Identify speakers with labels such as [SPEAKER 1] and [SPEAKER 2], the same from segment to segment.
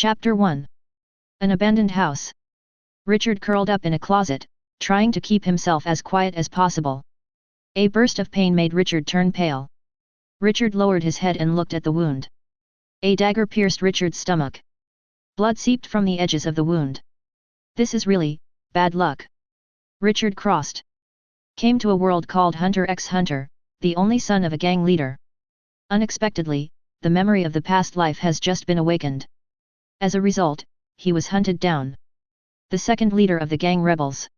[SPEAKER 1] Chapter 1. An abandoned house. Richard curled up in a closet, trying to keep himself as quiet as possible. A burst of pain made Richard turn pale. Richard lowered his head and looked at the wound. A dagger pierced Richard's stomach. Blood seeped from the edges of the wound. This is really bad luck. Richard crossed. Came to a world called Hunter x Hunter, the only son of a gang leader. Unexpectedly, the memory of the past life has just been awakened. As a result, he was hunted down. The second leader of the gang rebels.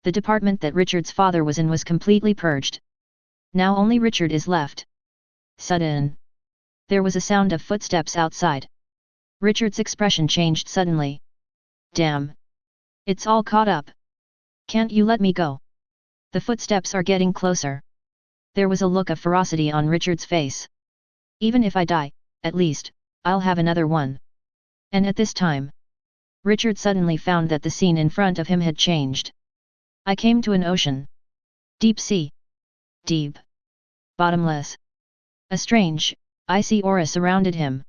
[SPEAKER 1] The department that Richard's father was in was completely purged. Now only Richard is left. Sudden. There was a sound of footsteps outside. Richard's expression changed suddenly. Damn. It's all caught up. Can't you let me go? The footsteps are getting closer. There was a look of ferocity on Richard's face. Even if I die, at least, I'll have another one. And at this time, Richard suddenly found that the scene in front of him had changed. I came to an ocean. Deep sea. Deep. Bottomless. A strange, icy aura surrounded him.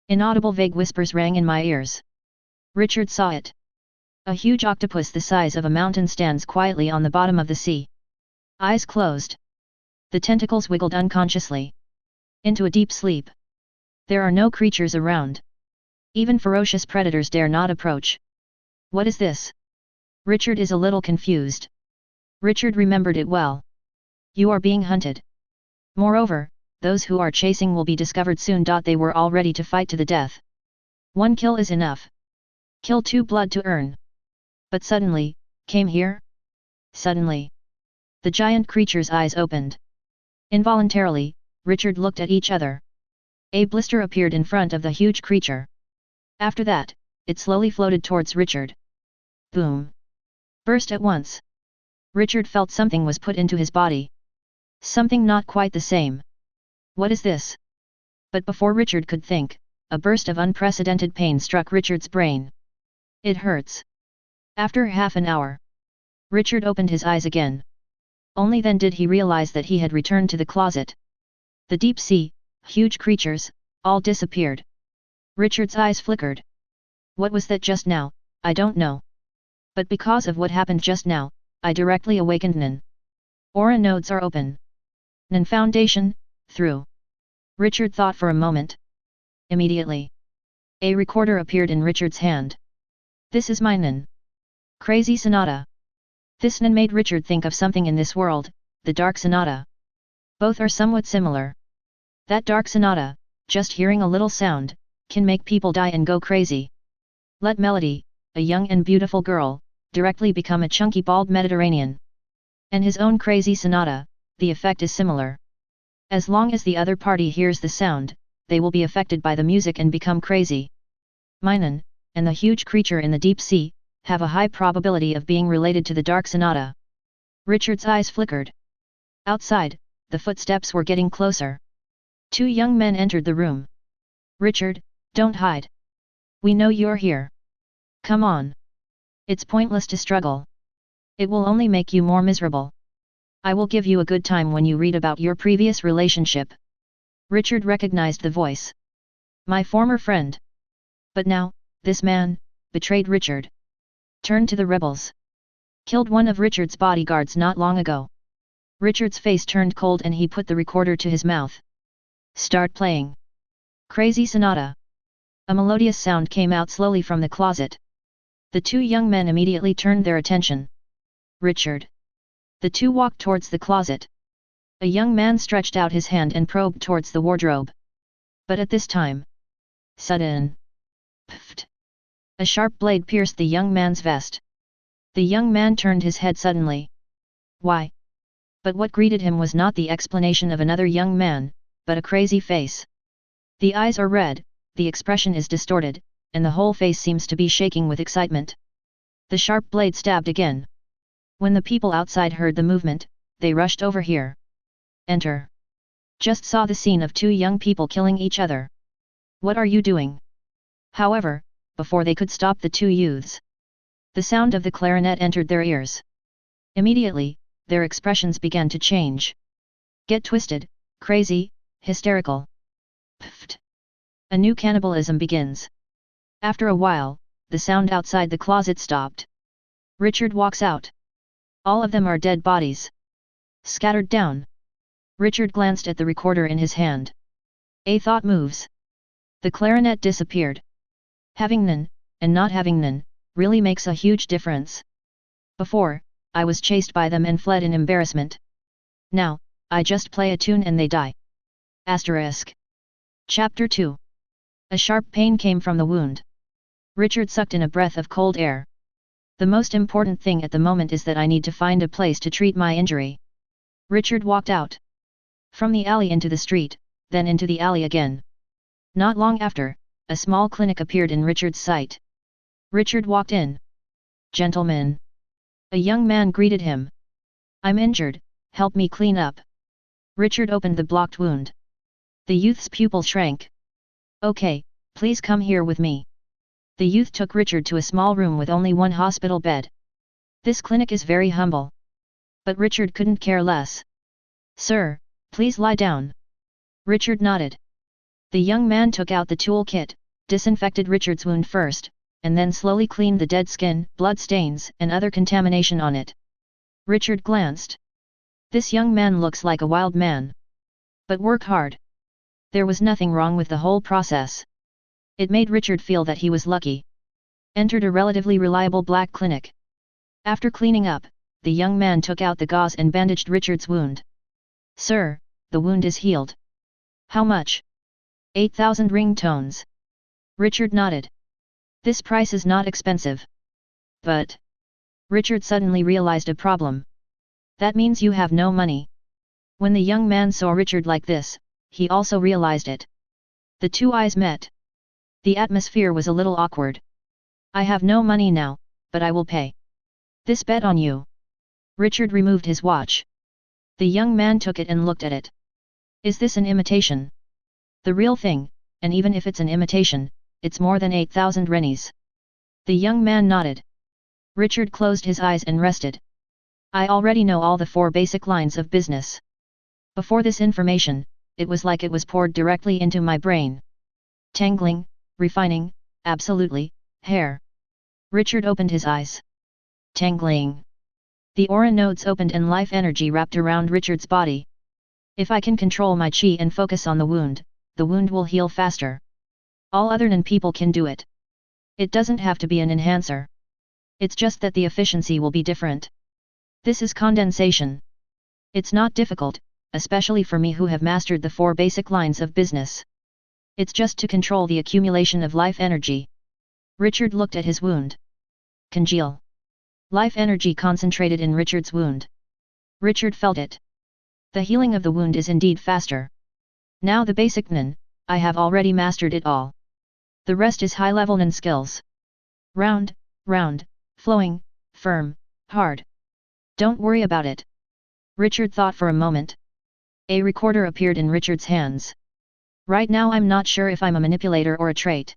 [SPEAKER 1] Inaudible vague whispers rang in my ears. Richard saw it. A huge octopus the size of a mountain stands quietly on the bottom of the sea. Eyes closed. The tentacles wiggled unconsciously. Into a deep sleep. There are no creatures around. Even ferocious predators dare not approach. What is this? Richard is a little confused. Richard remembered it well. You are being hunted. Moreover, those who are chasing will be discovered soon. They were all ready to fight to the death. One kill is enough. Kill 2 blood to earn. But suddenly, came here? Suddenly. The giant creature's eyes opened. Involuntarily, Richard looked at each other. A blister appeared in front of the huge creature. After that, it slowly floated towards Richard. Boom. Burst at once. Richard felt something was put into his body. Something not quite the same. What is this? But before Richard could think, a burst of unprecedented pain struck Richard's brain. It hurts. After half an hour, Richard opened his eyes again. Only then did he realize that he had returned to the closet. The deep sea, huge creatures, all disappeared. Richard's eyes flickered. What was that just now? I don't know. But because of what happened just now, I directly awakened Nan. Aura nodes are open. Nan Foundation, through. Richard thought for a moment. Immediately, a recorder appeared in Richard's hand. This is my Nan. Crazy Sonata. This Nan made Richard think of something in this world, the Dark Sonata. Both are somewhat similar. That Dark Sonata, just hearing a little sound, can make people die and go crazy. Let Melody, a young and beautiful girl, directly become a chunky bald Mediterranean. And his own Crazy Sonata, the effect is similar. As long as the other party hears the sound, they will be affected by the music and become crazy. Minan, and the huge creature in the deep sea, have a high probability of being related to the Dark Sonata. Richard's eyes flickered. Outside, the footsteps were getting closer. 2 young men entered the room. Richard, don't hide. We know you're here. Come on. It's pointless to struggle. It will only make you more miserable. I will give you a good time when you read about your previous relationship. Richard recognized the voice. My former friend. But now, this man, betrayed Richard. Turned to the rebels. Killed one of Richard's bodyguards not long ago. Richard's face turned cold and he put the recorder to his mouth. Start playing. Crazy Sonata. A melodious sound came out slowly from the closet. The 2 young men immediately turned their attention. Richard. The 2 walked towards the closet. A young man stretched out his hand and probed towards the wardrobe. But at this time, sudden. Pfft. A sharp blade pierced the young man's vest. The young man turned his head suddenly. Why? But what greeted him was not the explanation of another young man, but a crazy face. The eyes are red, the expression is distorted, and the whole face seems to be shaking with excitement. The sharp blade stabbed again. When the people outside heard the movement, they rushed over here. Enter. Just saw the scene of 2 young people killing each other. What are you doing? However, before they could stop the 2 youths, the sound of the clarinet entered their ears. Immediately, their expressions began to change. Get twisted, crazy, hysterical. Pfft. A new cannibalism begins. After a while, the sound outside the closet stopped. Richard walks out. All of them are dead bodies. Scattered down. Richard glanced at the recorder in his hand. A thought moves. The clarinet disappeared. Having none, and not having none, really makes a huge difference. Before, I was chased by them and fled in embarrassment. Now, I just play a tune and they die. Asterisk. Chapter 2. A sharp pain came from the wound. Richard sucked in a breath of cold air. The most important thing at the moment is that I need to find a place to treat my injury. Richard walked out. From the alley into the street, then into the alley again. Not long after, a small clinic appeared in Richard's sight. Richard walked in. "Gentlemen." A young man greeted him. "I'm injured, help me clean up." Richard opened the blocked wound. The youth's pupil shrank. "Okay, please come here with me." The youth took Richard to a small room with only one hospital bed. "This clinic is very humble." But Richard couldn't care less. "Sir, please lie down." Richard nodded. The young man took out the toolkit, disinfected Richard's wound first, and then slowly cleaned the dead skin, blood stains, and other contamination on it. Richard glanced. This young man looks like a wild man. But work hard. There was nothing wrong with the whole process. It made Richard feel that he was lucky. Entered a relatively reliable black clinic. After cleaning up, the young man took out the gauze and bandaged Richard's wound. "Sir, the wound is healed." "How much?" 8,000 ringtones. Richard nodded. "This price is not expensive." "But..." Richard suddenly realized a problem. "That means you have no money." When the young man saw Richard like this, he also realized it. The two eyes met. The atmosphere was a little awkward. "I have no money now, but I will pay. This bet on you." Richard removed his watch. The young man took it and looked at it. "Is this an imitation?" "The real thing, and even if it's an imitation, it's more than 8,000 rennies." The young man nodded. Richard closed his eyes and rested. "I already know all the 4 basic lines of business. Before this information, it was like it was poured directly into my brain. Tangling, refining, absolutely, hair." Richard opened his eyes. Tangling. The aura nodes opened and life energy wrapped around Richard's body. "If I can control my chi and focus on the wound will heal faster. All other non-people can do it. It doesn't have to be an enhancer. It's just that the efficiency will be different. This is condensation. It's not difficult, especially for me who have mastered the 4 basic lines of business. It's just to control the accumulation of life energy." Richard looked at his wound. Congeal. Life energy concentrated in Richard's wound. Richard felt it. The healing of the wound is indeed faster. Now the basic Nen, I have already mastered it all. The rest is high-level Nen skills. Round, round, flowing, firm, hard. Don't worry about it. Richard thought for a moment. A recorder appeared in Richard's hands. Right now I'm not sure if I'm a manipulator or a trait.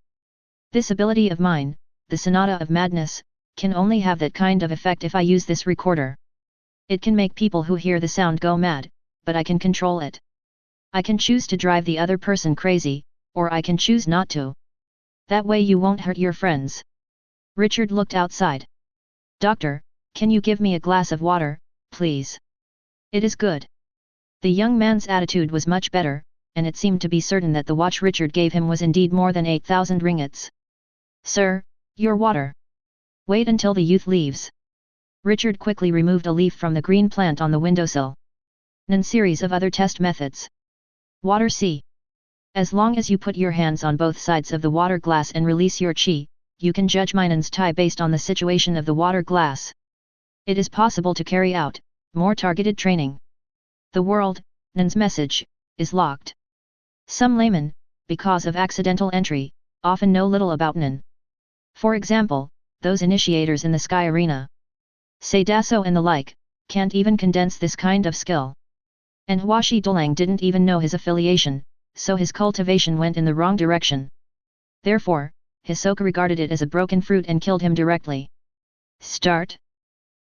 [SPEAKER 1] This ability of mine, the Sonata of Madness, can only have that kind of effect if I use this recorder. It can make people who hear the sound go mad, but I can control it. I can choose to drive the other person crazy, or I can choose not to. That way you won't hurt your friends." Richard looked outside. "Doctor, can you give me a glass of water, please? It is good." The young man's attitude was much better, and it seemed to be certain that the watch Richard gave him was indeed more than 8,000 ringgits. "Sir, your water." "Wait until the youth leaves." Richard quickly removed a leaf from the green plant on the windowsill. Then series of other test methods. Water C. As long as you put your hands on both sides of the water glass and release your chi, you can judge Minan's Tai based on the situation of the water glass. It is possible to carry out more targeted training. The world, Nan's message, is locked. Some laymen, because of accidental entry, often know little about Nan. For example, those initiators in the Sky Arena. Say Dasso and the like, can't even condense this kind of skill. And Huashi Dolang didn't even know his affiliation, so his cultivation went in the wrong direction. Therefore, Hisoka regarded it as a broken fruit and killed him directly. "Start?"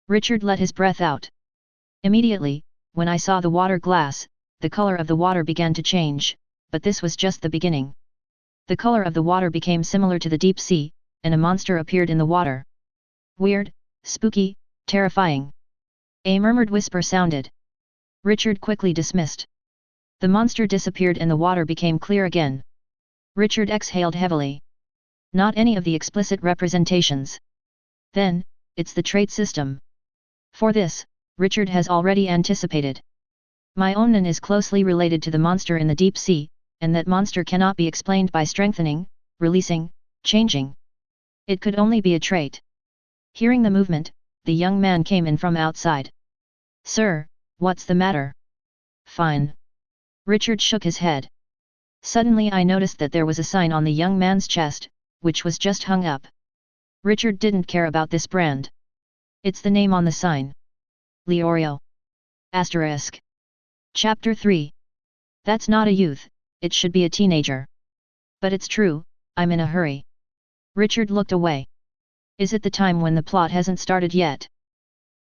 [SPEAKER 1] Richard let his breath out. Immediately, when I saw the water glass, the color of the water began to change, but this was just the beginning. The color of the water became similar to the deep sea, and a monster appeared in the water. Weird, spooky, terrifying. A murmured whisper sounded. Richard quickly dismissed. The monster disappeared and the water became clear again. Richard exhaled heavily. Not any of the explicit representations. Then, it's the trait system. For this, Richard has already anticipated. My own is closely related to the monster in the deep sea, and that monster cannot be explained by strengthening, releasing, changing. It could only be a trait. Hearing the movement, the young man came in from outside. Sir, what's the matter? Fine. Richard shook his head. Suddenly I noticed that there was a sign on the young man's chest, which was just hung up. Richard didn't care about this brand. It's the name on the sign. Leorio. Asterisk. Chapter 3. That's not a youth, it should be a teenager. But it's true, I'm in a hurry. Richard looked away. Is it the time when the plot hasn't started yet?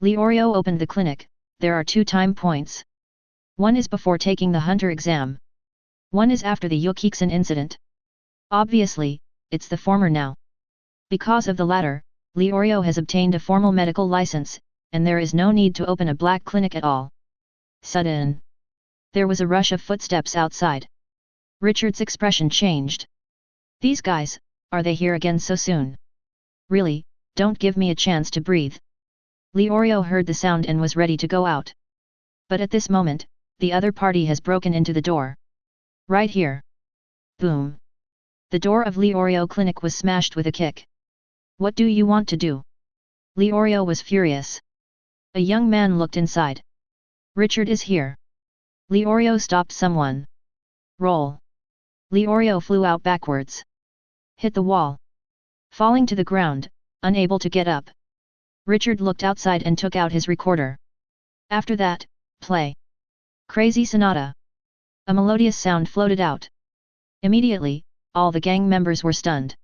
[SPEAKER 1] Leorio opened the clinic. There are 2 time points. One is before taking the hunter exam. One is after the Yukiksen incident. Obviously, it's the former now. Because of the latter, Leorio has obtained a formal medical license, and there is no need to open a black clinic at all. Sudden. There was a rush of footsteps outside. Richard's expression changed. These guys, are they here again so soon? Really, don't give me a chance to breathe. Leorio heard the sound and was ready to go out. But at this moment, the other party has broken into the door. Right here. Boom. The door of Leorio clinic was smashed with a kick. What do you want to do? Leorio was furious. A young man looked inside. Richard is here. Leorio stopped someone. Roll. Leorio flew out backwards. Hit the wall. Falling to the ground, unable to get up. Richard looked outside and took out his recorder. After that, play. Crazy Sonata. A melodious sound floated out. Immediately, all the gang members were stunned.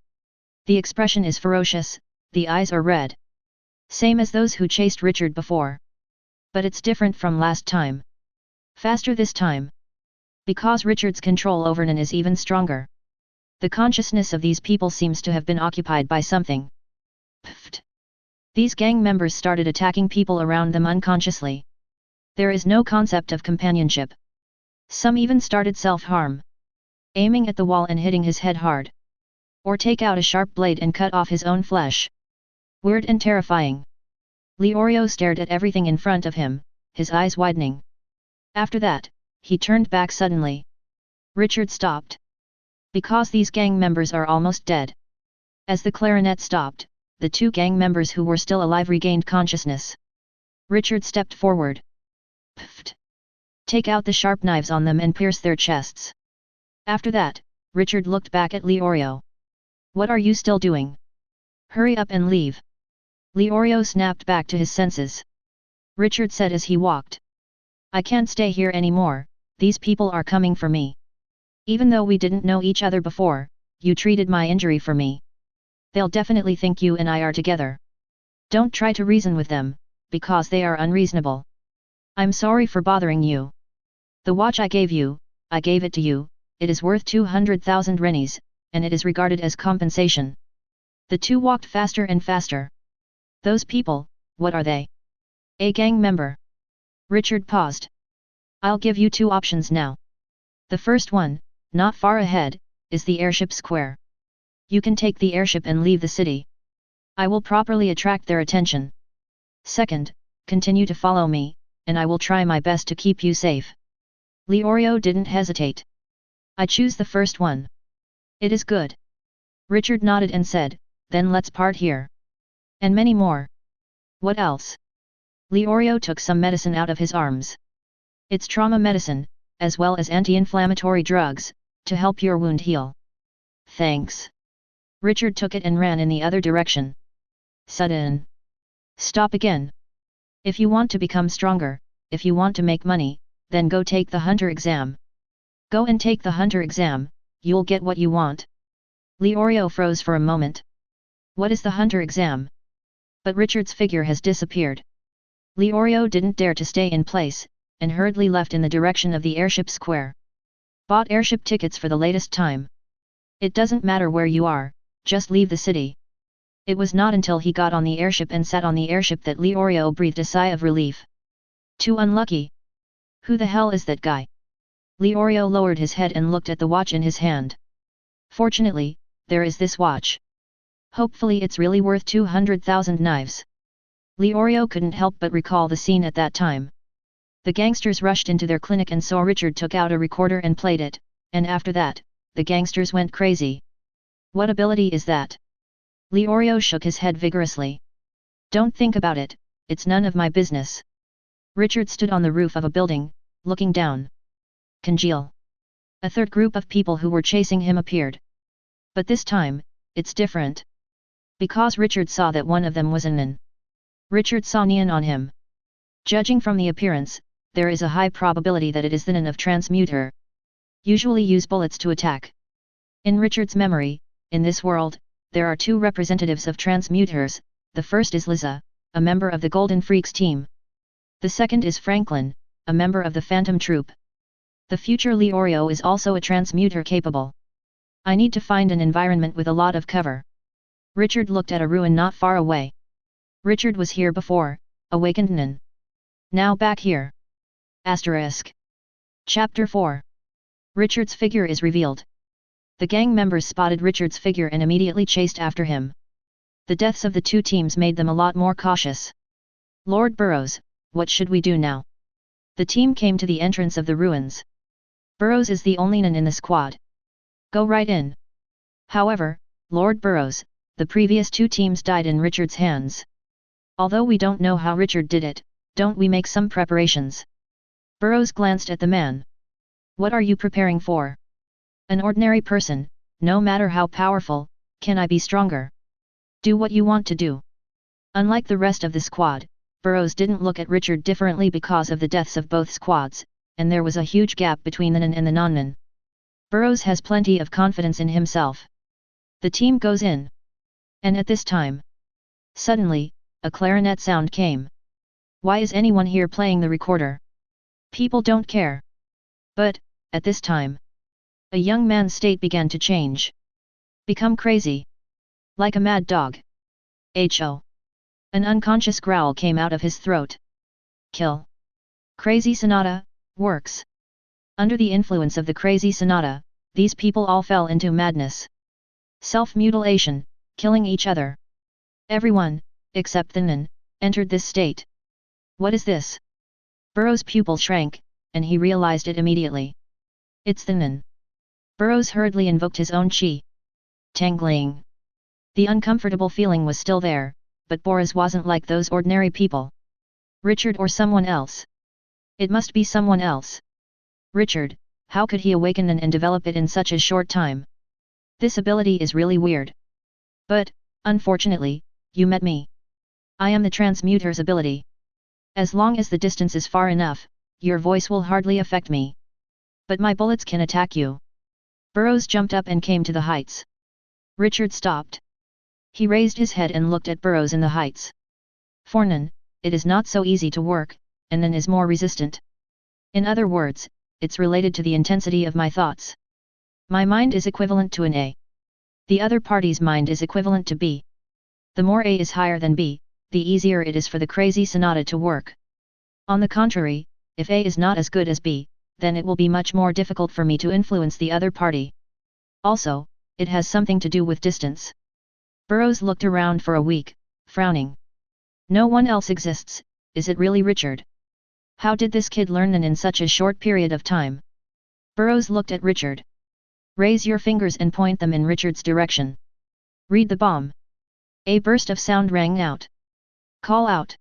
[SPEAKER 1] The expression is ferocious, the eyes are red. Same as those who chased Richard before. But it's different from last time. Faster this time. Because Richard's control over Nan is even stronger. The consciousness of these people seems to have been occupied by something. Pfft. These gang members started attacking people around them unconsciously. There is no concept of companionship. Some even started self-harm. Aiming at the wall and hitting his head hard. Or take out a sharp blade and cut off his own flesh. Weird and terrifying. Leorio stared at everything in front of him, his eyes widening. After that, he turned back suddenly. Richard stopped. Because these gang members are almost dead. As the clarinet stopped, the 2 gang members who were still alive regained consciousness. Richard stepped forward. Pfft. Take out the sharp knives on them and pierce their chests. After that, Richard looked back at Leorio. What are you still doing? Hurry up and leave. Leorio snapped back to his senses. Richard said as he walked. I can't stay here anymore, these people are coming for me. Even though we didn't know each other before, you treated my injury for me. They'll definitely think you and I are together. Don't try to reason with them, because they are unreasonable. I'm sorry for bothering you. The watch I gave you, I gave it to you, it is worth 200,000 rennies, and it is regarded as compensation. The 2 walked faster and faster. Those people, what are they? A gang member. Richard paused. I'll give you 2 options now. The first one, not far ahead, is the airship square. You can take the airship and leave the city. I will properly attract their attention. Second, continue to follow me, and I will try my best to keep you safe. Leorio didn't hesitate. I choose the first one. It is good. Richard nodded and said, then let's part here. And many more. What else? Leorio took some medicine out of his arms. It's trauma medicine, as well as anti-inflammatory drugs, to help your wound heal. Thanks. Richard took it and ran in the other direction. Sudden. Stop again. If you want to become stronger, if you want to make money, then go take the hunter exam. Go and take the hunter exam, you'll get what you want. Leorio froze for a moment. What is the hunter exam? But Richard's figure has disappeared. Leorio didn't dare to stay in place, and hurriedly left in the direction of the airship square. Bought airship tickets for the latest time. It doesn't matter where you are, just leave the city. It was not until he got on the airship and sat on the airship that Leorio breathed a sigh of relief. Too unlucky. Who the hell is that guy? Leorio lowered his head and looked at the watch in his hand. Fortunately, there is this watch. Hopefully it's really worth 200,000 knives. Leorio couldn't help but recall the scene at that time. The gangsters rushed into their clinic and saw Richard took out a recorder and played it, and after that, the gangsters went crazy. What ability is that? Leorio shook his head vigorously. Don't think about it, it's none of my business. Richard stood on the roof of a building, looking down. Congeal. A third group of people who were chasing him appeared. But this time, it's different. Because Richard saw that one of them was an Nin. Richard saw neon on him. Judging from the appearance, there is a high probability that it is the Nin of Transmuter. Usually use bullets to attack. In Richard's memory, in this world, there are two representatives of Transmuters. The first is Liza, a member of the Golden Freaks team. The second is Franklin, a member of the Phantom Troupe. The future Leorio is also a transmuter capable. I need to find an environment with a lot of cover. Richard looked at a ruin not far away. Richard was here before, awakened Nin. Now back here. Asterisk. Chapter 4. Richard's figure is revealed. The gang members spotted Richard's figure and immediately chased after him. The deaths of the two teams made them a lot more cautious. Lord Burrows, what should we do now? The team came to the entrance of the ruins. Burrows is the only Nin in the squad. Go right in. However, Lord Burrows, the previous two teams died in Richard's hands. Although we don't know how Richard did it, don't we make some preparations? Burrows glanced at the man. What are you preparing for? An ordinary person, no matter how powerful, can I be stronger? Do what you want to do. Unlike the rest of the squad, Burrows didn't look at Richard differently because of the deaths of both squads, and there was a huge gap between the Nin and the non-Nin. Burrows has plenty of confidence in himself. The team goes in. And at this time, suddenly, a clarinet sound came. Why is anyone here playing the recorder? People don't care. But, at this time, a young man's state began to change. Become crazy. Like a mad dog. Ho! An unconscious growl came out of his throat. Kill. Crazy Sonata, works. Under the influence of the crazy Sonata, these people all fell into madness. Self-mutilation, killing each other. Everyone, except the Nin, entered this state. What is this? Burrows' pupil shrank, and he realized it immediately. It's the Nin. Burrows hurriedly invoked his own chi. Tangling. The uncomfortable feeling was still there, but Boris wasn't like those ordinary people. Richard or someone else. It must be someone else. Richard, how could he awaken and develop it in such a short time? This ability is really weird. But, unfortunately, you met me. I am the transmuter's ability. As long as the distance is far enough, your voice will hardly affect me. But my bullets can attack you. Burrows jumped up and came to the heights. Richard stopped. He raised his head and looked at Burrows in the heights. For Nin, it is not so easy to work, and Nin is more resistant. In other words, it's related to the intensity of my thoughts. My mind is equivalent to an A. The other party's mind is equivalent to B. The more A is higher than B, the easier it is for the crazy Sonata to work. On the contrary, if A is not as good as B, then it will be much more difficult for me to influence the other party. Also, it has something to do with distance. Burrows looked around for a week, frowning. No one else exists, is it really Richard? How did this kid learn Nin in such a short period of time? Burrows looked at Richard. Raise your fingers and point them in Richard's direction. Read the bomb. A burst of sound rang out. Call out.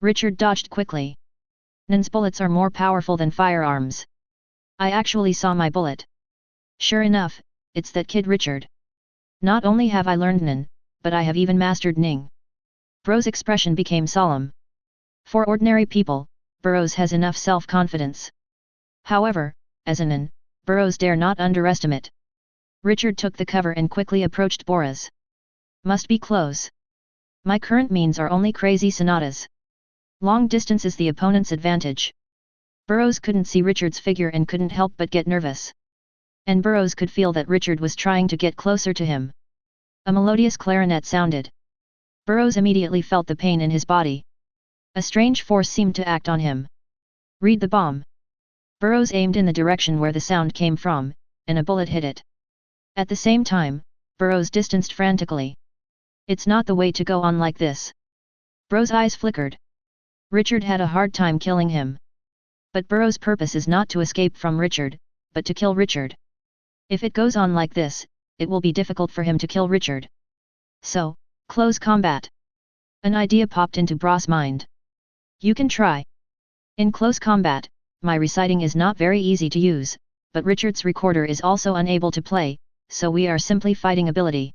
[SPEAKER 1] Richard dodged quickly. Nin's bullets are more powerful than firearms. I actually saw my bullet. Sure enough, it's that kid Richard. Not only have I learned Nin, but I have even mastered Ning. Burrows' expression became solemn. For ordinary people, Burrows has enough self-confidence. However, as a Nin, Burrows dare not underestimate. Richard took the cover and quickly approached Boris. Must be close. My current means are only crazy sonatas. Long distance is the opponent's advantage. Burrows couldn't see Richard's figure and couldn't help but get nervous. and Burroughs could feel that Richard was trying to get closer to him. A melodious clarinet sounded. Burroughs immediately felt the pain in his body. A strange force seemed to act on him. Read the bomb. Burroughs aimed in the direction where the sound came from, and a bullet hit it. At the same time, Burroughs distanced frantically. It's not the way to go on like this. Burroughs' eyes flickered. Richard had a hard time killing him. But Burroughs' purpose is not to escape from Richard, but to kill Richard. If it goes on like this, it will be difficult for him to kill Richard. So, close combat. An idea popped into Burroughs' mind. You can try. In close combat, my reciting is not very easy to use, but Richard's recorder is also unable to play, so we are simply fighting ability.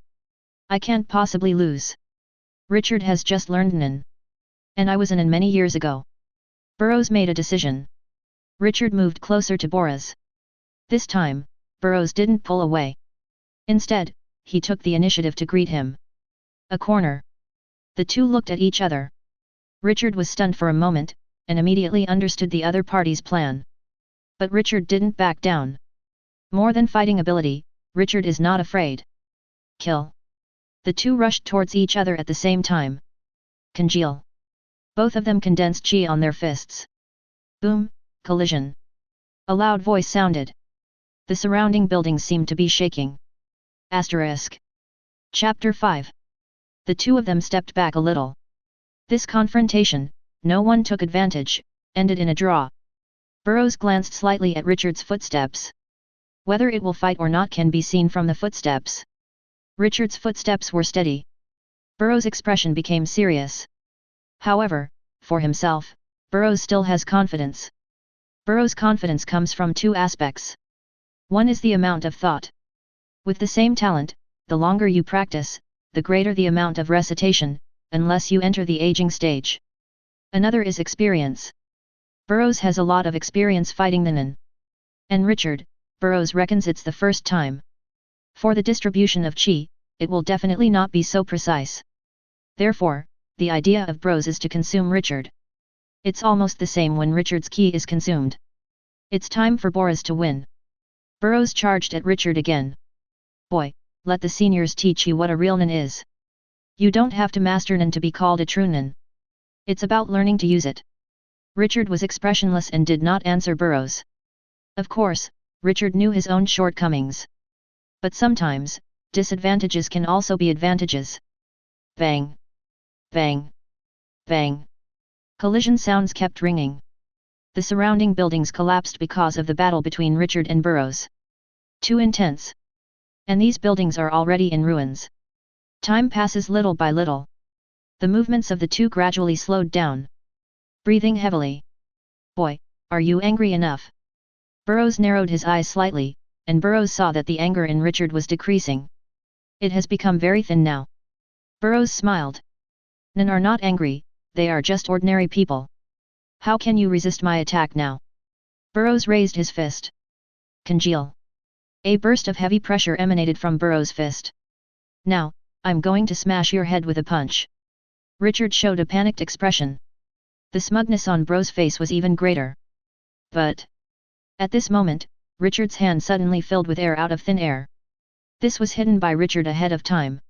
[SPEAKER 1] I can't possibly lose. Richard has just learned Nen. And I was an many years ago. Burroughs made a decision. Richard moved closer to Burroughs. This time, Burroughs didn't pull away. Instead, he took the initiative to greet him. A corner. The two looked at each other. Richard was stunned for a moment, and immediately understood the other party's plan. But Richard didn't back down. More than fighting ability, Richard is not afraid. Kill. The two rushed towards each other at the same time. Congeal. Both of them condensed chi on their fists. Boom, collision. A loud voice sounded. The surrounding buildings seemed to be shaking. Asterisk. Chapter 5. The two of them stepped back a little. This confrontation, no one took advantage, ended in a draw. Burroughs glanced slightly at Richard's footsteps. Whether it will fight or not can be seen from the footsteps. Richard's footsteps were steady. Burroughs' expression became serious. However, for himself, Burroughs still has confidence. Burroughs' confidence comes from two aspects. One is the amount of thought. With the same talent, the longer you practice, the greater the amount of recitation, unless you enter the aging stage. Another is experience. Burroughs has a lot of experience fighting the Nen. And Richard, Burroughs reckons it's the first time. For the distribution of chi, it will definitely not be so precise. Therefore, the idea of Burroughs is to consume Richard. It's almost the same when Richard's ki is consumed. It's time for Burroughs to win. Burroughs charged at Richard again. Boy, let the seniors teach you what a real Nen is. You don't have to master Nen to be called a true Nen. It's about learning to use it. Richard was expressionless and did not answer Burroughs. Of course, Richard knew his own shortcomings. But sometimes, disadvantages can also be advantages. Bang! Bang! Bang! Collision sounds kept ringing. The surrounding buildings collapsed because of the battle between Richard and Burroughs. Too intense. And these buildings are already in ruins. Time passes little by little. The movements of the two gradually slowed down. Breathing heavily. Boy, are you angry enough? Burroughs narrowed his eyes slightly, and Burroughs saw that the anger in Richard was decreasing. It has become very thin now. Burroughs smiled. Nen are not angry, they are just ordinary people. How can you resist my attack now? Burroughs raised his fist. Congeal. A burst of heavy pressure emanated from Burroughs' fist. Now, I'm going to smash your head with a punch. Richard showed a panicked expression. The smugness on Burroughs' face was even greater. But at this moment, Richard's hand suddenly filled with air out of thin air. This was hidden by Richard ahead of time.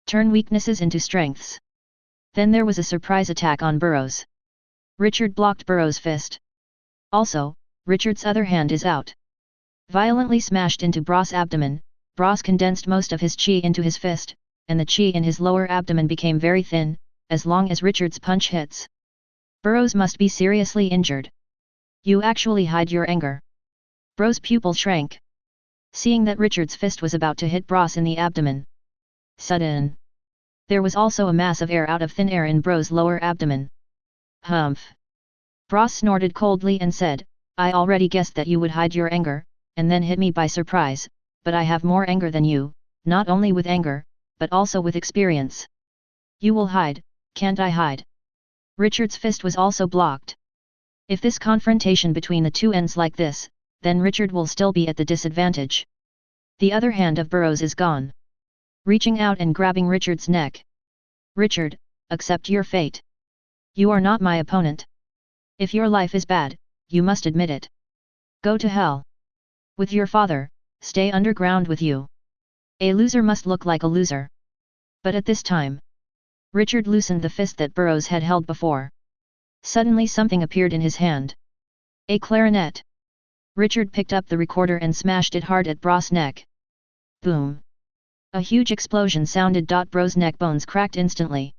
[SPEAKER 1] Turn weaknesses into strengths. Then there was a surprise attack on Burroughs. Richard blocked Burroughs' fist. Also, Richard's other hand is out. Violently smashed into Burroughs' abdomen, Burroughs condensed most of his chi into his fist, and the chi in his lower abdomen became very thin, as long as Richard's punch hits. Burroughs must be seriously injured. You actually hide your anger. Burroughs' pupil shrank. Seeing that Richard's fist was about to hit Burroughs in the abdomen. Sudden. There was also a mass of air out of thin air in Burroughs' lower abdomen. Humph. Burroughs snorted coldly and said, I already guessed that you would hide your anger, and then hit me by surprise, but I have more anger than you, not only with anger, but also with experience. You will hide, can't I hide? Richard's fist was also blocked. If this confrontation between the two ends like this, then Richard will still be at the disadvantage. The other hand of Burroughs is gone. Reaching out and grabbing Richard's neck. Richard, accept your fate. You are not my opponent. If your life is bad, you must admit it. Go to hell. With your father, stay underground with you. A loser must look like a loser. But at this time, Richard loosened the fist that Burroughs had held before. Suddenly something appeared in his hand. A clarinet. Richard picked up the recorder and smashed it hard at Bro's neck. Boom. A huge explosion sounded. Bro's neck bones cracked instantly.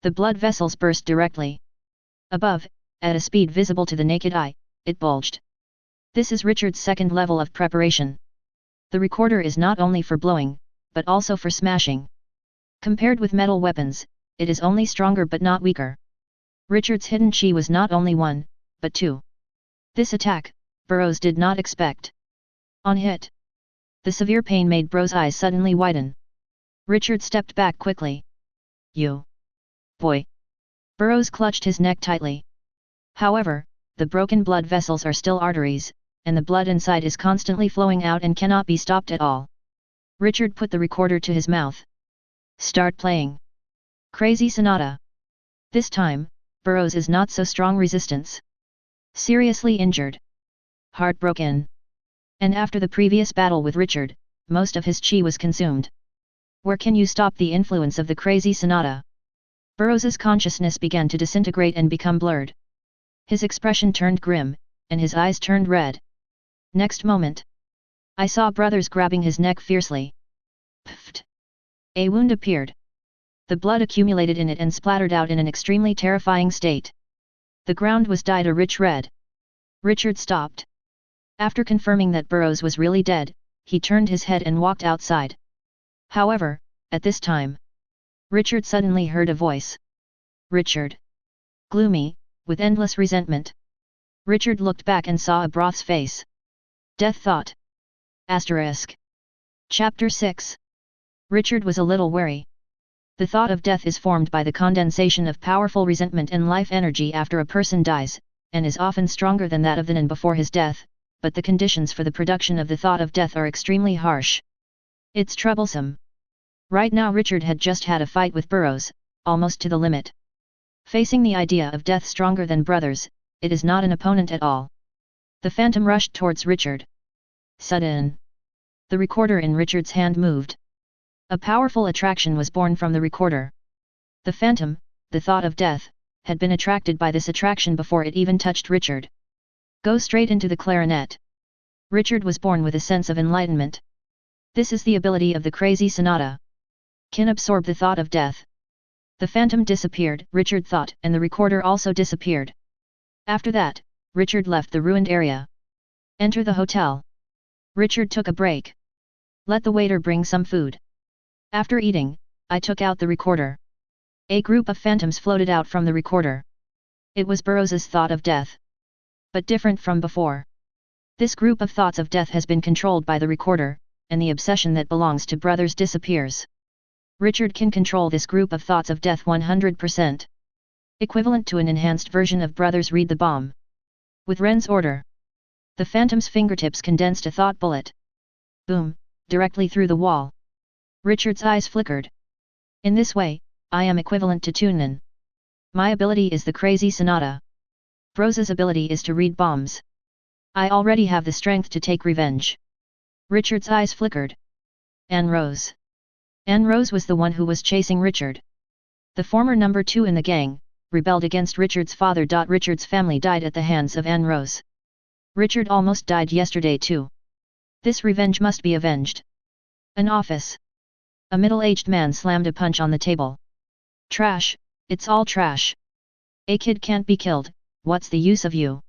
[SPEAKER 1] The blood vessels burst directly. Above, at a speed visible to the naked eye, it bulged. This is Richard's second level of preparation. The recorder is not only for blowing, but also for smashing. Compared with metal weapons, it is only stronger but not weaker. Richard's hidden chi was not only 1, but 2. This attack, Burroughs did not expect. On hit. The severe pain made Bro's eyes suddenly widen. Richard stepped back quickly. You. Boy. Burroughs clutched his neck tightly. However, the broken blood vessels are still arteries, and the blood inside is constantly flowing out and cannot be stopped at all. Richard put the recorder to his mouth. Start playing. Crazy Sonata. This time, Burroughs is not so strong resistance. Seriously injured. Heartbroken. And after the previous battle with Richard, most of his chi was consumed. Where can you stop the influence of the Crazy Sonata? Burroughs's consciousness began to disintegrate and become blurred. His expression turned grim, and his eyes turned red. Next moment, I saw Brothers grabbing his neck fiercely. Pfft! A wound appeared. The blood accumulated in it and splattered out in an extremely terrifying state. The ground was dyed a rich red. Richard stopped. After confirming that Burroughs was really dead, he turned his head and walked outside. However, at this time, Richard suddenly heard a voice. Richard. Gloomy, with endless resentment. Richard looked back and saw a Broth's face. Death thought. Asterisk. Chapter 6. Richard was a little wary. The thought of death is formed by the condensation of powerful resentment and life energy after a person dies, and is often stronger than that of the man before his death, but the conditions for the production of the thought of death are extremely harsh. It's troublesome. Right now Richard had just had a fight with Burroughs, almost to the limit. Facing the idea of death stronger than Brothers, it is not an opponent at all. The phantom rushed towards Richard. Sudden. The recorder in Richard's hand moved. A powerful attraction was born from the recorder. The phantom, the thought of death, had been attracted by this attraction before it even touched Richard. Go straight into the clarinet. Richard was born with a sense of enlightenment. This is the ability of the Crazy Sonata. Can absorb the thought of death. The phantom disappeared, Richard thought, and the recorder also disappeared. After that, Richard left the ruined area. Enter the hotel. Richard took a break. Let the waiter bring some food. After eating, I took out the recorder. A group of phantoms floated out from the recorder. It was Burroughs's thought of death. But different from before. This group of thoughts of death has been controlled by the recorder, and the obsession that belongs to Brothers disappears. Richard can control this group of thoughts of death 100%. Equivalent to an enhanced version of Brothers Read the Bomb. With Ren's order, the phantom's fingertips condensed a thought bullet. Boom, directly through the wall. Richard's eyes flickered. In this way, I am equivalent to Tunen. My ability is the Crazy Sonata. Burroughs's ability is to read bombs. I already have the strength to take revenge. Richard's eyes flickered. Anne Rose. Anne Rose was the one who was chasing Richard. The former number 2 in the gang, rebelled against Richard's father. Richard's family died at the hands of Anne Rose. Richard almost died yesterday too. This revenge must be avenged. An office. A middle-aged man slammed a punch on the table. Trash, it's all trash. A kid can't be killed, what's the use of you?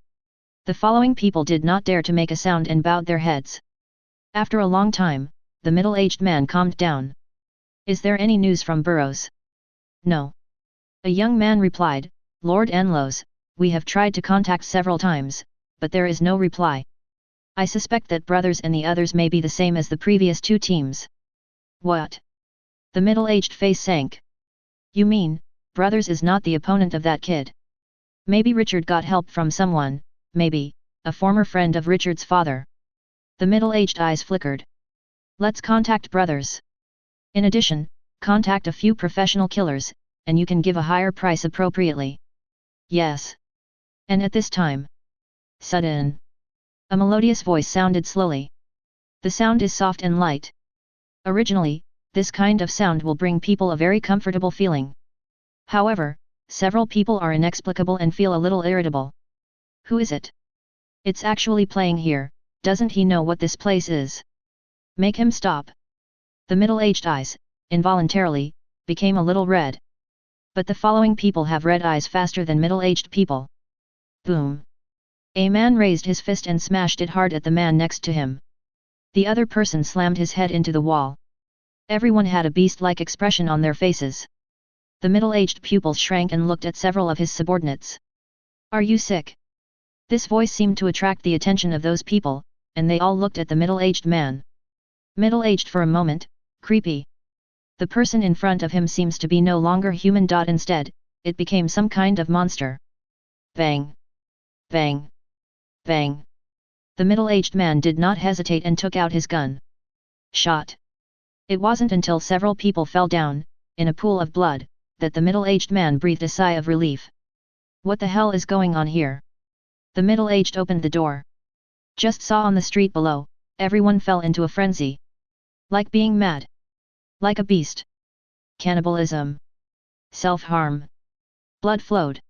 [SPEAKER 1] The following people did not dare to make a sound and bowed their heads. After a long time, the middle-aged man calmed down. Is there any news from Burroughs? No. A young man replied, Lord Anlos, we have tried to contact several times, but there is no reply. I suspect that Brothers and the others may be the same as the previous 2 teams. What? The middle-aged face sank. You mean, Brothers is not the opponent of that kid? Maybe Richard got help from someone, maybe, a former friend of Richard's father. The middle-aged eyes flickered. Let's contact Brothers. In addition, contact a few professional killers, and you can give a higher price appropriately. Yes. And at this time. Sudden. A melodious voice sounded slowly. The sound is soft and light. Originally, this kind of sound will bring people a very comfortable feeling. However, several people are inexplicable and feel a little irritable. Who is it? It's actually playing here, doesn't he know what this place is? Make him stop. The middle-aged eyes, involuntarily, became a little red. But the following people have red eyes faster than middle-aged people. Boom. A man raised his fist and smashed it hard at the man next to him. The other person slammed his head into the wall. Everyone had a beast-like expression on their faces. The middle-aged pupil shrank and looked at several of his subordinates. Are you sick? This voice seemed to attract the attention of those people, and they all looked at the middle-aged man. Middle-aged for a moment, creepy. The person in front of him seems to be no longer human. Instead, it became some kind of monster. Bang! Bang! Bang! The middle-aged man did not hesitate and took out his gun. Shot. It wasn't until several people fell down, in a pool of blood, that the middle-aged man breathed a sigh of relief. What the hell is going on here? The middle-aged opened the door. Just saw on the street below, everyone fell into a frenzy. Like being mad. Like a beast. Cannibalism. Self-harm. Blood flowed.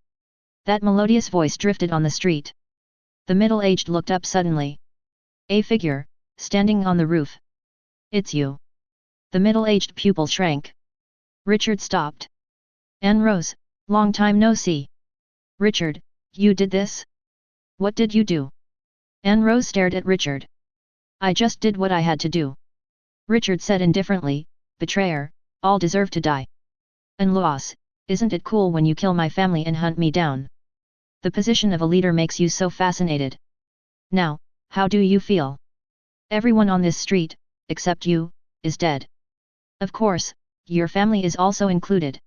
[SPEAKER 1] That melodious voice drifted on the street. The middle-aged looked up suddenly. A figure, standing on the roof. It's you. The middle-aged pupil shrank. Richard stopped. Anne Rose, long time no see. Richard, you did this? What did you do? Anne Rose stared at Richard. I just did what I had to do. Richard said indifferently, betrayer, all deserve to die. Unloas, isn't it cool when you kill my family and hunt me down? The position of a leader makes you so fascinated. Now, how do you feel? Everyone on this street, except you, is dead. Of course, your family is also included.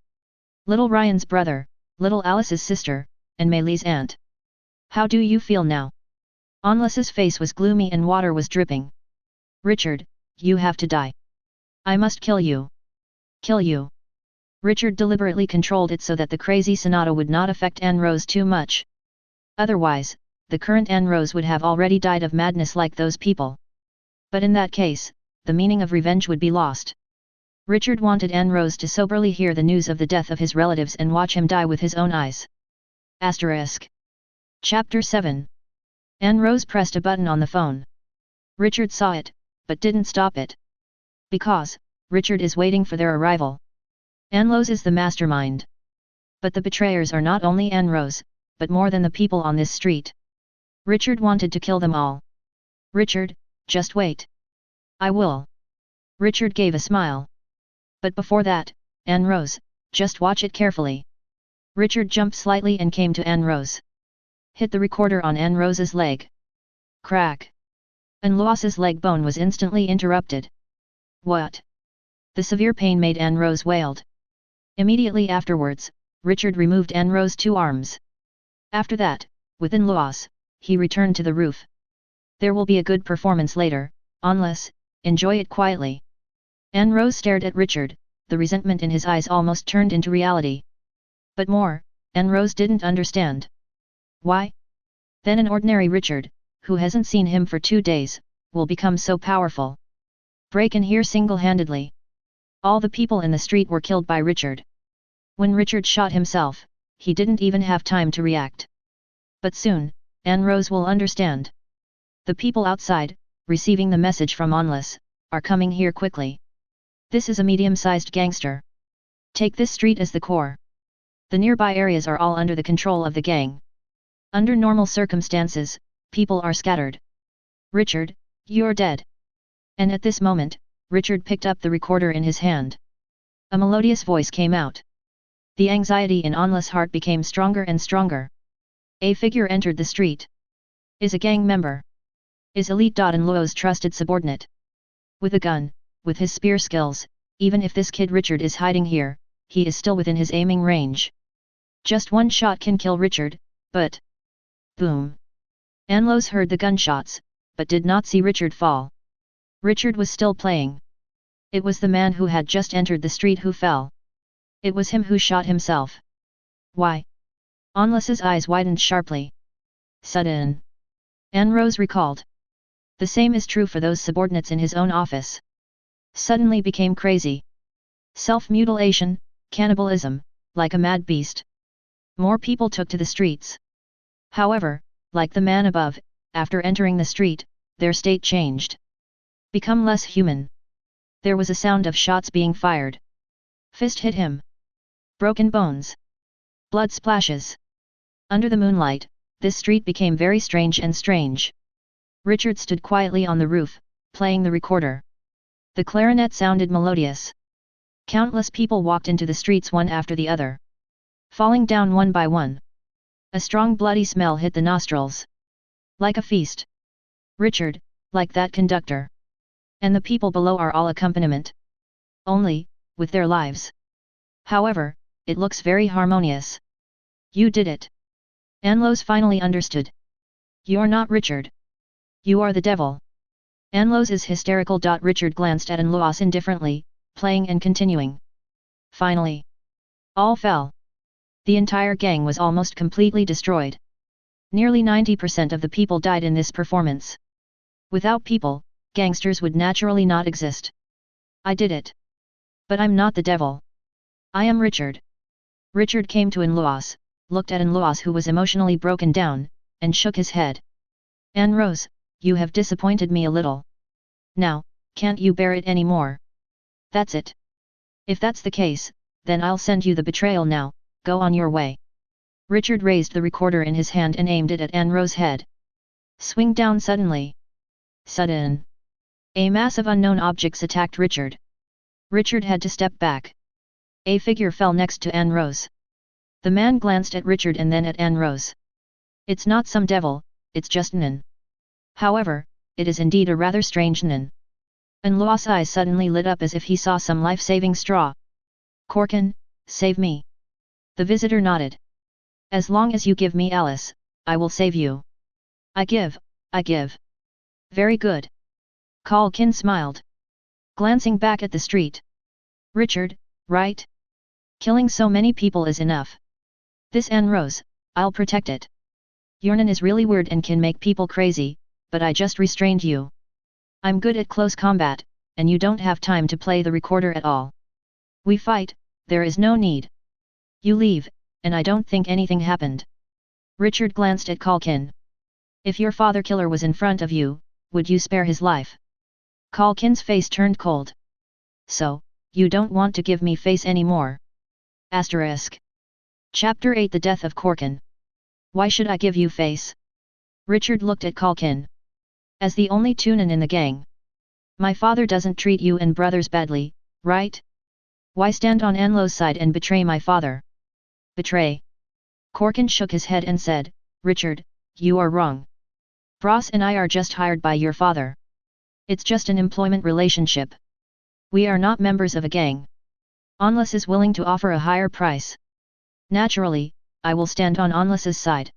[SPEAKER 1] Little Ryan's brother, little Alice's sister, and Maylee's aunt. How do you feel now? Onless's face was gloomy and water was dripping. Richard, you have to die. I must kill you. Kill you. Richard deliberately controlled it so that the crazy Sonata would not affect Anne Rose too much. Otherwise, the current Anne Rose would have already died of madness like those people. But in that case, the meaning of revenge would be lost. Richard wanted Anne Rose to soberly hear the news of the death of his relatives and watch him die with his own eyes. Asterisk. Chapter 7. Anne Rose pressed a button on the phone. Richard saw it, but didn't stop it. Because, Richard is waiting for their arrival. Anne Rose is the mastermind. But the betrayers are not only Anne Rose, but more than the people on this street. Richard wanted to kill them all. Richard, just wait. I will. Richard gave a smile. But before that, Anne Rose, just watch it carefully. Richard jumped slightly and came to Anne Rose. Hit the recorder on Anne Rose's leg. Crack. Unloas's leg bone was instantly interrupted. What? The severe pain made Anne Rose wailed. Immediately afterwards, Richard removed Anne Rose's 2 arms. After that, with Unloas, he returned to the roof. There will be a good performance later, unless, enjoy it quietly. Anne Rose stared at Richard, the resentment in his eyes almost turned into reality. But more, Anne Rose didn't understand. Why? Then an ordinary Richard, who hasn't seen him for 2 days, will become so powerful. Break in here single-handedly. All the people in the street were killed by Richard. When Richard shot himself, he didn't even have time to react. But soon, Anne Rose will understand. The people outside, receiving the message from Onless, are coming here quickly. This is a medium-sized gangster. Take this street as the core. The nearby areas are all under the control of the gang. Under normal circumstances, people are scattered. Richard, you're dead. And at this moment, Richard picked up the recorder in his hand. A melodious voice came out. The anxiety in Onless' heart became stronger and stronger. A figure entered the street. Is a gang member. Is Elite. Unloas's trusted subordinate. With a gun, with his spear skills, even if this kid Richard is hiding here, he is still within his aiming range. Just one shot can kill Richard, but... Boom. Unloas heard the gunshots, but did not see Richard fall. Richard was still playing. It was the man who had just entered the street who fell. It was him who shot himself. Why? Onless's eyes widened sharply. Sudden. Anne Rose recalled. The same is true for those subordinates in his own office. Suddenly became crazy. Self-mutilation, cannibalism, like a mad beast. More people took to the streets. However, like the man above, after entering the street, their state changed. Become less human. There was a sound of shots being fired. Fist hit him. Broken bones. Blood splashes. Under the moonlight, this street became very strange and strange. Richard stood quietly on the roof, playing the recorder. The clarinet sounded melodious. Countless people walked into the streets one after the other, falling down one by one. A strong bloody smell hit the nostrils. Like a feast. Richard, like that conductor. And the people below are all accompaniment. Only, with their lives. However, it looks very harmonious. You did it. Anlos finally understood. You're not Richard. You are the devil. Anlos is hysterical. Richard glanced at Anlos indifferently, playing and continuing. Finally. All fell. The entire gang was almost completely destroyed. Nearly 90% of the people died in this performance. Without people, gangsters would naturally not exist. I did it. But I'm not the devil. I am Richard. Richard came to Anlos, looked at Anlos who was emotionally broken down, and shook his head. Anros, you have disappointed me a little. Now, can't you bear it anymore? That's it. If that's the case, then I'll send you the betrayal now, go on your way. Richard raised the recorder in his hand and aimed it at Anros' head. Swing down suddenly. Sudden. A mass of unknown objects attacked Richard. Richard had to step back. A figure fell next to Anros. The man glanced at Richard and then at Anros. It's not some devil, it's just Nan. However, it is indeed a rather strange Nan. Anlos' eyes suddenly lit up as if he saw some life-saving straw. Korkin, save me. The visitor nodded. As long as you give me Alice, I will save you. I give. Very good. Kalkin smiled. Glancing back at the street. Richard, right? Killing so many people is enough. This Anros, I'll protect it. Yernan is really weird and can make people crazy, but I just restrained you. I'm good at close combat, and you don't have time to play the recorder at all. We fight, there is no need. You leave, and I don't think anything happened. Richard glanced at Kalkin. If your father killer was in front of you, would you spare his life? Kalkin's face turned cold. So, you don't want to give me face anymore. Asterisk. Chapter 8 The Death of Korkin. Why should I give you face? Richard looked at Kalkin. As the only Tunin in the gang. My father doesn't treat you and brothers badly, right? Why stand on Anlo's side and betray my father? Betray? Korkin shook his head and said, Richard, you are wrong. Bros and I are just hired by your father. It's just an employment relationship. We are not members of a gang. Onless is willing to offer a higher price. Naturally, I will stand on Onless's side.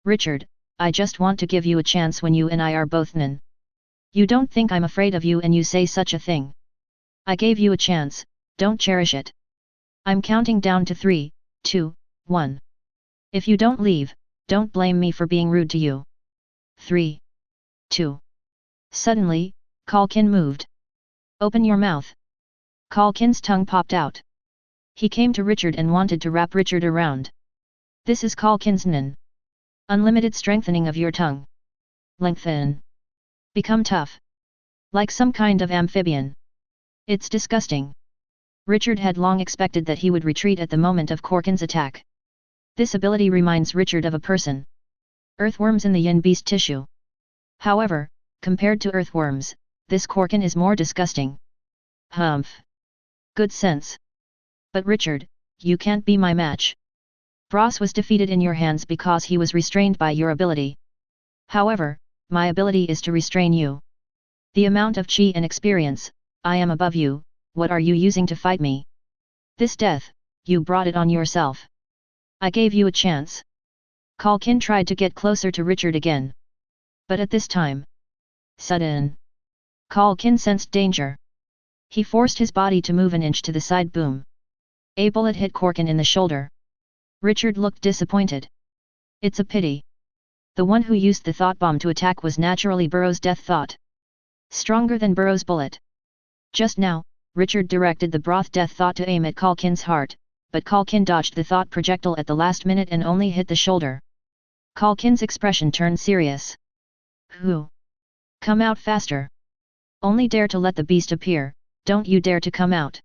[SPEAKER 1] Richard, I just want to give you a chance when you and I are both Nan. You don't think I'm afraid of you and you say such a thing. I gave you a chance, don't cherish it. I'm counting down to 3, 2, 1. If you don't leave, don't blame me for being rude to you. 3. 2. Suddenly, Kalkin moved. Open your mouth. Kalkin's tongue popped out. He came to Richard and wanted to wrap Richard around. This is Kalkin's Nan. Unlimited strengthening of your tongue. Lengthen. Become tough. Like some kind of amphibian. It's disgusting. Richard had long expected that he would retreat at the moment of Korkin's attack. This ability reminds Richard of a person. Earthworms in the yin beast tissue. However, compared to earthworms, this Korkin is more disgusting. Humph. Good sense. But Richard, you can't be my match. Bros was defeated in your hands because he was restrained by your ability. However, my ability is to restrain you. The amount of chi and experience, I am above you, what are you using to fight me? This death, you brought it on yourself. I gave you a chance. Kalkin tried to get closer to Richard again. But at this time. Sudden. Kalkin sensed danger. He forced his body to move an inch to the side. Boom. A bullet hit Korkin in the shoulder. Richard looked disappointed. It's a pity. The one who used the thought bomb to attack was naturally Burrow's death thought. Stronger than Burrow's bullet. Just now, Richard directed the broth death thought to aim at Calkin's heart, but Calkin dodged the thought projectile at the last minute and only hit the shoulder. Calkin's expression turned serious. Who? Come out faster. Only dare to let the beast appear, don't you dare to come out.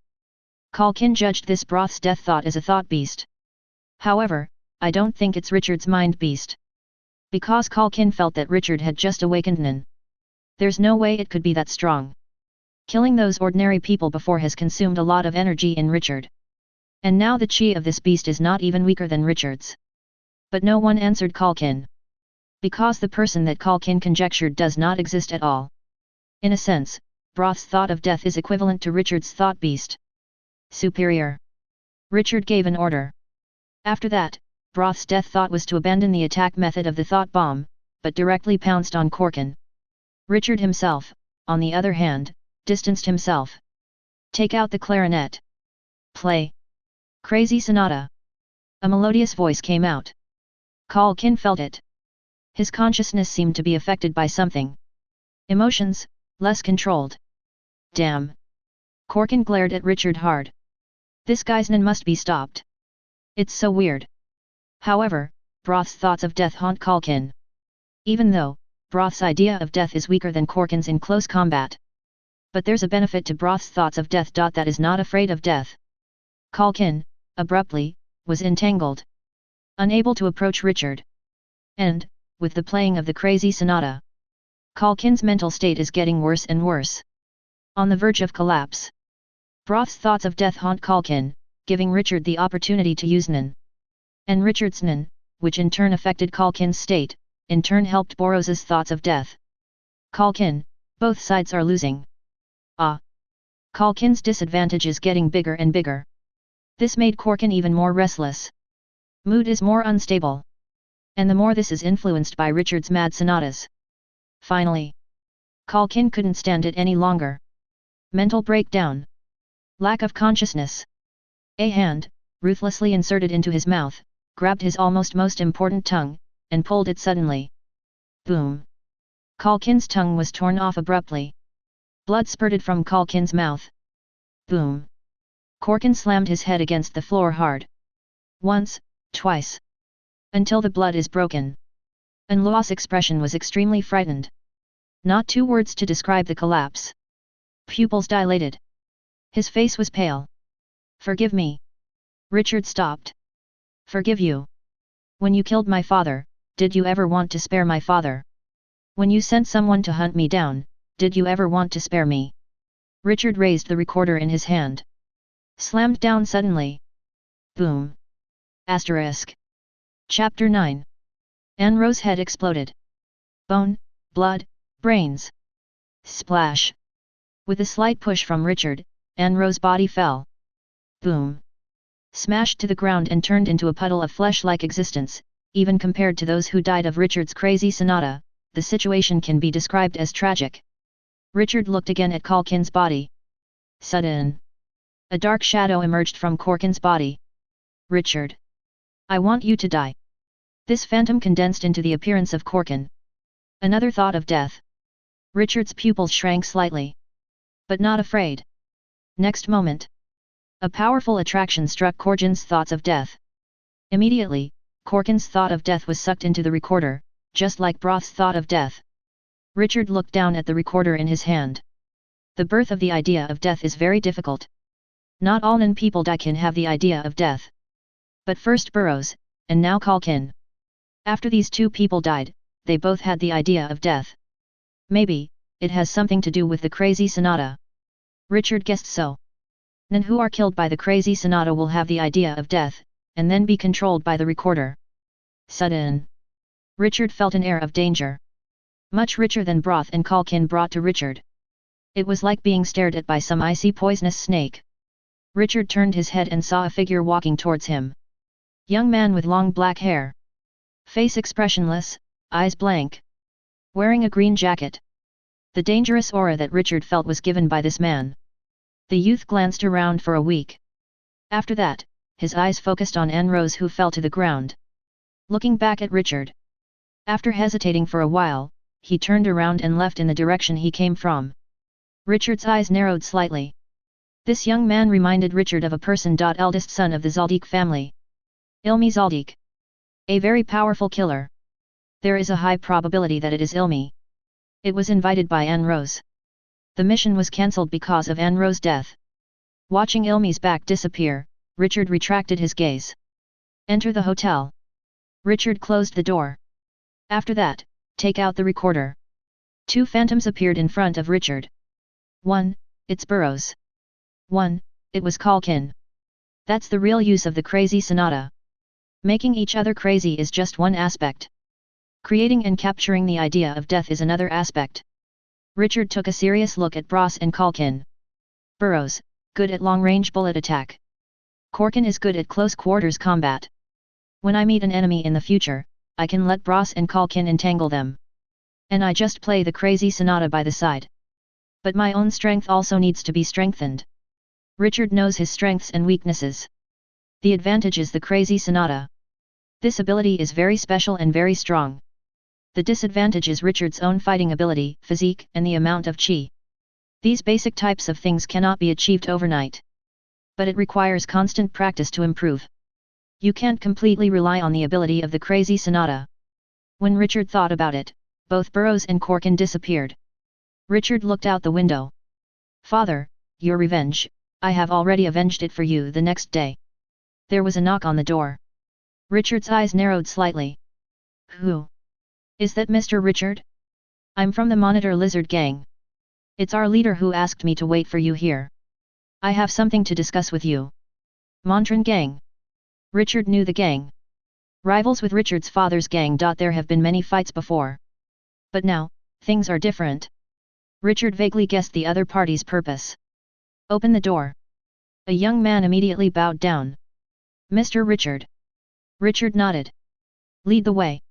[SPEAKER 1] Calkin judged this broth's death thought as a thought beast. However, I don't think it's Richard's mind beast. Because Calkin felt that Richard had just awakened Nan. There's no way it could be that strong. Killing those ordinary people before has consumed a lot of energy in Richard. And now the chi of this beast is not even weaker than Richard's. But no one answered Calkin. Because the person that Calkin conjectured does not exist at all. In a sense, Broth's thought of death is equivalent to Richard's thought beast. Superior. Richard gave an order. After that, Broth's death thought was to abandon the attack method of the thought bomb, but directly pounced on Corkin. Richard himself, on the other hand, distanced himself. Take out the clarinet. Play. Crazy Sonata. A melodious voice came out. Calkin felt it. His consciousness seemed to be affected by something. Emotions, less controlled. Damn. Corkin glared at Richard hard. This guy's Nan must be stopped. It's so weird. However, Broth's thoughts of death haunt Calkin. Even though, Broth's idea of death is weaker than Corkin's in close combat. But there's a benefit to Broth's thoughts of death. That is not afraid of death. Calkin, abruptly, was entangled. Unable to approach Richard. And, with the playing of the crazy sonata, Calkin's mental state is getting worse and worse. On the verge of collapse. Broth's thoughts of death haunt Calkin, giving Richard the opportunity to use Nan. And Richard's Nan, which in turn affected Calkin's state, in turn helped Boros's thoughts of death. Calkin, both sides are losing. Ah! Calkin's disadvantage is getting bigger and bigger. This made Corkin even more restless. Mood is more unstable. And the more this is influenced by Richard's mad sonatas. Finally, Calkin couldn't stand it any longer. Mental breakdown. Lack of consciousness. A hand, ruthlessly inserted into his mouth, grabbed his almost most important tongue, and pulled it suddenly. Boom! Calkin's tongue was torn off abruptly. Blood spurted from Calkin's mouth. Boom! Corkin slammed his head against the floor hard. Once, twice. Until the blood is broken. Unlo's expression was extremely frightened. Not two words to describe the collapse. Pupils dilated. His face was pale. Forgive me. Richard stopped. Forgive you. When you killed my father, did you ever want to spare my father? When you sent someone to hunt me down, did you ever want to spare me? Richard raised the recorder in his hand. Slammed down suddenly. Boom. Asterisk. Chapter 9. Anro's head exploded. Bone, blood, brains. Splash. With a slight push from Richard, Anro's body fell. Boom. Smashed to the ground and turned into a puddle of flesh-like existence. Even compared to those who died of Richard's crazy sonata, the situation can be described as tragic. Richard looked again at Calkin's body. Sudden. A dark shadow emerged from Corkin's body. Richard. I want you to die. This phantom condensed into the appearance of Corkin. Another thought of death. Richard's pupils shrank slightly. But not afraid. Next moment. A powerful attraction struck Corkin's thoughts of death. Immediately, Corkin's thought of death was sucked into the recorder, just like Broth's thought of death. Richard looked down at the recorder in his hand. The birth of the idea of death is very difficult. Not all Nan people can have the idea of death. But first Burrows, and now Calkin. After these two people died, they both had the idea of death. Maybe, it has something to do with the crazy sonata. Richard guessed so. Nan who are killed by the crazy sonata will have the idea of death, and then be controlled by the recorder. Sudden. Richard felt an air of danger. Much richer than broth and Calkin brought to Richard. It was like being stared at by some icy poisonous snake. Richard turned his head and saw a figure walking towards him. Young man with long black hair. Face expressionless, eyes blank. Wearing a green jacket. The dangerous aura that Richard felt was given by this man. The youth glanced around for a week. After that, his eyes focused on Anrose who fell to the ground. Looking back at Richard. After hesitating for a while, he turned around and left in the direction he came from. Richard's eyes narrowed slightly. This young man reminded Richard of a person. Eldest son of the Zodiac family. Ilmi Zodiac. A very powerful killer. There is a high probability that it is Ilmi. It was invited by Anne Rose. The mission was cancelled because of Anne Rose's death. Watching Ilmi's back disappear, Richard retracted his gaze. Enter the hotel. Richard closed the door. After that, take out the recorder. Two phantoms appeared in front of Richard. 1. It's Burroughs. 1. It was Calkin. That's the real use of the crazy Sonata. Making each other crazy is just one aspect. Creating and capturing the idea of death is another aspect. Richard took a serious look at Burroughs and Calkin. Burroughs, good at long-range bullet attack. Calkin is good at close-quarters combat. When I meet an enemy in the future, I can let Burroughs and Calkin entangle them. And I just play the crazy Sonata by the side. But my own strength also needs to be strengthened. Richard knows his strengths and weaknesses. The advantage is the crazy Sonata. This ability is very special and very strong. The disadvantage is Richard's own fighting ability, physique, and the amount of chi. These basic types of things cannot be achieved overnight. But it requires constant practice to improve. You can't completely rely on the ability of the crazy Sonata. When Richard thought about it, both Burroughs and Calkin disappeared. Richard looked out the window. Father, your revenge, I have already avenged it for you the next day. There was a knock on the door. Richard's eyes narrowed slightly. Who? Is that Mr. Richard? I'm from the Monitor Lizard Gang. It's our leader who asked me to wait for you here. I have something to discuss with you. Montran Gang. Richard knew the gang. Rivals with Richard's father's gang. There have been many fights before. But now, things are different. Richard vaguely guessed the other party's purpose. Open the door. A young man immediately bowed down. Mr. Richard. Richard nodded. Lead the way.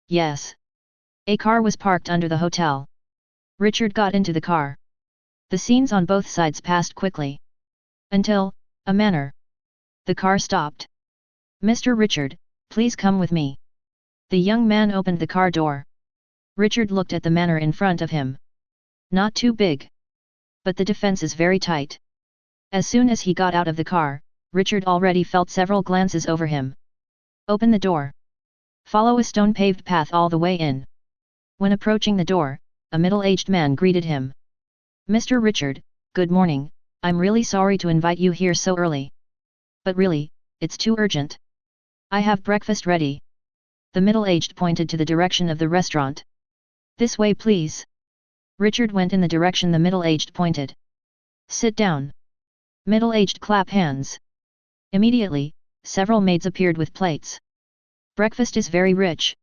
[SPEAKER 1] Yes. A car was parked under the hotel. Richard got into the car. The scenes on both sides passed quickly. Until, a manor. The car stopped. Mr. Richard, please come with me. The young man opened the car door. Richard looked at the manor in front of him. Not too big. But the defense is very tight. As soon as he got out of the car, Richard already felt several glances over him. Open the door. Follow a stone-paved path all the way in. When approaching the door, a middle-aged man greeted him. Mr. Richard, good morning, I'm really sorry to invite you here so early. But really, it's too urgent. I have breakfast ready. The middle-aged pointed to the direction of the restaurant. This way please. Richard went in the direction the middle-aged pointed. Sit down. Middle-aged clap hands. Immediately, several maids appeared with plates. Breakfast is very rich.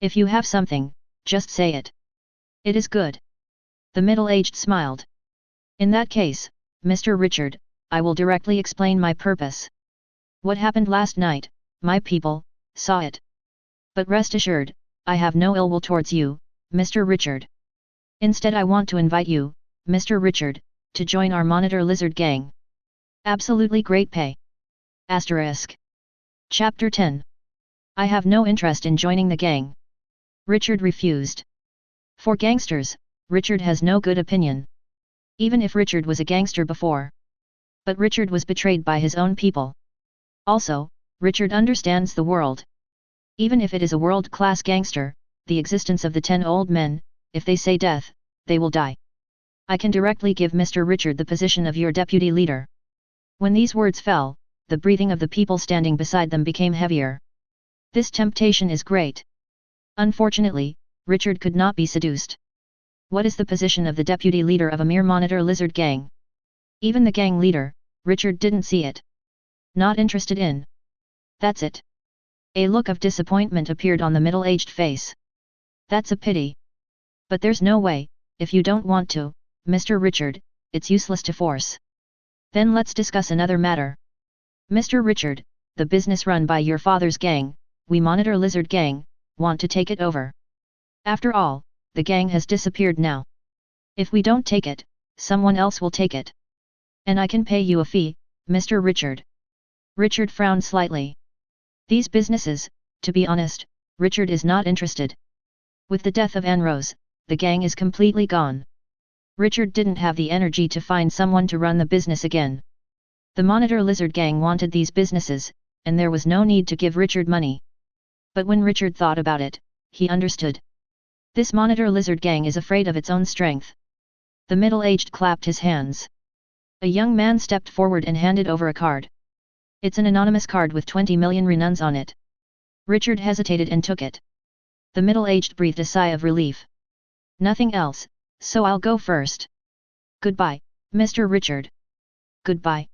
[SPEAKER 1] If you have something, just say it. It is good. The middle-aged smiled. In that case, Mr. Richard, I will directly explain my purpose. What happened last night, my people, saw it. But rest assured, I have no ill will towards you, Mr. Richard. Instead I want to invite you, Mr. Richard, to join our Monitor Lizard Gang. Absolutely great pay. Asterisk. Chapter 10. I have no interest in joining the gang. Richard refused. For gangsters, Richard has no good opinion. Even if Richard was a gangster before. But Richard was betrayed by his own people. Also, Richard understands the world. Even if it is a world-class gangster, the existence of the 10 old men, if they say death, they will die. I can directly give Mr. Richard the position of your deputy leader. When these words fell, the breathing of the people standing beside them became heavier. This temptation is great. Unfortunately, Richard could not be seduced. What is the position of the deputy leader of a mere Monitor Lizard Gang? Even the gang leader, Richard didn't see it. Not interested in. That's it. A look of disappointment appeared on the middle-aged face. That's a pity. But there's no way, if you don't want to, Mr. Richard, it's useless to force. Then let's discuss another matter. Mr. Richard, the business run by your father's gang, we Monitor Lizard Gang, want to take it over. After all, the gang has disappeared now. If we don't take it, someone else will take it. And I can pay you a fee, Mr. Richard. Richard frowned slightly. These businesses, to be honest, Richard is not interested. With the death of Anrose, the gang is completely gone. Richard didn't have the energy to find someone to run the business again. The Monitor Lizard gang wanted these businesses, and there was no need to give Richard money. But when Richard thought about it, he understood. This Monitor Lizard gang is afraid of its own strength. The middle-aged clapped his hands. A young man stepped forward and handed over a card. It's an anonymous card with 20 million renuns on it. Richard hesitated and took it. The middle-aged breathed a sigh of relief. Nothing else, so I'll go first. Goodbye, Mr. Richard. Goodbye.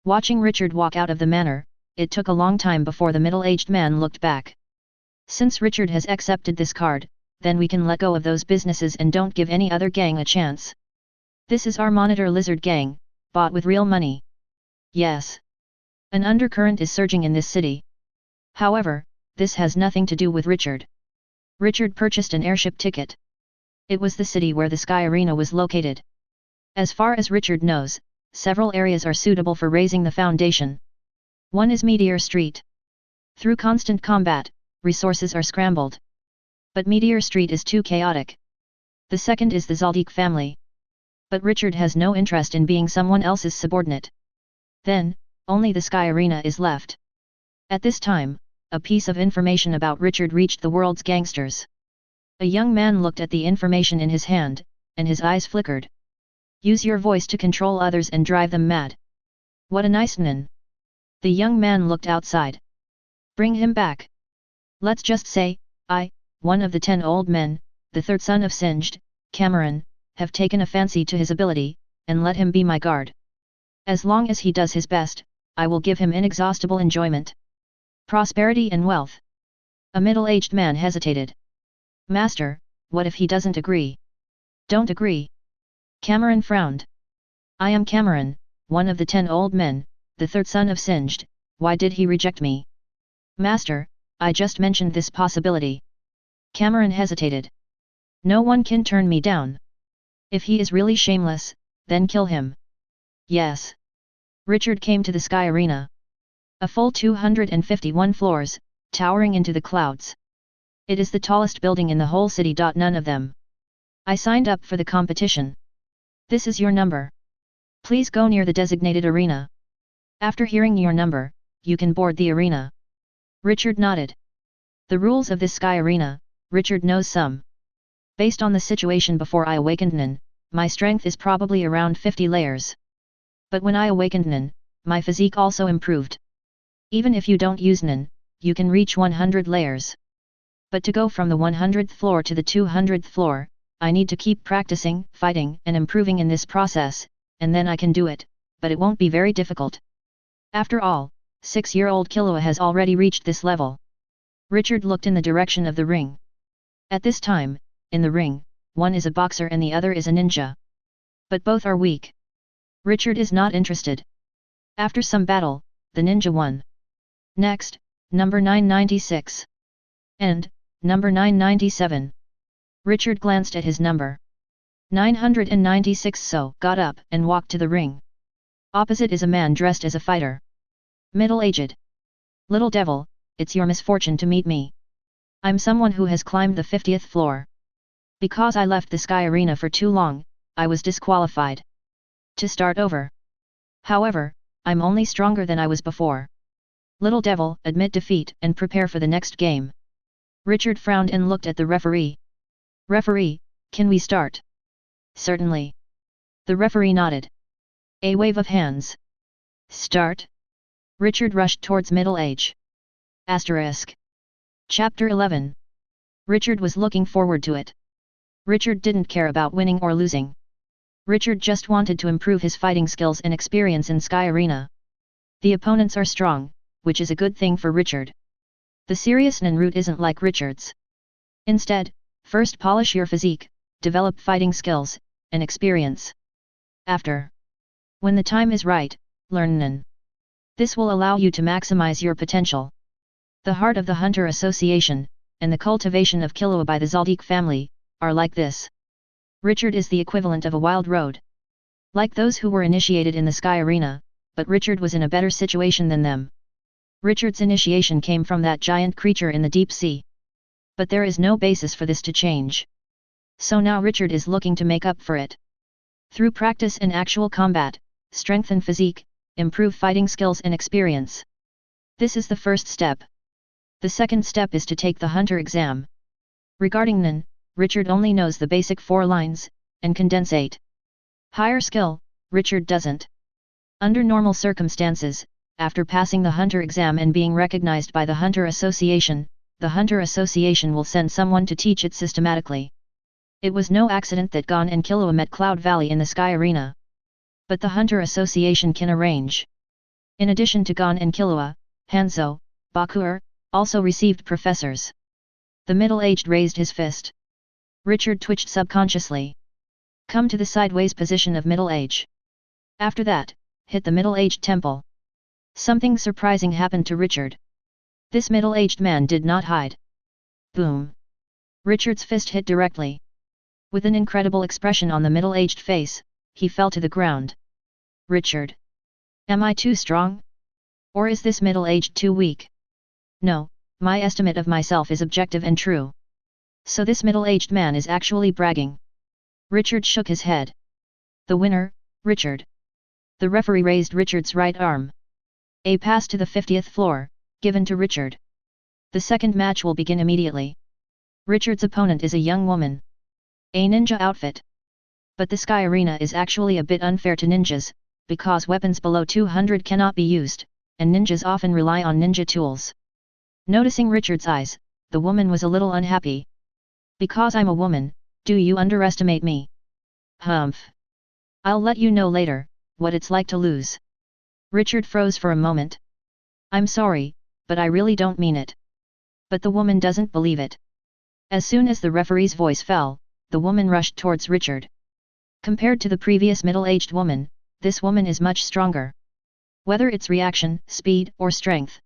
[SPEAKER 1] Watching Richard walk out of the manor, it took a long time before the middle-aged man looked back. Since Richard has accepted this card, then we can let go of those businesses and don't give any other gang a chance. This is our Monitor Lizard gang, bought with real money. Yes. An undercurrent is surging in this city. However, this has nothing to do with Richard. Richard purchased an airship ticket. It was the city where the Sky Arena was located. As far as Richard knows, several areas are suitable for raising the foundation. One is Meteor Street. Through constant combat, resources are scrambled. But Meteor Street is too chaotic. The second is the Zodiac family. But Richard has no interest in being someone else's subordinate. Then, only the Sky Arena is left. At this time, a piece of information about Richard reached the world's gangsters. A young man looked at the information in his hand, and his eyes flickered. Use your voice to control others and drive them mad. What a nice nun. The young man looked outside. Bring him back. Let's just say, I, one of the 10 old men, the third son of Singed, Cameron, have taken a fancy to his ability, and let him be my guard. As long as he does his best, I will give him inexhaustible enjoyment. Prosperity and wealth. A middle-aged man hesitated. Master, what if he doesn't agree? Don't agree. Cameron frowned. I am Cameron, one of the 10 old men, the third son of Singed, why did he reject me? Master, I just mentioned this possibility. Cameron hesitated. No one can turn me down. If he is really shameless, then kill him. Yes. Richard came to the Sky Arena. A full 251 floors, towering into the clouds. It is the tallest building in the whole city. None of them. I signed up for the competition. This is your number. Please go near the designated arena. After hearing your number, you can board the arena. Richard nodded. The rules of this Sky Arena, Richard knows some. Based on the situation before I awakened Nen, my strength is probably around 50 layers. But when I awakened Nen, my physique also improved. Even if you don't use Nen, you can reach 100 layers. But to go from the 100th floor to the 200th floor, I need to keep practicing, fighting and improving in this process, and then I can do it, but it won't be very difficult. After all, 6-year-old Killua has already reached this level. Richard looked in the direction of the ring. At this time, in the ring, one is a boxer and the other is a ninja. But both are weak. Richard is not interested. After some battle, the ninja won. Next, number 996. And, number 997. Richard glanced at his number. 996 so got up and walked to the ring. Opposite is a man dressed as a fighter. Middle-aged. Little devil, it's your misfortune to meet me. I'm someone who has climbed the 50th floor. Because I left the Sky Arena for too long, I was disqualified. To start over. However, I'm only stronger than I was before. Little devil, admit defeat and prepare for the next game. Richard frowned and looked at the referee. Referee, can we start? Certainly. The referee nodded. A wave of hands. Start. Richard rushed towards middle age. Asterisk. Chapter 11. Richard was looking forward to it. Richard didn't care about winning or losing. Richard just wanted to improve his fighting skills and experience in Sky Arena. The opponents are strong, which is a good thing for Richard. The serious Nen route isn't like Richard's. Instead, first polish your physique, develop fighting skills, and experience. After. When the time is right, learn Nen. This will allow you to maximize your potential. The Heart of the Hunter Association, and the cultivation of Killua by the Zodiac family, are like this. Richard is the equivalent of a wild road. Like those who were initiated in the Sky Arena, but Richard was in a better situation than them. Richard's initiation came from that giant creature in the deep sea. But there is no basis for this to change. So now Richard is looking to make up for it. Through practice and actual combat, strengthen physique, improve fighting skills and experience. This is the first step. The second step is to take the hunter exam. Regarding Nen, Richard only knows the basic 4 lines, and condensate. Higher skill, Richard doesn't. Under normal circumstances, after passing the hunter exam and being recognized by the Hunter Association, the Hunter Association will send someone to teach it systematically. It was no accident that Gon and Killua met Cloud Valley in the Sky Arena. But the Hunter Association can arrange. In addition to Gon and Killua, Hanzo, Bakura, also received professors. The middle-aged raised his fist. Richard twitched subconsciously. Come to the sideways position of middle age. After that, hit the middle-aged temple. Something surprising happened to Richard. This middle-aged man did not hide. Boom! Richard's fist hit directly. With an incredible expression on the middle-aged face, he fell to the ground. Richard! Am I too strong? Or is this middle-aged too weak? No, my estimate of myself is objective and true. So this middle-aged man is actually bragging. Richard shook his head. The winner, Richard. The referee raised Richard's right arm. A pass to the 50th floor, given to Richard. The second match will begin immediately. Richard's opponent is a young woman. A ninja outfit. But the Sky Arena is actually a bit unfair to ninjas, because weapons below 200 cannot be used, and ninjas often rely on ninja tools. Noticing Richard's eyes, the woman was a little unhappy. Because I'm a woman, do you underestimate me? Humph. I'll let you know later, what it's like to lose. Richard froze for a moment. I'm sorry, but I really don't mean it. But the woman doesn't believe it. As soon as the referee's voice fell, the woman rushed towards Richard. Compared to the previous middle-aged woman, this woman is much stronger. Whether it's reaction, speed, or strength.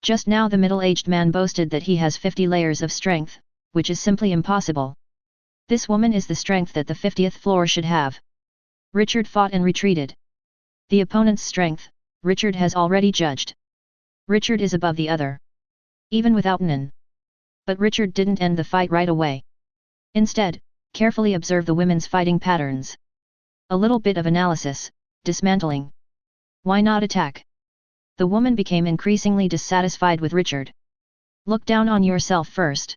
[SPEAKER 1] Just now the middle-aged man boasted that he has 50 layers of strength, which is simply impossible. This woman is the strength that the 50th floor should have. Richard fought and retreated. The opponent's strength, Richard has already judged. Richard is above the other. Even without Nen. But Richard didn't end the fight right away. Instead, carefully observe the women's fighting patterns. A little bit of analysis, dismantling. Why not attack? The woman became increasingly dissatisfied with Richard. Look down on yourself first.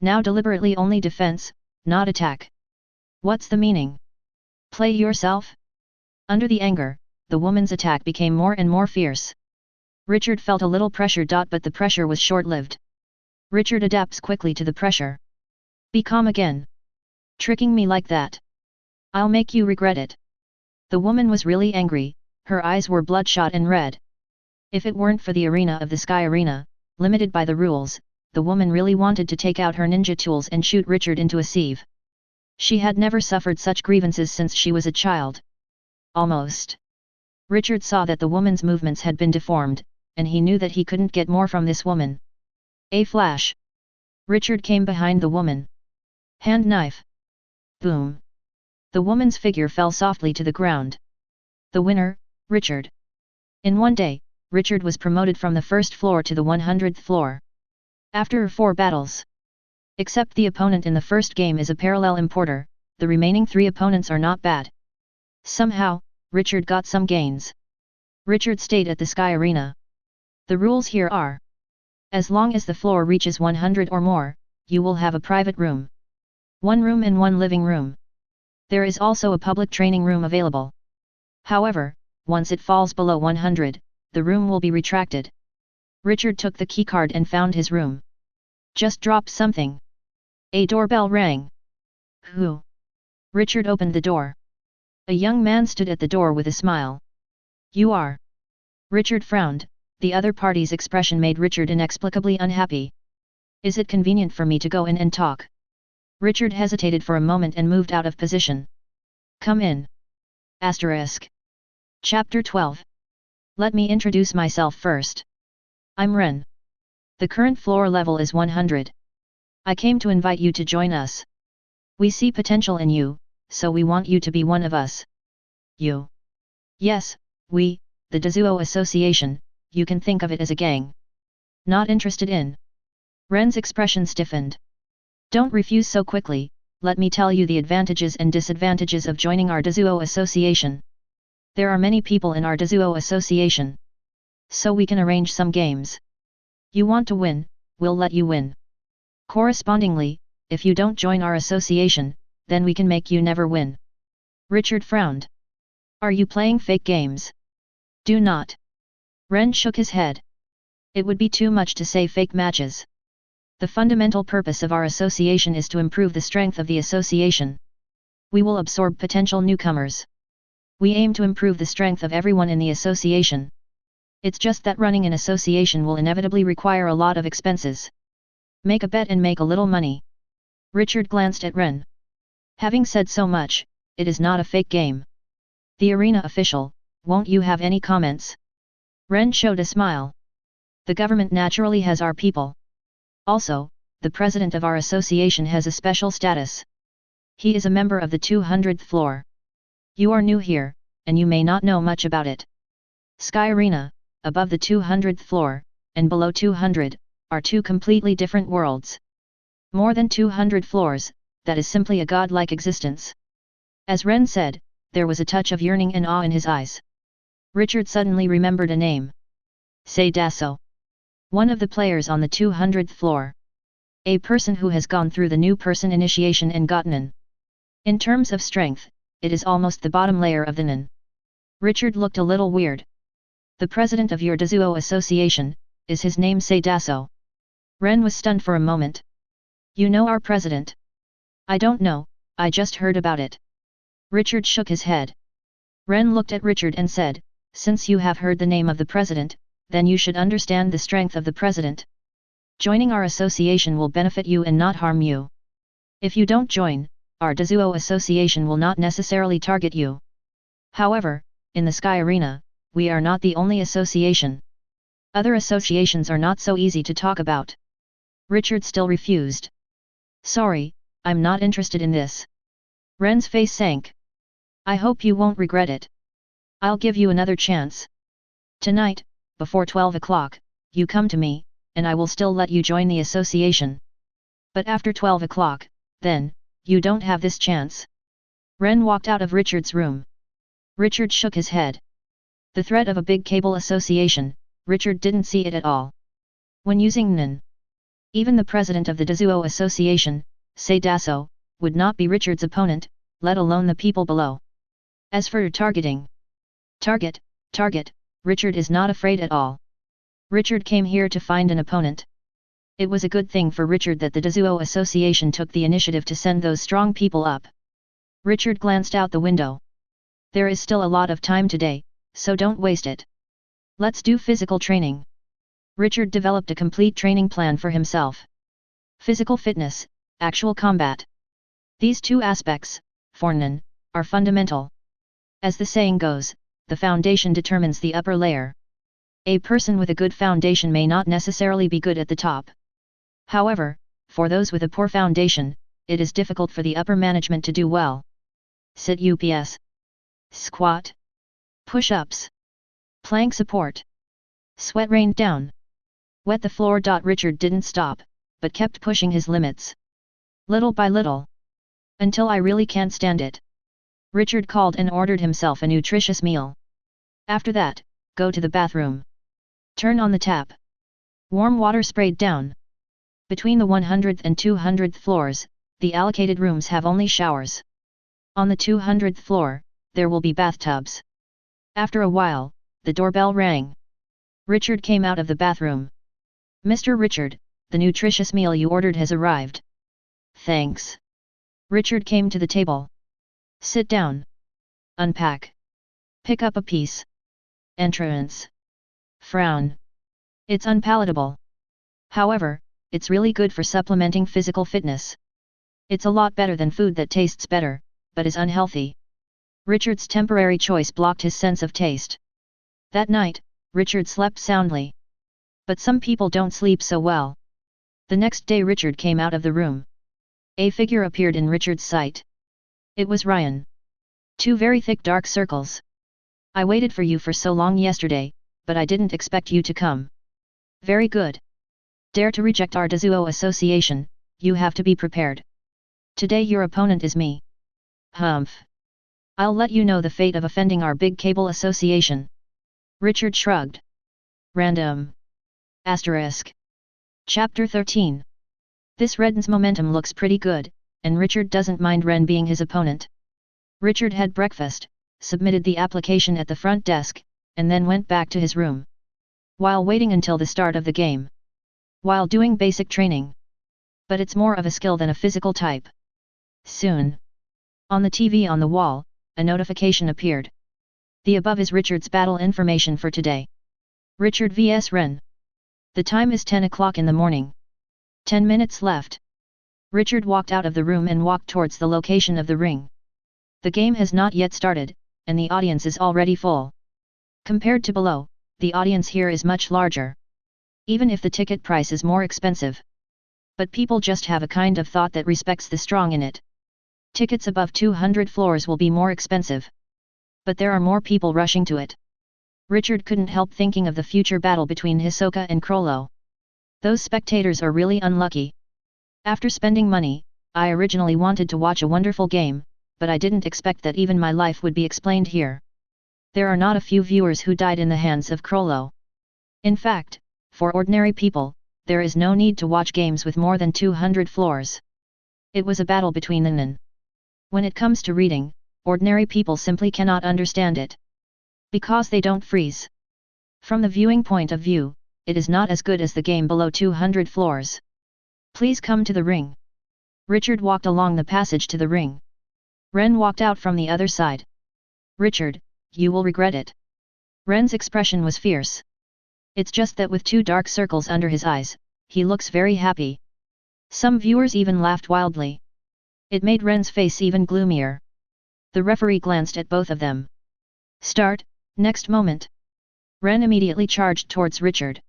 [SPEAKER 1] Now deliberately only defense, not attack. What's the meaning? Play yourself? Under the anger, the woman's attack became more and more fierce. Richard felt a little pressure. But the pressure was short-lived. Richard adapts quickly to the pressure. Be calm again. Tricking me like that. I'll make you regret it. The woman was really angry, her eyes were bloodshot and red. If it weren't for the arena of the Sky Arena, limited by the rules, the woman really wanted to take out her ninja tools and shoot Richard into a sieve. She had never suffered such grievances since she was a child. Almost. Richard saw that the woman's movements had been deformed, and he knew that he couldn't get more from this woman. A flash. Richard came behind the woman. Hand knife. Boom. The woman's figure fell softly to the ground. The winner, Richard. In one day, Richard was promoted from the first floor to the 100th floor. After 4 battles. Except the opponent in the first game is a parallel importer, the remaining 3 opponents are not bad. Somehow, Richard got some gains. Richard stayed at the Sky Arena. The rules here are: as long as the floor reaches 100 or more, you will have a private room. 1 room and 1 living room. There is also a public training room available. However, once it falls below 100, the room will be retracted. Richard took the keycard and found his room. Just dropped something. A doorbell rang. Who? Richard opened the door. A young man stood at the door with a smile. You are? Richard frowned, the other party's expression made Richard inexplicably unhappy. Is it convenient for me to go in and talk? Richard hesitated for a moment and moved out of position. Come in. Asterisk. Chapter 12. Let me introduce myself first. I'm Ren. The current floor level is 100. I came to invite you to join us. We see potential in you, so we want you to be one of us. You? Yes, we, the Dazuo Association, you can think of it as a gang. Not interested in Ren's expression stiffened. Don't refuse so quickly, let me tell you the advantages and disadvantages of joining our Dazuo association. There are many people in our Dazuo association. So we can arrange some games. You want to win, we'll let you win. Correspondingly, if you don't join our association, then we can make you never win. Richard frowned. Are you playing fake games? Do not. Ren shook his head. It would be too much to say fake matches. The fundamental purpose of our association is to improve the strength of the association. We will absorb potential newcomers. We aim to improve the strength of everyone in the association. It's just that running an association will inevitably require a lot of expenses. Make a bet and make a little money. Richard glanced at Ren. Having said so much, it is not a fake game. The arena official, won't you have any comments? Ren showed a smile. The government naturally has our people. Also, the president of our association has a special status. He is a member of the 200th floor. You are new here, and you may not know much about it. Sky Arena, above the 200th floor, and below 200, are two completely different worlds. More than 200 floors, that is simply a godlike existence. As Ren said, there was a touch of yearning and awe in his eyes. Richard suddenly remembered a name. Sei Daso. One of the players on the 200th floor. A person who has gone through the new person initiation and gotten an. In terms of strength, it is almost the bottom layer of the Nin. Richard looked a little weird. The president of your Dazuo association, is his name Sei Daso? Ren was stunned for a moment. You know our president? I don't know, I just heard about it. Richard shook his head. Ren looked at Richard and said, since you have heard the name of the president, then you should understand the strength of the president. Joining our association will benefit you and not harm you. If you don't join, our Dazuo association will not necessarily target you. However, in the Sky Arena, we are not the only association. Other associations are not so easy to talk about. Richard still refused. Sorry, I'm not interested in this. Ren's face sank. I hope you won't regret it. I'll give you another chance. Tonight, before 12 o'clock, you come to me, and I will still let you join the association. But after 12 o'clock, then, you don't have this chance. Ren walked out of Richard's room. Richard shook his head. The threat of a big cable association, Richard didn't see it at all. When using Nin, even the president of the Dazuo association, Sei Daso, would not be Richard's opponent, let alone the people below. As for targeting. Target, Richard is not afraid at all. Richard came here to find an opponent. It was a good thing for Richard that the Dazuo association took the initiative to send those strong people up. Richard glanced out the window. There is still a lot of time today, so don't waste it. Let's do physical training. Richard developed a complete training plan for himself. Physical fitness, actual combat. These two aspects, for Nin, are fundamental. As the saying goes, the foundation determines the upper layer. A person with a good foundation may not necessarily be good at the top. However, for those with a poor foundation, it is difficult for the upper management to do well. Sit ups. Squat. Push-ups. Plank support. Sweat rained down. Wet the floor. Richard didn't stop, but kept pushing his limits. Little by little. Until I really can't stand it. Richard called and ordered himself a nutritious meal. After that, go to the bathroom. Turn on the tap. Warm water sprayed down. Between the 100th and 200th floors, the allocated rooms have only showers. On the 200th floor, there will be bathtubs. After a while, the doorbell rang. Richard came out of the bathroom. Mr. Richard, the nutritious meal you ordered has arrived. Thanks. Richard came to the table. Sit down. Unpack. Pick up a piece. Entrance. Frown. It's unpalatable. However, it's really good for supplementing physical fitness. It's a lot better than food that tastes better, but is unhealthy. Richard's temporary choice blocked his sense of taste. That night, Richard slept soundly. But some people don't sleep so well. The next day Richard came out of the room. A figure appeared in Richard's sight. It was Ryan. Two very thick dark circles. I waited for you for so long yesterday, but I didn't expect you to come. Very good. Dare to reject our Dazuo association, you have to be prepared. Today your opponent is me. Humph. I'll let you know the fate of offending our big cable association. Richard shrugged. Random. Asterisk. Chapter 13. This Ren's momentum looks pretty good, and Richard doesn't mind Ren being his opponent. Richard had breakfast, submitted the application at the front desk, and then went back to his room. While waiting until the start of the game. While doing basic training. But it's more of a skill than a physical type. Soon. On the TV on the wall, a notification appeared. The above is Richard's battle information for today. Richard vs Ren. The time is 10 o'clock in the morning. 10 minutes left. Richard walked out of the room and walked towards the location of the ring. The game has not yet started, and the audience is already full. Compared to below, the audience here is much larger. Even if the ticket price is more expensive. But people just have a kind of thought that respects the strong in it. Tickets above 200 floors will be more expensive. But there are more people rushing to it. Richard couldn't help thinking of the future battle between Hisoka and Chrollo. Those spectators are really unlucky. After spending money, I originally wanted to watch a wonderful game, but I didn't expect that even my life would be explained here. There are not a few viewers who died in the hands of Chrollo. In fact, for ordinary people, there is no need to watch games with more than 200 floors. It was a battle between the Nen. When it comes to reading, ordinary people simply cannot understand it. Because they don't freeze. From the viewing point of view, it is not as good as the game below 200 floors. Please come to the ring. Richard walked along the passage to the ring. Ren walked out from the other side. Richard, you will regret it. Ren's expression was fierce. It's just that with two dark circles under his eyes, he looks very happy. Some viewers even laughed wildly. It made Ren's face even gloomier. The referee glanced at both of them. Start, next moment. Ren immediately charged towards Richard.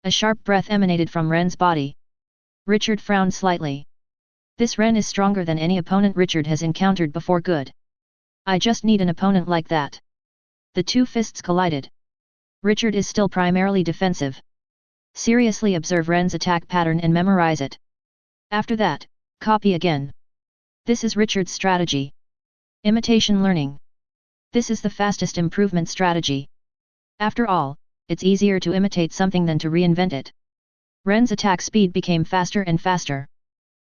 [SPEAKER 1] A sharp breath emanated from Ren's body. Richard frowned slightly. This Ren is stronger than any opponent Richard has encountered before. Good. I just need an opponent like that. The two fists collided. Richard is still primarily defensive. Seriously observe Ren's attack pattern and memorize it. After that, copy again. This is Richard's strategy. Imitation learning. This is the fastest improvement strategy. After all, it's easier to imitate something than to reinvent it. Ren's attack speed became faster and faster.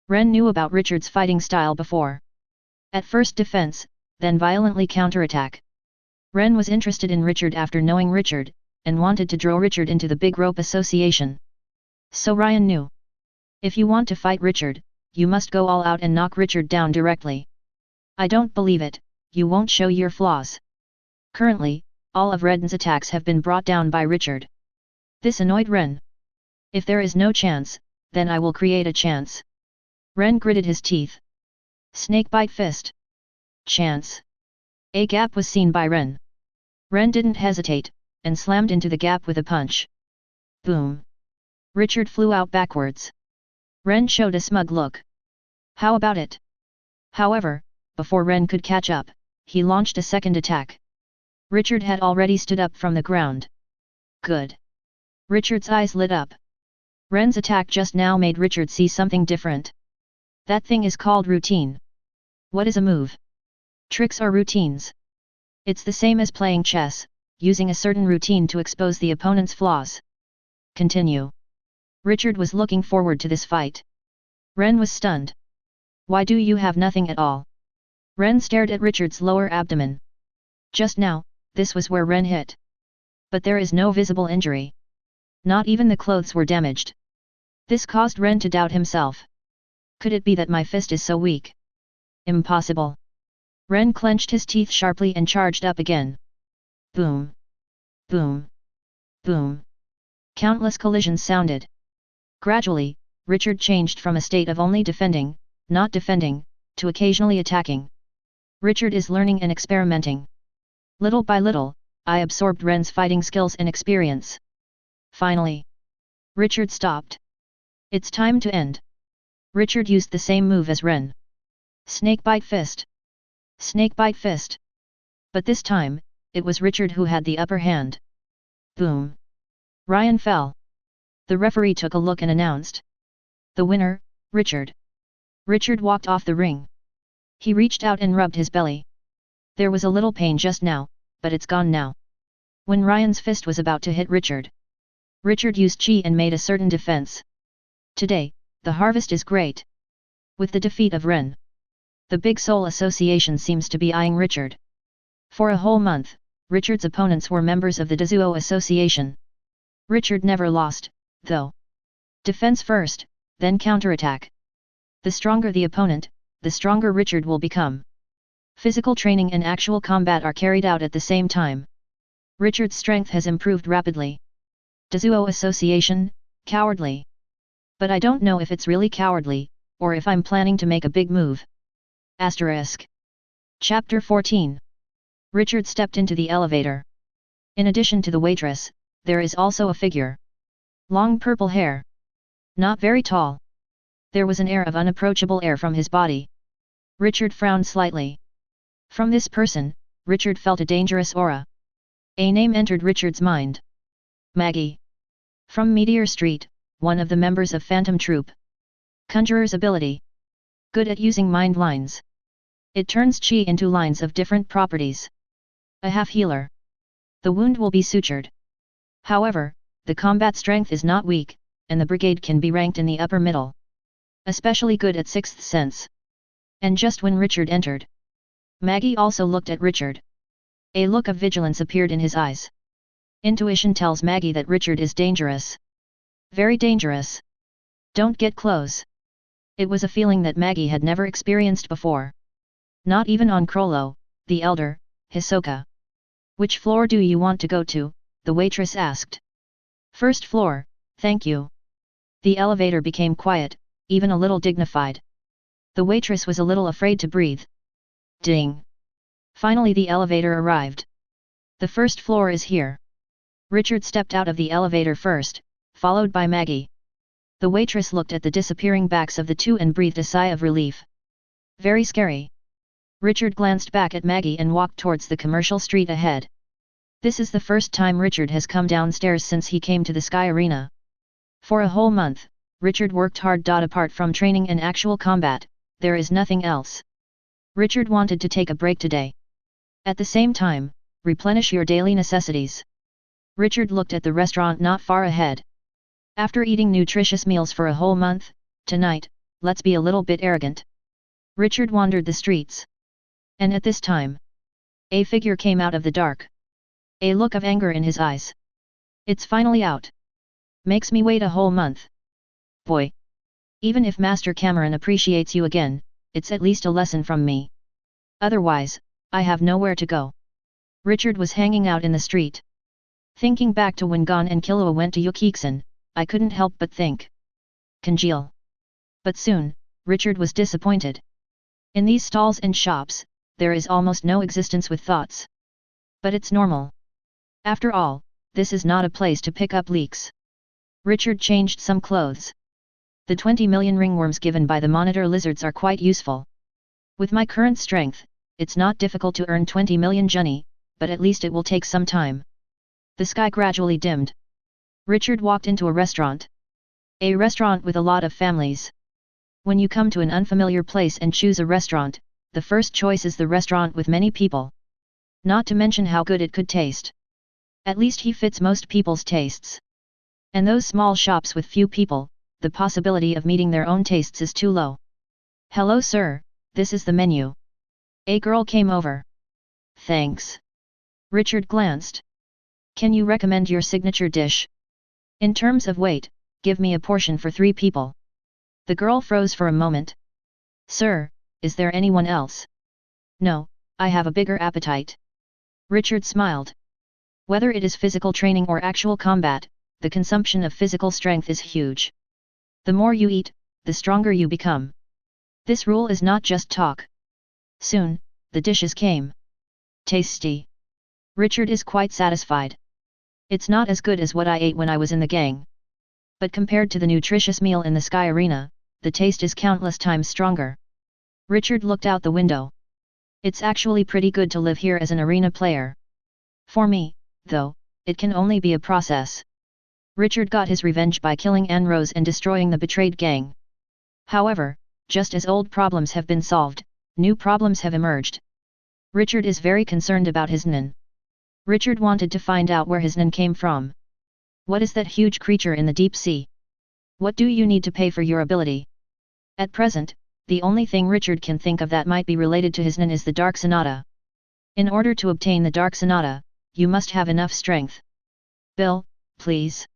[SPEAKER 1] Ren knew about Richard's fighting style before. At first defense, then violently counterattack. Ren was interested in Richard after knowing Richard, and wanted to draw Richard into the Big Rope Association. So Ryan knew. If you want to fight Richard, you must go all out and knock Richard down directly. I don't believe it, you won't show your flaws. Currently, all of Ren's attacks have been brought down by Richard. This annoyed Ren. If there is no chance, then I will create a chance. Ren gritted his teeth. Snakebite fist. Chance. A gap was seen by Ren. Ren didn't hesitate, and slammed into the gap with a punch. Boom. Richard flew out backwards. Ren showed a smug look. How about it? However, before Ren could catch up, he launched a second attack. Richard had already stood up from the ground. Good. Richard's eyes lit up. Ren's attack just now made Richard see something different. That thing is called routine. What is a move? Tricks are routines. It's the same as playing chess, using a certain routine to expose the opponent's flaws. Continue. Richard was looking forward to this fight. Ren was stunned. Why do you have nothing at all? Ren stared at Richard's lower abdomen. Just now, this was where Ren hit. But there is no visible injury. Not even the clothes were damaged. This caused Ren to doubt himself. Could it be that my fist is so weak? Impossible. Ren clenched his teeth sharply and charged up again. Boom. Boom. Boom. Countless collisions sounded. Gradually, Richard changed from a state of only defending, not defending, to occasionally attacking. Richard is learning and experimenting. Little by little, I absorbed Ren's fighting skills and experience. Finally. Richard stopped. It's time to end. Richard used the same move as Ren. Snakebite fist. Snakebite fist. But this time, it was Richard who had the upper hand. Boom. Ryan fell. The referee took a look and announced. The winner, Richard. Richard walked off the ring. He reached out and rubbed his belly. There was a little pain just now, but it's gone now. When Ryan's fist was about to hit Richard, Richard used chi and made a certain defense. Today, the harvest is great. With the defeat of Ren, the Big Soul Association seems to be eyeing Richard. For a whole month, Richard's opponents were members of the Dazuo Association. Richard never lost, though. Defense first, then counterattack. The stronger the opponent, the stronger Richard will become. Physical training and actual combat are carried out at the same time. Richard's strength has improved rapidly. Dazuo Association, cowardly. But I don't know if it's really cowardly, or if I'm planning to make a big move. Asterisk. Chapter 14. Richard stepped into the elevator. In addition to the waitress, there is also a figure. Long purple hair. Not very tall. There was an air of unapproachable air from his body. Richard frowned slightly. From this person, Richard felt a dangerous aura. A name entered Richard's mind. Maggie. From Meteor Street, one of the members of Phantom Troupe. Conjurer's ability. Good at using mind lines. It turns chi into lines of different properties. A half healer. The wound will be sutured. However, the combat strength is not weak, and the brigade can be ranked in the upper middle. Especially good at sixth sense. And just when Richard entered, Maggie also looked at Richard. A look of vigilance appeared in his eyes. Intuition tells Maggie that Richard is dangerous. Very dangerous. Don't get close. It was a feeling that Maggie had never experienced before. Not even on Crollo, the elder, Hisoka. Which floor do you want to go to? The waitress asked. First floor, thank you. The elevator became quiet, even a little dignified. The waitress was a little afraid to breathe. Ding! Finally the elevator arrived. The first floor is here. Richard stepped out of the elevator first, followed by Maggie. The waitress looked at the disappearing backs of the two and breathed a sigh of relief. Very scary. Richard glanced back at Maggie and walked towards the commercial street ahead. This is the first time Richard has come downstairs since he came to the Sky Arena. For a whole month, Richard worked hard. Apart from training and actual combat, there is nothing else. Richard wanted to take a break today. At the same time, replenish your daily necessities. Richard looked at the restaurant not far ahead. After eating nutritious meals for a whole month, tonight, let's be a little bit arrogant. Richard wandered the streets. And at this time, a figure came out of the dark. A look of anger in his eyes. It's finally out. Makes me wait a whole month. Boy. Even if Master Cameron appreciates you again, it's at least a lesson from me. Otherwise, I have nowhere to go. Richard was hanging out in the street. Thinking back to when Gon and Killua went to Yukiksen, I couldn't help but think. Congeal. But soon, Richard was disappointed. In these stalls and shops, there is almost no existence with thoughts. But it's normal. After all, this is not a place to pick up leaks. Richard changed some clothes. The 20 million ringworms given by the monitor lizards are quite useful. With my current strength, it's not difficult to earn 20 million junni, but at least it will take some time. The sky gradually dimmed. Richard walked into a restaurant. A restaurant with a lot of families. When you come to an unfamiliar place and choose a restaurant, the first choice is the restaurant with many people. Not to mention how good it could taste. At least he fits most people's tastes. And those small shops with few people, the possibility of meeting their own tastes is too low. Hello sir, this is the menu. A girl came over. Thanks. Richard glanced. Can you recommend your signature dish? In terms of weight, give me a portion for 3 people. The girl froze for a moment. Sir, is there anyone else? No, I have a bigger appetite. Richard smiled. Whether it is physical training or actual combat, the consumption of physical strength is huge. The more you eat, the stronger you become. This rule is not just talk. Soon, the dishes came. Tasty. Richard is quite satisfied. It's not as good as what I ate when I was in the gang. But compared to the nutritious meal in the Sky Arena, the taste is countless times stronger. Richard looked out the window. It's actually pretty good to live here as an arena player. For me, though, it can only be a process. Richard got his revenge by killing Anne Rose and destroying the betrayed gang. However, just as old problems have been solved, new problems have emerged. Richard is very concerned about his Nan. Richard wanted to find out where his Nan came from. What is that huge creature in the deep sea? What do you need to pay for your ability? At present, the only thing Richard can think of that might be related to his Nan is the Dark Sonata. In order to obtain the Dark Sonata, you must have enough strength. Bill, please.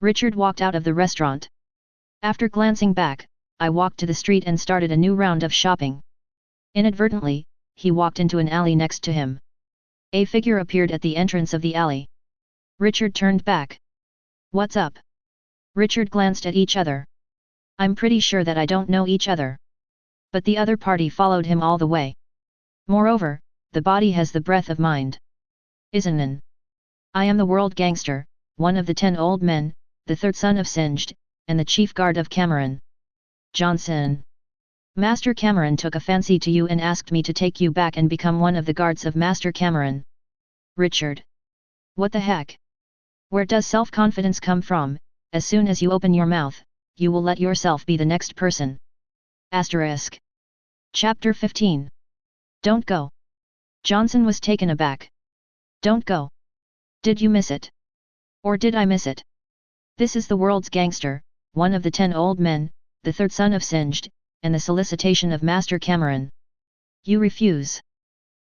[SPEAKER 1] Richard walked out of the restaurant. After glancing back, I walked to the street and started a new round of shopping. Inadvertently, he walked into an alley next to him. A figure appeared at the entrance of the alley. Richard turned back. What's up? Richard glanced at each other. I'm pretty sure that I don't know each other. But the other party followed him all the way. Moreover, the body has the breath of mind. Isn't? I am the world gangster, one of the 10 old men, the third son of Singed, and the chief guard of Cameron. Johnson. Master Cameron took a fancy to you and asked me to take you back and become one of the guards of Master Cameron. Richard. What the heck? Where does self-confidence come from? As soon as you open your mouth, you will let yourself be the next person. Asterisk. Chapter 15. Don't go. Johnson was taken aback. Don't go. Did you miss it? Or did I miss it? This is the world's gangster, one of the 10 old men, the third son of Singed, and the solicitation of Master Cameron. You refuse.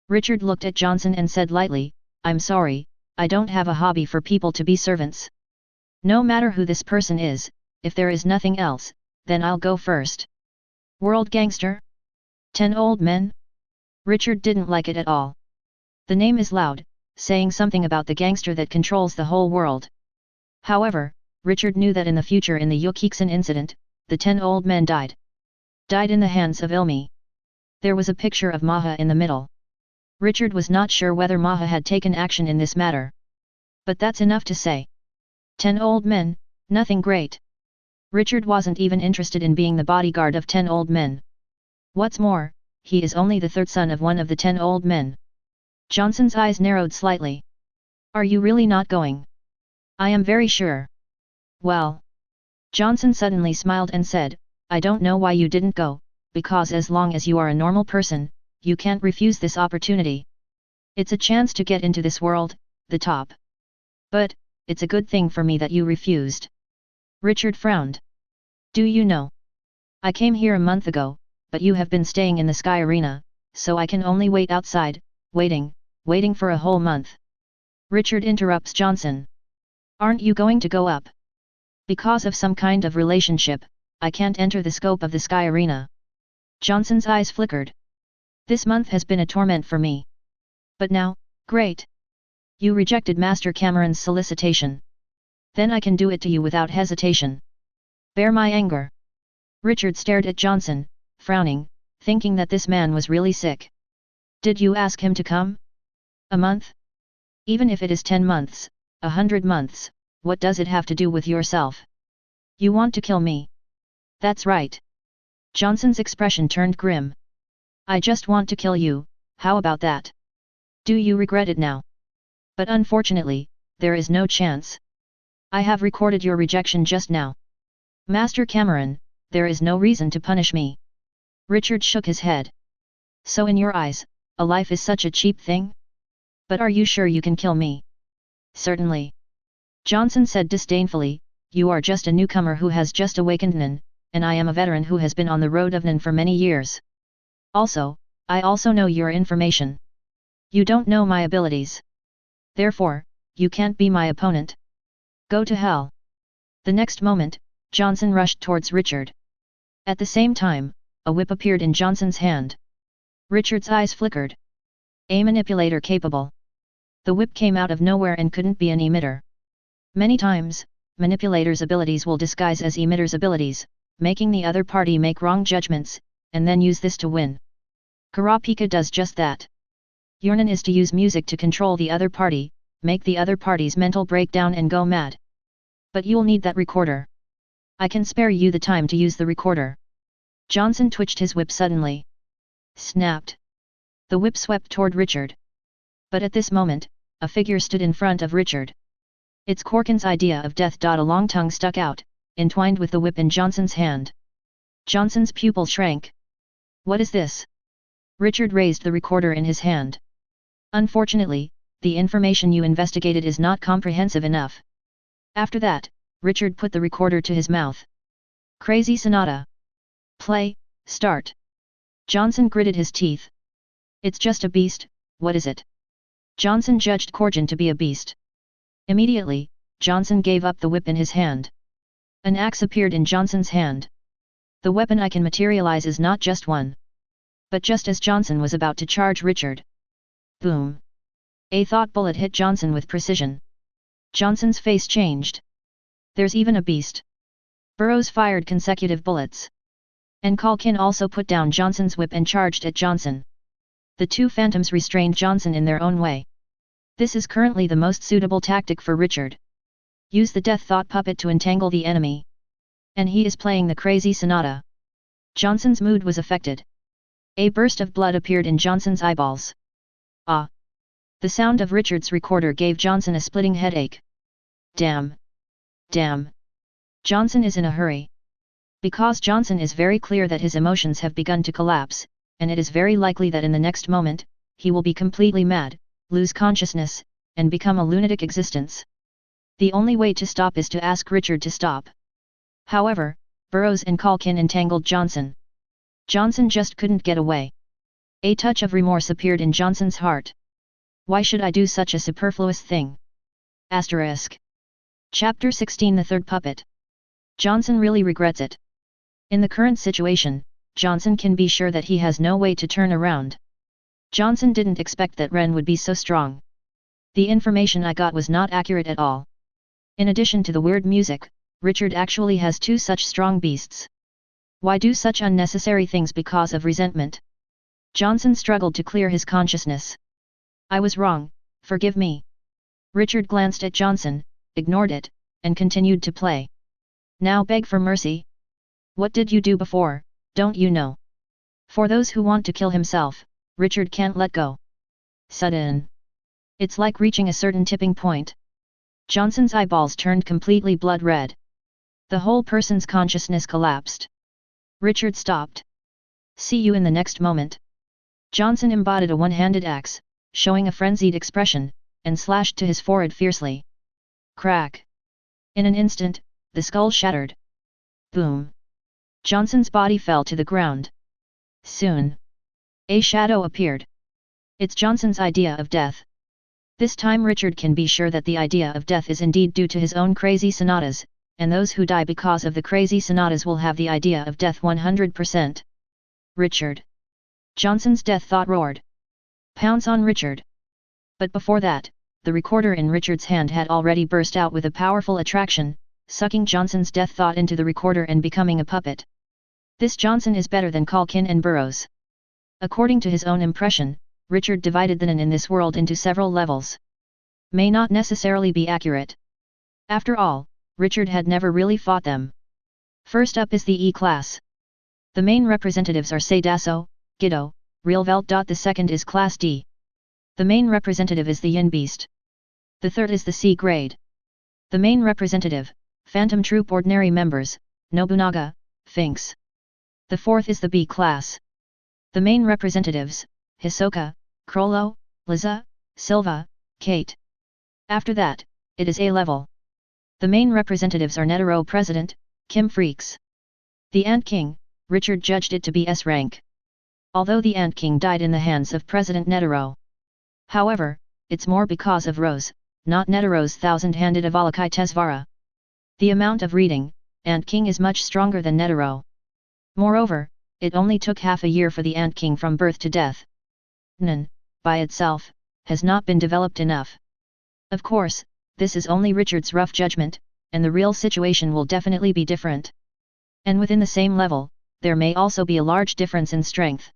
[SPEAKER 1] Richard looked at Johnson and said lightly, I'm sorry, I don't have a hobby for people to be servants. No matter who this person is, if there is nothing else, then I'll go first. World gangster? 10 old men? Richard didn't like it at all. The name is loud, saying something about the gangster that controls the whole world. However, Richard knew that in the future in the Yukiksan incident, the 10 old men died. Died in the hands of Ilmi. There was a picture of Maha in the middle. Richard was not sure whether Maha had taken action in this matter. But that's enough to say. 10 old men, nothing great. Richard wasn't even interested in being the bodyguard of 10 old men. What's more, he is only the third son of one of the 10 old men. Johnson's eyes narrowed slightly. Are you really not going? I am very sure. Well. Johnson suddenly smiled and said, I don't know why you didn't go, because as long as you are a normal person, you can't refuse this opportunity. It's a chance to get into this world, the top. But, it's a good thing for me that you refused. Richard frowned. Do you know? I came here a month ago, but you have been staying in the Sky Arena, so I can only wait outside, waiting for a whole month. Richard interrupts Johnson. Aren't you going to go up? Because of some kind of relationship, I can't enter the scope of the Sky Arena. Johnson's eyes flickered. This month has been a torment for me. But now, great. You rejected Master Cameron's solicitation. Then I can do it to you without hesitation. Bear my anger. Richard stared at Johnson, frowning, thinking that this man was really sick. Did you ask him to come? A month? Even if it is 10 months, 100 months, what does it have to do with yourself? You want to kill me? That's right. Johnson's expression turned grim. I just want to kill you, how about that? Do you regret it now? But unfortunately, there is no chance. I have recorded your rejection just now. Master Cameron, there is no reason to punish me. Richard shook his head. So in your eyes, a life is such a cheap thing? But are you sure you can kill me? Certainly. Johnson said disdainfully, you are just a newcomer who has just awakened Nan, and I am a veteran who has been on the road of Nan for many years. Also, I also know your information. You don't know my abilities. Therefore, you can't be my opponent. Go to hell. The next moment, Johnson rushed towards Richard. At the same time, a whip appeared in Johnson's hand. Richard's eyes flickered. A manipulator capable. The whip came out of nowhere and couldn't be an emitter. Many times, manipulators' abilities will disguise as emitters' abilities, making the other party make wrong judgments, and then use this to win. Kurapika does just that. Yurnan is to use music to control the other party, make the other party's mental breakdown and go mad. But you'll need that recorder. I can spare you the time to use the recorder. Johnson twitched his whip suddenly. Snapped. The whip swept toward Richard. But at this moment, a figure stood in front of Richard. It's Corkin's idea of death. A long tongue stuck out, entwined with the whip in Johnson's hand. Johnson's pupil shrank. What is this? Richard raised the recorder in his hand. Unfortunately, the information you investigated is not comprehensive enough. After that, Richard put the recorder to his mouth. Crazy Sonata. Play, start. Johnson gritted his teeth. It's just a beast, what is it? Johnson judged Corkin to be a beast. Immediately, Johnson gave up the whip in his hand. An axe appeared in Johnson's hand. The weapon I can materialize is not just one. But just as Johnson was about to charge Richard. Boom! A thought bullet hit Johnson with precision. Johnson's face changed. There's even a beast. Burroughs fired consecutive bullets. And Calkin also put down Johnson's whip and charged at Johnson. The two phantoms restrained Johnson in their own way. This is currently the most suitable tactic for Richard. Use the death thought puppet to entangle the enemy. And he is playing the crazy Sonata. Johnson's mood was affected. A burst of blood appeared in Johnson's eyeballs. Ah! The sound of Richard's recorder gave Johnson a splitting headache. Damn! Damn! Johnson is in a hurry. Because Johnson is very clear that his emotions have begun to collapse, and it is very likely that in the next moment, he will be completely mad, lose consciousness, and become a lunatic existence. The only way to stop is to ask Richard to stop. However, Burroughs and Calkin entangled Johnson. Johnson just couldn't get away. A touch of remorse appeared in Johnson's heart. Why should I do such a superfluous thing? Asterisk. Chapter 16 The Third Puppet. Johnson really regrets it. In the current situation, Johnson can be sure that he has no way to turn around. Johnson didn't expect that Ren would be so strong. The information I got was not accurate at all. In addition to the weird music, Richard actually has two such strong beasts. Why do such unnecessary things because of resentment? Johnson struggled to clear his consciousness. I was wrong, forgive me. Richard glanced at Johnson, ignored it, and continued to play. Now beg for mercy. What did you do before, don't you know? For those who want to kill himself, Richard can't let go. Sudden. It's like reaching a certain tipping point. Johnson's eyeballs turned completely blood red. The whole person's consciousness collapsed. Richard stopped. See you in the next moment. Johnson embodied a one-handed axe, showing a frenzied expression, and slashed to his forehead fiercely. Crack! In an instant, the skull shattered. Boom! Johnson's body fell to the ground. Soon, a shadow appeared. It's Johnson's idea of death. This time Richard can be sure that the idea of death is indeed due to his own crazy sonatas, and those who die because of the crazy sonatas will have the idea of death 100%. Richard! Johnson's death thought roared. Pounce on Richard! But before that, the recorder in Richard's hand had already burst out with a powerful attraction, sucking Johnson's death thought into the recorder and becoming a puppet. This Johnson is better than Calkin and Burroughs. According to his own impression, Richard divided the Nen in this world into several levels. May not necessarily be accurate. After all, Richard had never really fought them. First up is the E-class. The main representatives are Sadasso, Giddo, Realvelt. The second is Class D. The main representative is the Yin Beast. The third is the C grade. The main representative, Phantom Troupe ordinary members, Nobunaga, Finks. The fourth is the B class. The main representatives, Hisoka, Crollo, Liza, Silva, Kate. After that, it is A level. The main representatives are Netero President, Kim Freaks. The Ant King, Richard judged it to be S rank. Although the Ant King died in the hands of President Netero. However, it's more because of Rose, not Netero's thousand-handed Avalakai Tesvara. The amount of reading, Ant King is much stronger than Netero. Moreover, it only took half a year for the Ant King from birth to death. Nen, by itself, has not been developed enough. Of course, this is only Richard's rough judgment, and the real situation will definitely be different. And within the same level, there may also be a large difference in strength.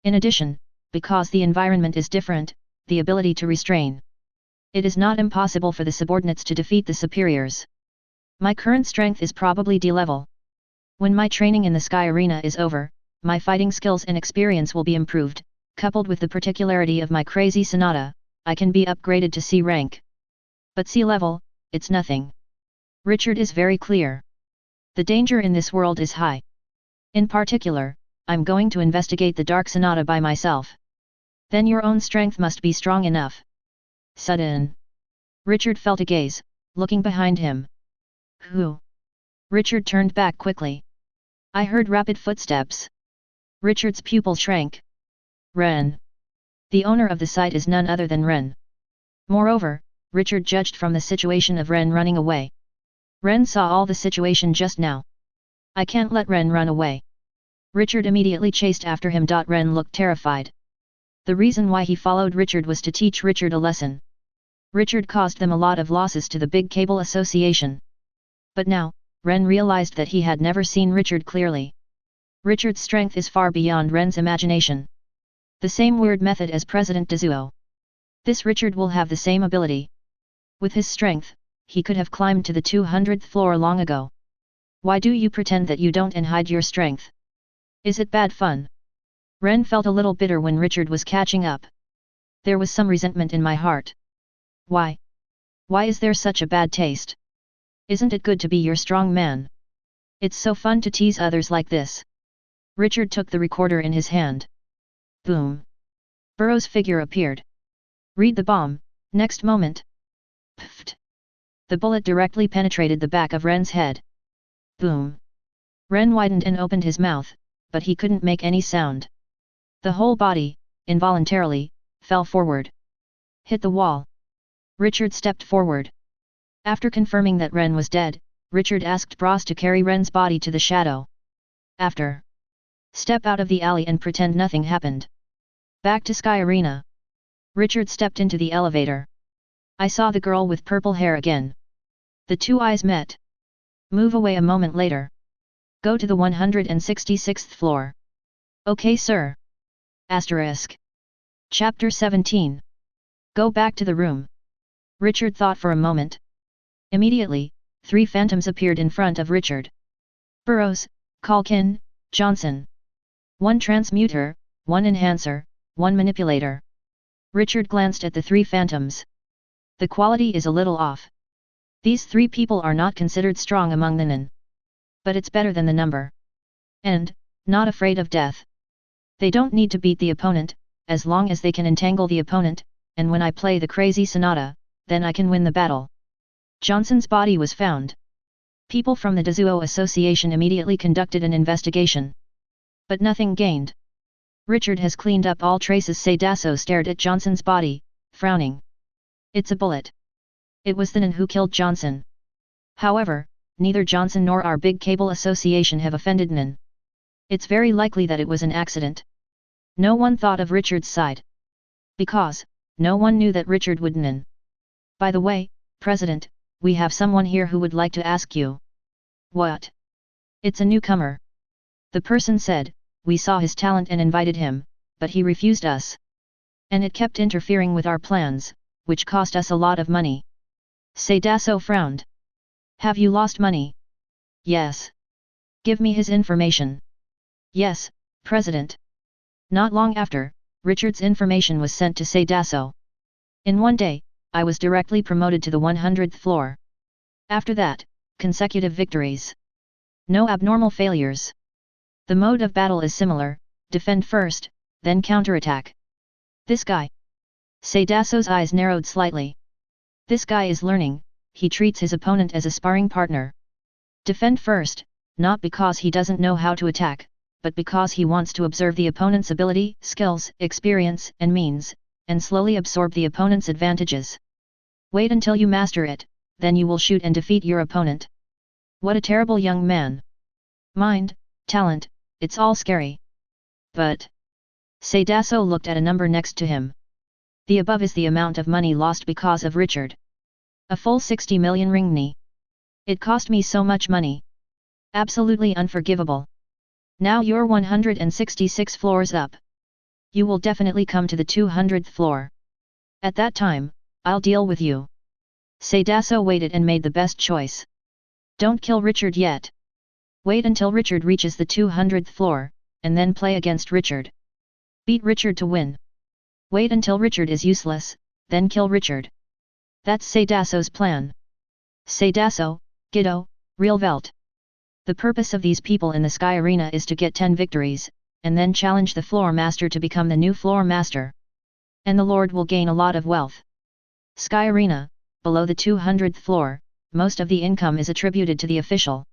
[SPEAKER 1] In addition, because the environment is different, the ability to restrain. It is not impossible for the subordinates to defeat the superiors. My current strength is probably D level. When my training in the Sky Arena is over, my fighting skills and experience will be improved, coupled with the particularity of my crazy Sonata, I can be upgraded to C rank. But C level, it's nothing. Richard is very clear. The danger in this world is high. In particular, I'm going to investigate the Dark Sonata by myself. Then your own strength must be strong enough. Sudden. Richard felt a gaze, looking behind him. Who? Richard turned back quickly. I heard rapid footsteps. Richard's pupil shrank. Ren. The owner of the site is none other than Ren. Moreover, Richard judged from the situation of Ren running away. Ren saw all the situation just now. I can't let Ren run away. Richard immediately chased after him. Ren looked terrified. The reason why he followed Richard was to teach Richard a lesson. Richard caused them a lot of losses to the big cable association. But now, Ren realized that he had never seen Richard clearly. Richard's strength is far beyond Ren's imagination. The same weird method as President Dezuo. This Richard will have the same ability. With his strength, he could have climbed to the 200th floor long ago. Why do you pretend that you don't and hide your strength? Is it bad fun? Ren felt a little bitter when Richard was catching up. There was some resentment in my heart. Why? Why is there such a bad taste? Isn't it good to be your strong man? It's so fun to tease others like this. Richard took the recorder in his hand. Boom. Burrow's figure appeared. Read the bomb. Next moment. Pfft. The bullet directly penetrated the back of Ren's head. Boom. Ren widened and opened his mouth, but he couldn't make any sound. The whole body, involuntarily, fell forward. Hit the wall. Richard stepped forward. After confirming that Ren was dead, Richard asked Bros to carry Ren's body to the shadow. After. Step out of the alley and pretend nothing happened. Back to Sky Arena. Richard stepped into the elevator. I saw the girl with purple hair again. The two eyes met. Move away a moment later. Go to the 166th floor. Okay, sir. Asterisk. Chapter 17. Go back to the room. Richard thought for a moment. Immediately, 3 phantoms appeared in front of Richard. Burroughs, Calkin, Johnson. 1 transmuter, 1 enhancer, 1 manipulator. Richard glanced at the 3 phantoms. The quality is a little off. These 3 people are not considered strong among the Nen. But it's better than the number. And, not afraid of death. They don't need to beat the opponent, as long as they can entangle the opponent, and when I play the crazy Sonata, then I can win the battle. Johnson's body was found. People from the Dezuo Association immediately conducted an investigation. But nothing gained. Richard has cleaned up all traces. Seidaso stared at Johnson's body, frowning. It's a bullet. It was the Nen who killed Johnson. However, neither Johnson nor our big cable association have offended Nen. It's very likely that it was an accident. No one thought of Richard's side. Because, no one knew that Richard would Nen. By the way, President, we have someone here who would like to ask you. What? It's a newcomer. The person said, we saw his talent and invited him, but he refused us. And it kept interfering with our plans, which cost us a lot of money. Seidaso frowned. Have you lost money? Yes. Give me his information. Yes, President. Not long after, Richard's information was sent to Seidaso. In one day, I was directly promoted to the 100th floor. After that, consecutive victories. No abnormal failures. The mode of battle is similar, defend first, then counterattack. This guy. Seidaso's eyes narrowed slightly. This guy is learning, he treats his opponent as a sparring partner. Defend first, not because he doesn't know how to attack, but because he wants to observe the opponent's ability, skills, experience, and means, and slowly absorb the opponent's advantages. Wait until you master it, then you will shoot and defeat your opponent. What a terrible young man. Mind, talent, it's all scary. But. Seidaso looked at a number next to him. The above is the amount of money lost because of Richard. A full 60 million ringni. It cost me so much money. Absolutely unforgivable. Now you're 166 floors up. You will definitely come to the 200th floor. At that time, I'll deal with you. Seidaso waited and made the best choice. Don't kill Richard yet. Wait until Richard reaches the 200th floor, and then play against Richard. Beat Richard to win. Wait until Richard is useless, then kill Richard. That's Seidaso's plan. Say Dasso, Giddo, Real Velt. The purpose of these people in the Sky Arena is to get 10 victories, and then challenge the floor master to become the new floor master. And the lord will gain a lot of wealth. Sky Arena, below the 200th floor, most of the income is attributed to the official.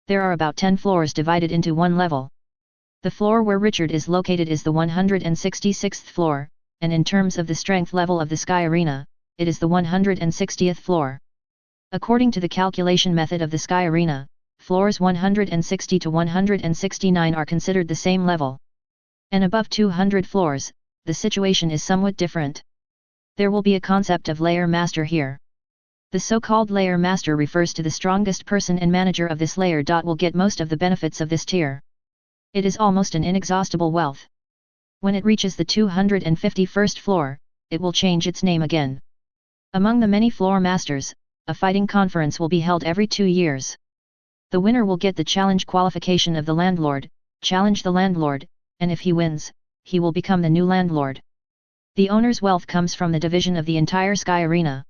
[SPEAKER 1] There are about 10 floors divided into one level. The floor where Richard is located is the 166th floor, and in terms of the strength level of the Sky Arena, it is the 160th floor. According to the calculation method of the Sky Arena, floors 160 to 169 are considered the same level. And above 200 floors, the situation is somewhat different. There will be a concept of layer master here. The so-called layer master refers to the strongest person and manager of this layer. Will get most of the benefits of this tier. It is almost an inexhaustible wealth. When it reaches the 251st floor, it will change its name again. Among the many floor masters, a fighting conference will be held every 2 years. The winner will get the challenge qualification of the landlord, challenge the landlord, and if he wins, he will become the new landlord. The owner's wealth comes from the division of the entire Sky Arena.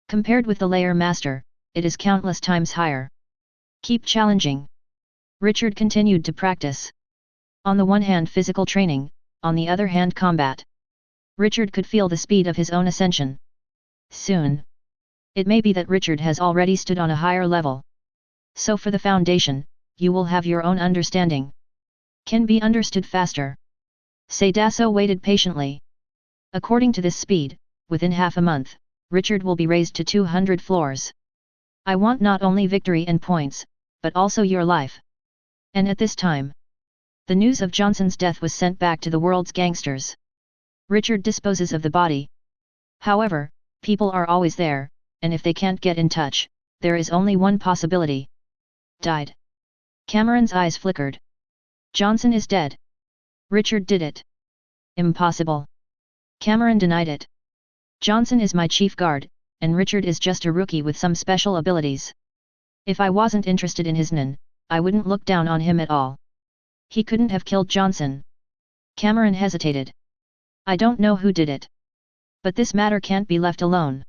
[SPEAKER 1] Compared with the layer master, it is countless times higher. Keep challenging. Richard continued to practice. On the one hand physical training, on the other hand combat. Richard could feel the speed of his own ascension. Soon. It may be that Richard has already stood on a higher level. So for the foundation, you will have your own understanding. Can be understood faster. Say Dasso waited patiently. According to this speed, within half a month, Richard will be raised to 200 floors. I want not only victory and points, but also your life. And at this time, the news of Johnson's death was sent back to the world's gangsters. Richard disposes of the body. However, people are always there, and if they can't get in touch, there is only one possibility. Died. Cameron's eyes flickered. Johnson is dead. Richard did it. Impossible. Cameron denied it. Johnson is my chief guard, and Richard is just a rookie with some special abilities. If I wasn't interested in his nin, I wouldn't look down on him at all. He couldn't have killed Johnson. Cameron hesitated. I don't know who did it. But this matter can't be left alone.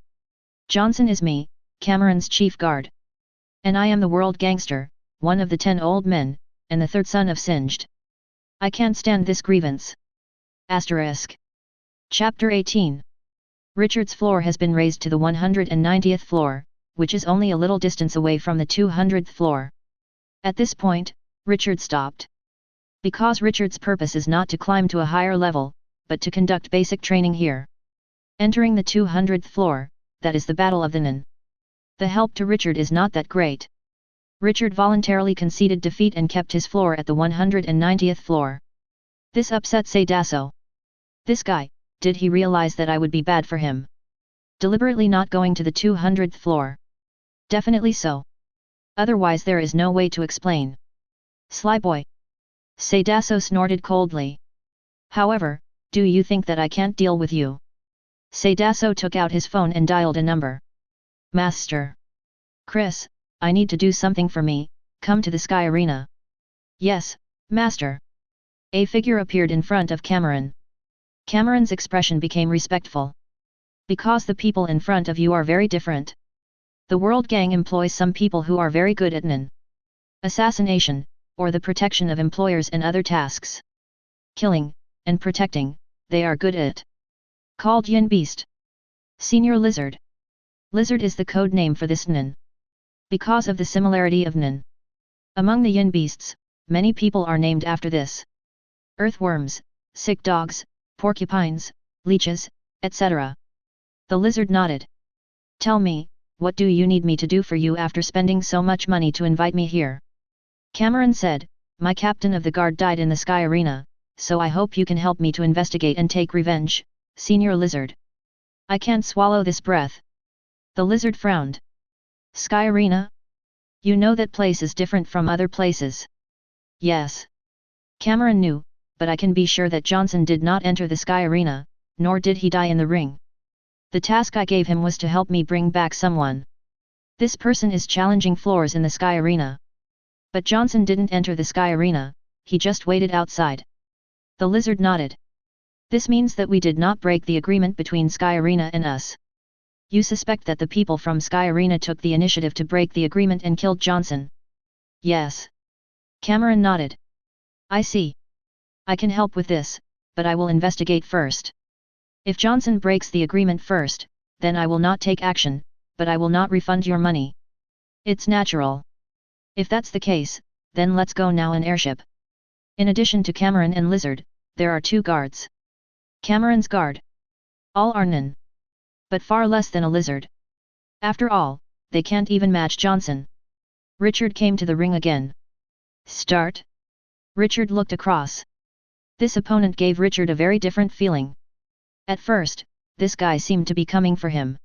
[SPEAKER 1] Johnson is me, Cameron's chief guard. And I am the world gangster, one of the 10 old men, and the third son of Singed. I can't stand this grievance. Asterisk. Chapter 18. Richard's floor has been raised to the 190th floor, which is only a little distance away from the 200th floor. At this point, Richard stopped. Because Richard's purpose is not to climb to a higher level, but to conduct basic training here. Entering the 200th floor, that is the Battle of the Nin. The help to Richard is not that great. Richard voluntarily conceded defeat and kept his floor at the 190th floor. This upset Say Dasso. This guy, did he realize that I would be bad for him? Deliberately not going to the 200th floor. Definitely so. Otherwise there is no way to explain. Sly boy. Say Dasso snorted coldly. However, do you think that I can't deal with you? Say Dasso took out his phone and dialed a number. Master. Chris, I need to do something for me, come to the Sky Arena. Yes, Master. A figure appeared in front of Cameron. Cameron's expression became respectful. Because the people in front of you are very different. The World Gang employs some people who are very good at nin. Assassination, or the protection of employers and other tasks. Killing, and protecting, they are good at. Called Yin Beast. Senior Lizard. Lizard is the code name for this nin. Because of the similarity of nin. Among the Yin Beasts, many people are named after this. Earthworms, sick dogs, porcupines, leeches, etc. The lizard nodded. Tell me, what do you need me to do for you after spending so much money to invite me here? Cameron said, my captain of the guard died in the Sky Arena, so I hope you can help me to investigate and take revenge, Senior Lizard. I can't swallow this breath. The lizard frowned. Sky Arena? You know that place is different from other places. Yes. Cameron knew, but I can be sure that Johnson did not enter the Sky Arena, nor did he die in the ring. The task I gave him was to help me bring back someone. This person is challenging floors in the Sky Arena. But Johnson didn't enter the Sky Arena, he just waited outside. The lizard nodded. This means that we did not break the agreement between Sky Arena and us. You suspect that the people from Sky Arena took the initiative to break the agreement and killed Johnson? Yes. Cameron nodded. I see. I can help with this, but I will investigate first. If Johnson breaks the agreement first, then I will not take action, but I will not refund your money. It's natural. If that's the case, then let's go now in airship. In addition to Cameron and Lizard, there are 2 guards. Cameron's guard. All are Nin. But far less than a lizard. After all, they can't even match Johnson. Richard came to the ring again. Start? Richard looked across. This opponent gave Richard a very different feeling. At first, this guy seemed to be coming for him.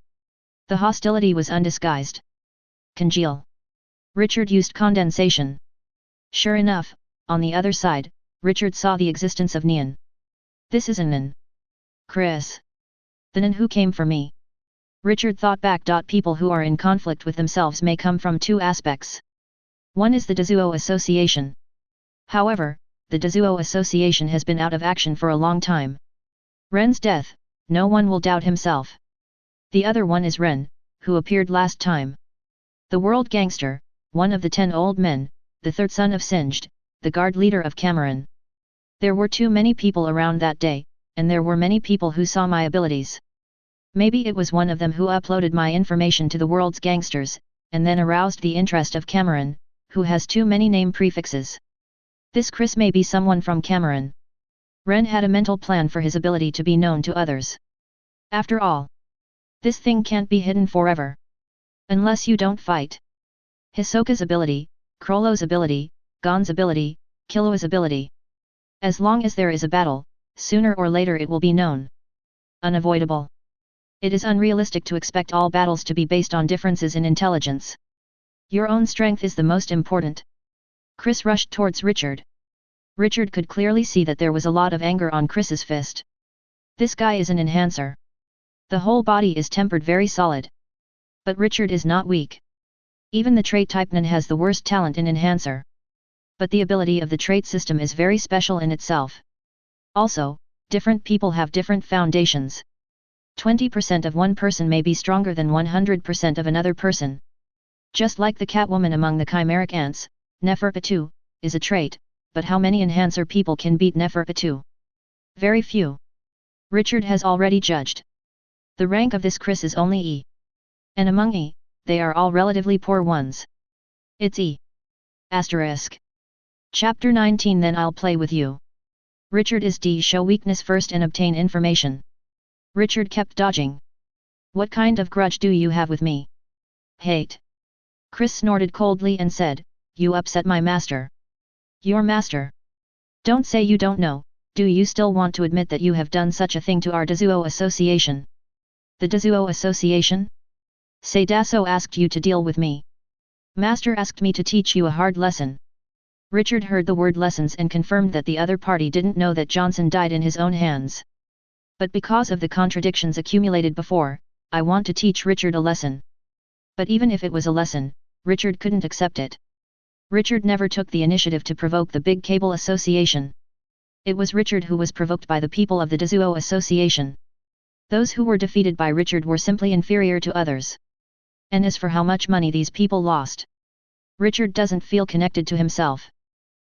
[SPEAKER 1] The hostility was undisguised. Congeal. Richard used condensation. Sure enough, on the other side, Richard saw the existence of Nian. This is a Nin. Chris. The Nin who came for me. Richard thought back. People who are in conflict with themselves may come from 2 aspects. One is the Dazuo Association. However, the Dazuo Association has been out of action for a long time. Ren's death, no one will doubt himself. The other one is Ren, who appeared last time. The world gangster, one of the 10 old men, the 3rd son of Singed, the guard leader of Cameron. There were too many people around that day, and there were many people who saw my abilities. Maybe it was one of them who uploaded my information to the world's gangsters, and then aroused the interest of Cameron, who has too many name prefixes. This Chris may be someone from Cameron. Ren had a mental plan for his ability to be known to others. After all, this thing can't be hidden forever. Unless you don't fight. Hisoka's ability, Krollo's ability, Gon's ability, Killua's ability. As long as there is a battle, sooner or later it will be known. Unavoidable. It is unrealistic to expect all battles to be based on differences in intelligence. Your own strength is the most important. Chris rushed towards Richard. Richard could clearly see that there was a lot of anger on Chris's fist. This guy is an enhancer. The whole body is tempered very solid. But Richard is not weak. Even the trait type Nin has the worst talent in enhancer. But the ability of the trait system is very special in itself. Also, different people have different foundations. 20% of one person may be stronger than 100% of another person. Just like the Catwoman among the Chimera Ants, Neferpitou is a trait, but how many enhancer people can beat Neferpitou? Very few. Richard has already judged. The rank of this Chris is only E. And among E, they are all relatively poor ones. It's E. Asterisk. Chapter 19. Then I'll play with you. Richard is D. Show weakness first and obtain information. Richard kept dodging. What kind of grudge do you have with me? Hate. Chris snorted coldly and said, you upset my master. Your master? Don't say you don't know. Do you still want to admit that you have done such a thing to our Dazuo Association? The Dazuo Association? Seidaso asked you to deal with me. Master asked me to teach you a hard lesson. Richard heard the word lessons and confirmed that the other party didn't know that Johnson died in his own hands. But because of the contradictions accumulated before, I want to teach Richard a lesson. But even if it was a lesson, Richard couldn't accept it. Richard never took the initiative to provoke the Big Cable Association. It was Richard who was provoked by the people of the Dazuo Association. Those who were defeated by Richard were simply inferior to others. And as for how much money these people lost, Richard doesn't feel connected to himself.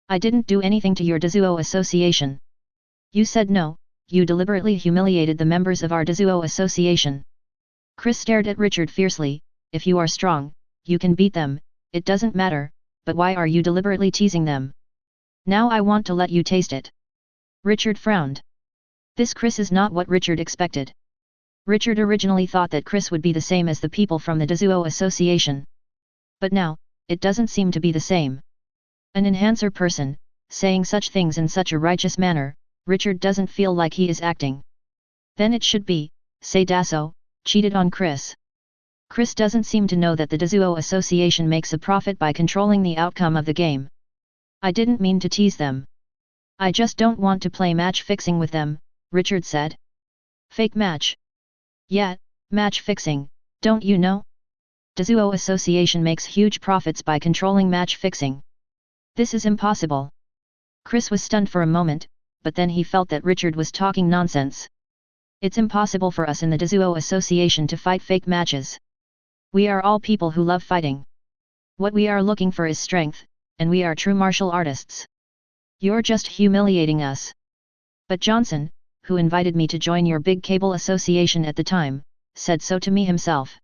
[SPEAKER 1] I didn't do anything to your Dazuo Association. You said no, you deliberately humiliated the members of our Dazuo Association. Chris stared at Richard fiercely. If you are strong, you can beat them, it doesn't matter, but why are you deliberately teasing them? Now I want to let you taste it. Richard frowned. This Chris is not what Richard expected. Richard originally thought that Chris would be the same as the people from the Dazuo Association. But now, it doesn't seem to be the same. An enhancer person, saying such things in such a righteous manner, Richard doesn't feel like he is acting. Then it should be, Seidaso, cheated on Chris. Chris doesn't seem to know that the Dazuo Association makes a profit by controlling the outcome of the game. I didn't mean to tease them. I just don't want to play match fixing with them, Richard said. Fake match. Yeah, match fixing, don't you know? Dazuo Association makes huge profits by controlling match fixing. This is impossible. Chris was stunned for a moment, but then he felt that Richard was talking nonsense. It's impossible for us in the Cthulhu Association to fight fake matches. We are all people who love fighting. What we are looking for is strength, and we are true martial artists. You're just humiliating us. But Johnson, who invited me to join your big cable association at the time, said so to me himself.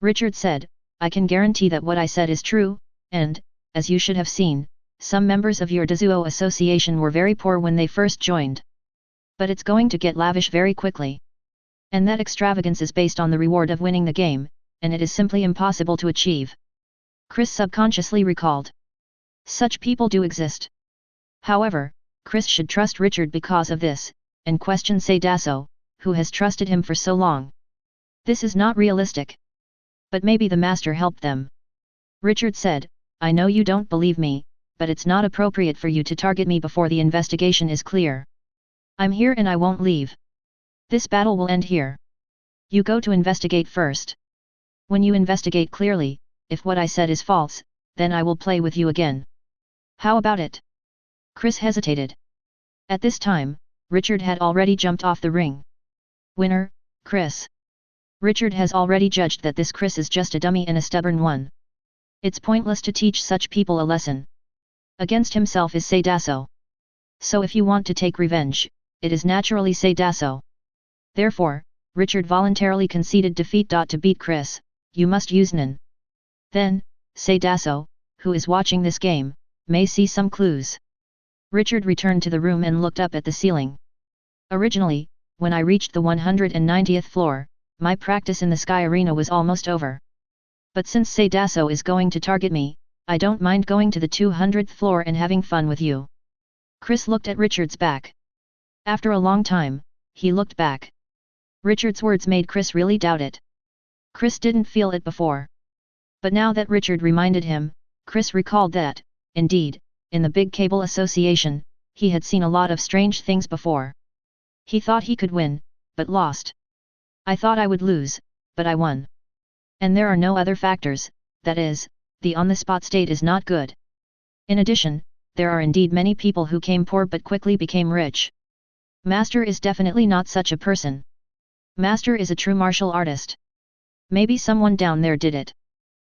[SPEAKER 1] Richard said, I can guarantee that what I said is true, and, as you should have seen, some members of your Cthulhu association were very poor when they first joined. But it's going to get lavish very quickly. And that extravagance is based on the reward of winning the game, and it is simply impossible to achieve. Chris subconsciously recalled. Such people do exist. However, Chris should trust Richard because of this, and question Sadasso, who has trusted him for so long. This is not realistic. But maybe the master helped them. Richard said, I know you don't believe me, but it's not appropriate for you to target me before the investigation is clear. I'm here and I won't leave. This battle will end here. You go to investigate first. When you investigate clearly, if what I said is false, then I will play with you again. How about it? Chris hesitated. At this time, Richard had already jumped off the ring. Winner, Chris. Richard has already judged that this Chris is just a dummy and a stubborn one. It's pointless to teach such people a lesson. Against himself is Sadasso. So if you want to take revenge, it is naturally Sadasso. Therefore, Richard voluntarily conceded defeat. To beat Chris, you must use Nen. Then, Sadasso, who is watching this game, may see some clues. Richard returned to the room and looked up at the ceiling. Originally, when I reached the 190th floor, my practice in the Sky Arena was almost over. But since Sadasso is going to target me, I don't mind going to the 200th floor and having fun with you. Chris looked at Richard's back. After a long time, he looked back. Richard's words made Chris really doubt it. Chris didn't feel it before. But now that Richard reminded him, Chris recalled that, indeed, in the Big Cable Association, he had seen a lot of strange things before. He thought he could win, but lost. I thought I would lose, but I won. And there are no other factors, that is, the on-the-spot state is not good. In addition, there are indeed many people who came poor but quickly became rich. Master is definitely not such a person. Master is a true martial artist. Maybe someone down there did it.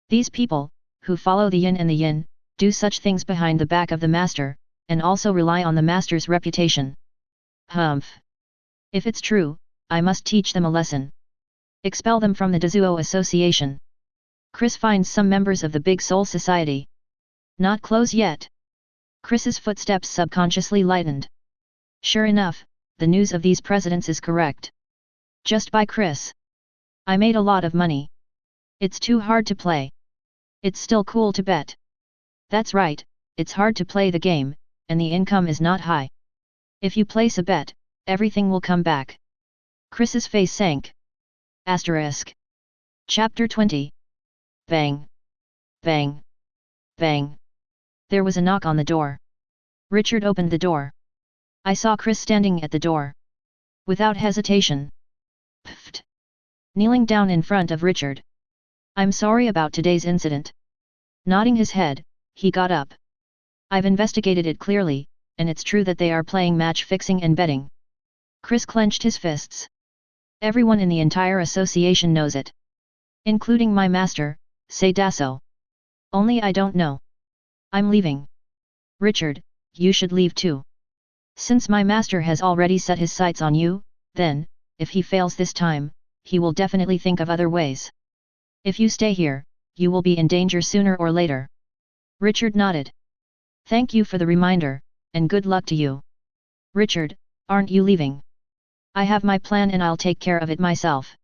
[SPEAKER 1] These people, who follow the yin and the yin, do such things behind the back of the master, and also rely on the master's reputation. Humph. If it's true, I must teach them a lesson. Expel them from the Cthulhu Association. Chris finds some members of the Big Soul Society. Not close yet. Chris's footsteps subconsciously lightened. Sure enough, the news of these presidents is correct. Just by Chris. I made a lot of money. It's too hard to play. It's still cool to bet. That's right, it's hard to play the game, and the income is not high. If you place a bet, everything will come back. Chris's face sank. Asterisk. Chapter 20. Bang. Bang. Bang. There was a knock on the door. Richard opened the door. I saw Chris standing at the door. Without hesitation. Pfft. Kneeling down in front of Richard. I'm sorry about today's incident. Nodding his head, he got up. I've investigated it clearly, and it's true that they are playing match fixing and betting. Chris clenched his fists. Everyone in the entire association knows it. Including my master, Sadasso. Only I don't know. I'm leaving. Richard, you should leave too. Since my master has already set his sights on you, then, if he fails this time, he will definitely think of other ways. If you stay here, you will be in danger sooner or later. Richard nodded. Thank you for the reminder, and good luck to you. Richard, aren't you leaving? I have my plan and I'll take care of it myself.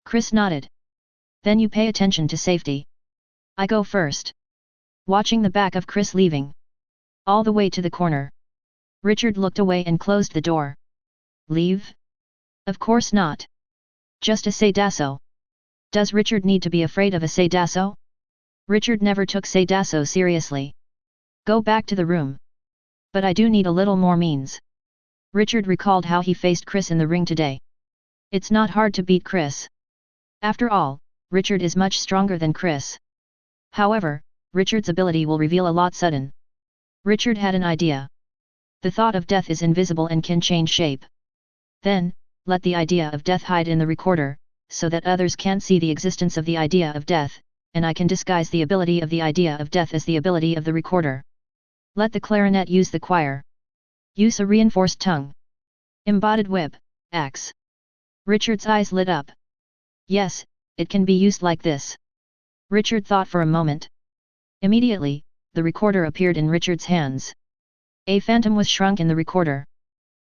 [SPEAKER 1] Chris nodded. Then you pay attention to safety. I go first. Watching the back of Chris leaving. All the way to the corner. Richard looked away and closed the door. Leave? Of course not. Just a Sadasso. Does Richard need to be afraid of a Sadasso? Richard never took Sadasso seriously. Go back to the room. But I do need a little more means. Richard recalled how he faced Chris in the ring today. It's not hard to beat Chris. After all, Richard is much stronger than Chris. However, Richard's ability will reveal a lot sudden. Richard had an idea. The thought of death is invisible and can change shape. Then, let the idea of death hide in the recorder, so that others can't see the existence of the idea of death, and I can disguise the ability of the idea of death as the ability of the recorder. Let the clarinet use the choir. Use a reinforced tongue. Embodied whip, axe. Richard's eyes lit up. Yes, it can be used like this. Richard thought for a moment. Immediately, the recorder appeared in Richard's hands. A phantom was shrunk in the recorder.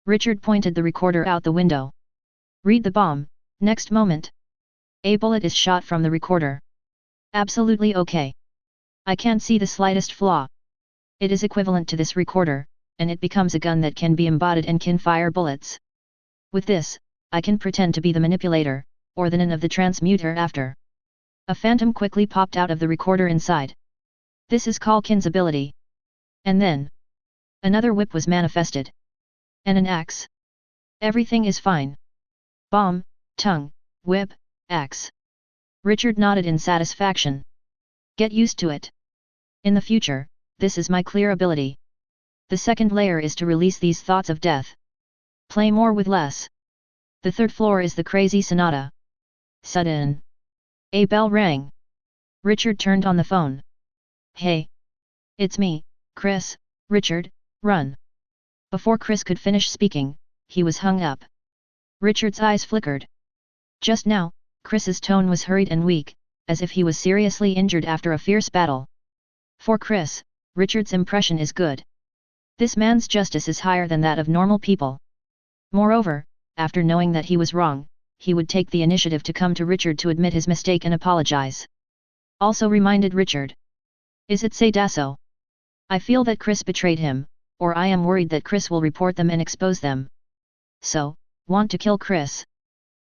[SPEAKER 1] Richard pointed the recorder out the window. Read the bomb. Next moment, a bullet is shot from the recorder. Absolutely okay. I can't see the slightest flaw. It is equivalent to this recorder, and it becomes a gun that can be embodied and can fire bullets. With this, I can pretend to be the manipulator, or the nun of the transmuter after. A phantom quickly popped out of the recorder inside. This is Calkin's ability. And then, another whip was manifested. And an axe. Everything is fine. Bomb, tongue, whip, axe. Richard nodded in satisfaction. Get used to it. In the future, this is my clear ability. The second layer is to release these thoughts of death. Play more with less. The third floor is the crazy sonata. Sudden. A bell rang. Richard turned on the phone. Hey. It's me, Chris. Richard, run. Before Chris could finish speaking, he was hung up. Richard's eyes flickered. Just now, Chris's tone was hurried and weak, as if he was seriously injured after a fierce battle. For Chris, Richard's impression is good. This man's justice is higher than that of normal people. Moreover, after knowing that he was wrong, he would take the initiative to come to Richard to admit his mistake and apologize. Also reminded Richard. Is it Sadasso? I feel that Chris betrayed him, or I am worried that Chris will report them and expose them. So, want to kill Chris.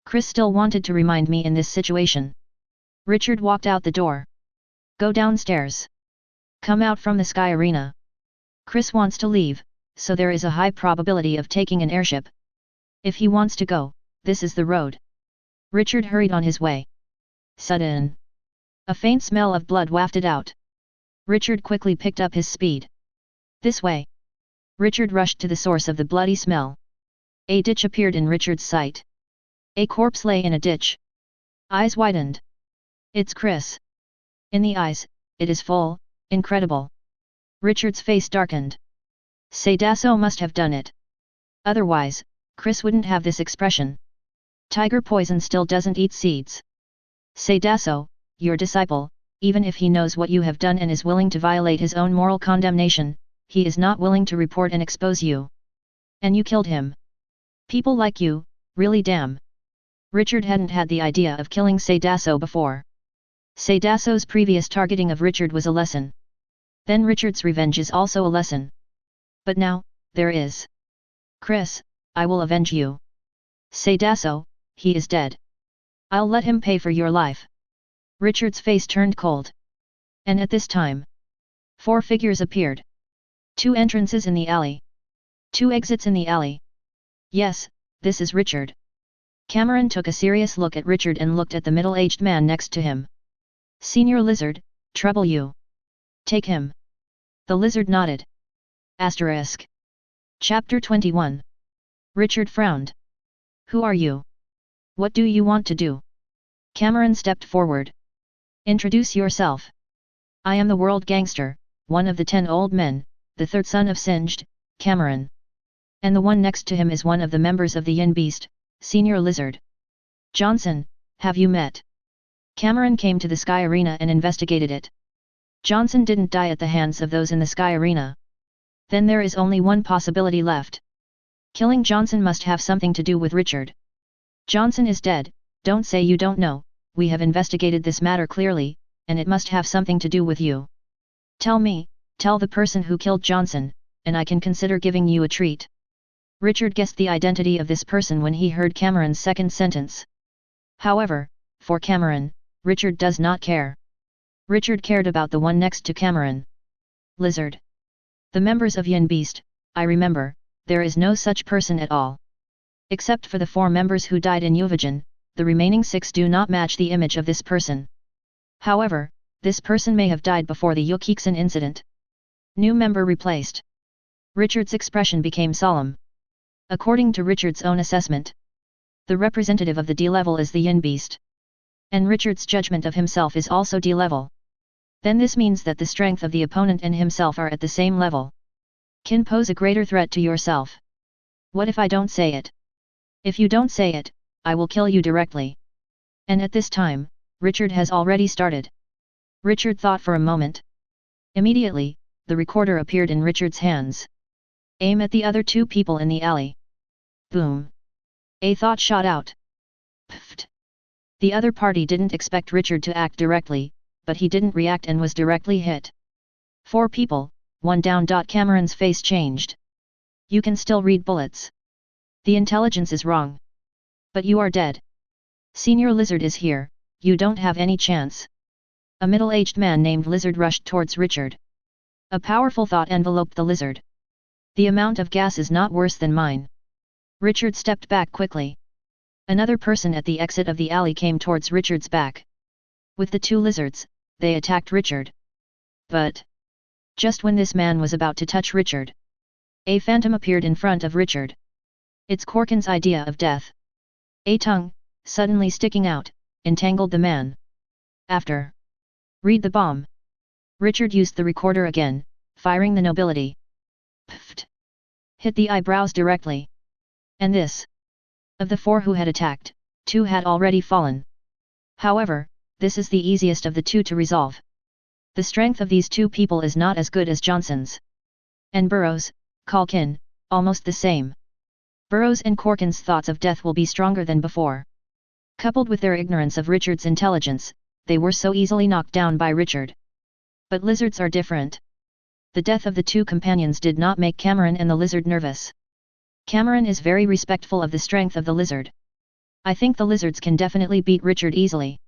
[SPEAKER 1] Chris still wanted to remind me in this situation. Richard walked out the door. Go downstairs. Come out from the Sky Arena. Chris wants to leave, so there is a high probability of taking an airship. If he wants to go, this is the road. Richard hurried on his way. Sudden. A faint smell of blood wafted out. Richard quickly picked up his speed. This way. Richard rushed to the source of the bloody smell. A ditch appeared in Richard's sight. A corpse lay in a ditch. Eyes widened. It's Chris. In the eyes, it is full, incredible. Richard's face darkened. Sadasso must have done it. Otherwise, Chris wouldn't have this expression. Tiger poison still doesn't eat seeds. Sadasso, your disciple, even if he knows what you have done and is willing to violate his own moral condemnation, he is not willing to report and expose you. And you killed him. People like you, really damn. Richard hadn't had the idea of killing Sadasso before. Sadasso's previous targeting of Richard was a lesson. Then Richard's revenge is also a lesson. But now, there is. Chris, I will avenge you. Sadasso, he is dead. I'll let him pay for your life. Richard's face turned cold. And at this time, 4 figures appeared. 2 entrances in the alley. 2 exits in the alley. Yes, this is Richard. Cameron took a serious look at Richard and looked at the middle-aged man next to him. Senior Lizard, trouble you. Take him. The lizard nodded. Asterisk. Chapter 21. Richard frowned. Who are you? What do you want to do? Cameron stepped forward. Introduce yourself. I am the world gangster, one of the 10 old men, the third son of Singed, Cameron. And the one next to him is one of the members of the Yin Beast, Senior Lizard. Johnson, have you met? Cameron came to the Sky Arena and investigated it. Johnson didn't die at the hands of those in the Sky Arena. Then there is only one possibility left. Killing Johnson must have something to do with Richard. Johnson is dead, don't say you don't know, we have investigated this matter clearly, and it must have something to do with you. Tell me, tell the person who killed Johnson, and I can consider giving you a treat. Richard guessed the identity of this person when he heard Cameron's second sentence. However, for Cameron, Richard does not care. Richard cared about the one next to Cameron. Lizard. The members of Yin Beast, I remember, there is no such person at all. Except for the 4 members who died in Uvajan, the remaining 6 do not match the image of this person. However, this person may have died before the Yukiksen incident. New member replaced. Richard's expression became solemn. According to Richard's own assessment, The representative of the D level is the yin beast. And Richard's judgment of himself is also D level. Then this means that the strength of the opponent and himself are at the same level. Can pose a greater threat to yourself. What if I don't say it? If you don't say it, I will kill you directly. And at this time, Richard has already started. Richard thought for a moment. Immediately, the recorder appeared in Richard's hands. Aim at the other two people in the alley. Boom. A thought shot out. Pfft. The other party didn't expect Richard to act directly, but he didn't react and was directly hit. 4 people, 1 down. Cameron's face changed. You can still read bullets. The intelligence is wrong. But you are dead. Senior Lizard is here, you don't have any chance. A middle-aged man named Lizard rushed towards Richard. A powerful thought enveloped the lizard. The amount of gas is not worse than mine. Richard stepped back quickly. Another person at the exit of the alley came towards Richard's back. With the 2 lizards, they attacked Richard. But just when this man was about to touch Richard, a phantom appeared in front of Richard. It's Corkin's idea of death. A tongue, suddenly sticking out, entangled the man. After. Read the bomb. Richard used the recorder again, firing the nobility. Pfft. Hit the eyebrows directly. And this. Of the 4 who had attacked, 2 had already fallen. However, this is the easiest of the 2 to resolve. The strength of these 2 people is not as good as Johnson's. And Burroughs, Calkin, almost the same. Burroughs and Corkin's thoughts of death will be stronger than before. Coupled with their ignorance of Richard's intelligence, they were so easily knocked down by Richard. But lizards are different. The death of the 2 companions did not make Cameron and the lizard nervous. Cameron is very respectful of the strength of the lizard. I think the lizards can definitely beat Richard easily.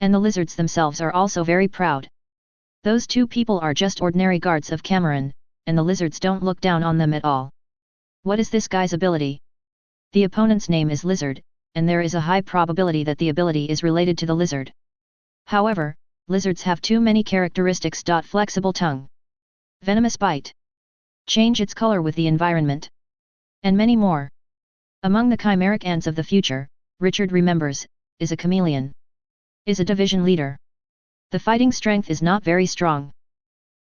[SPEAKER 1] And the lizards themselves are also very proud. Those 2 people are just ordinary guards of Cameron, and the lizards don't look down on them at all. What is this guy's ability? The opponent's name is Lizard, and there is a high probability that the ability is related to the lizard. However, lizards have too many characteristics. Flexible tongue. Venomous bite. Change its color with the environment. And many more. Among the chimeric ants of the future, Richard remembers, is a chameleon. Is a division leader. The fighting strength is not very strong.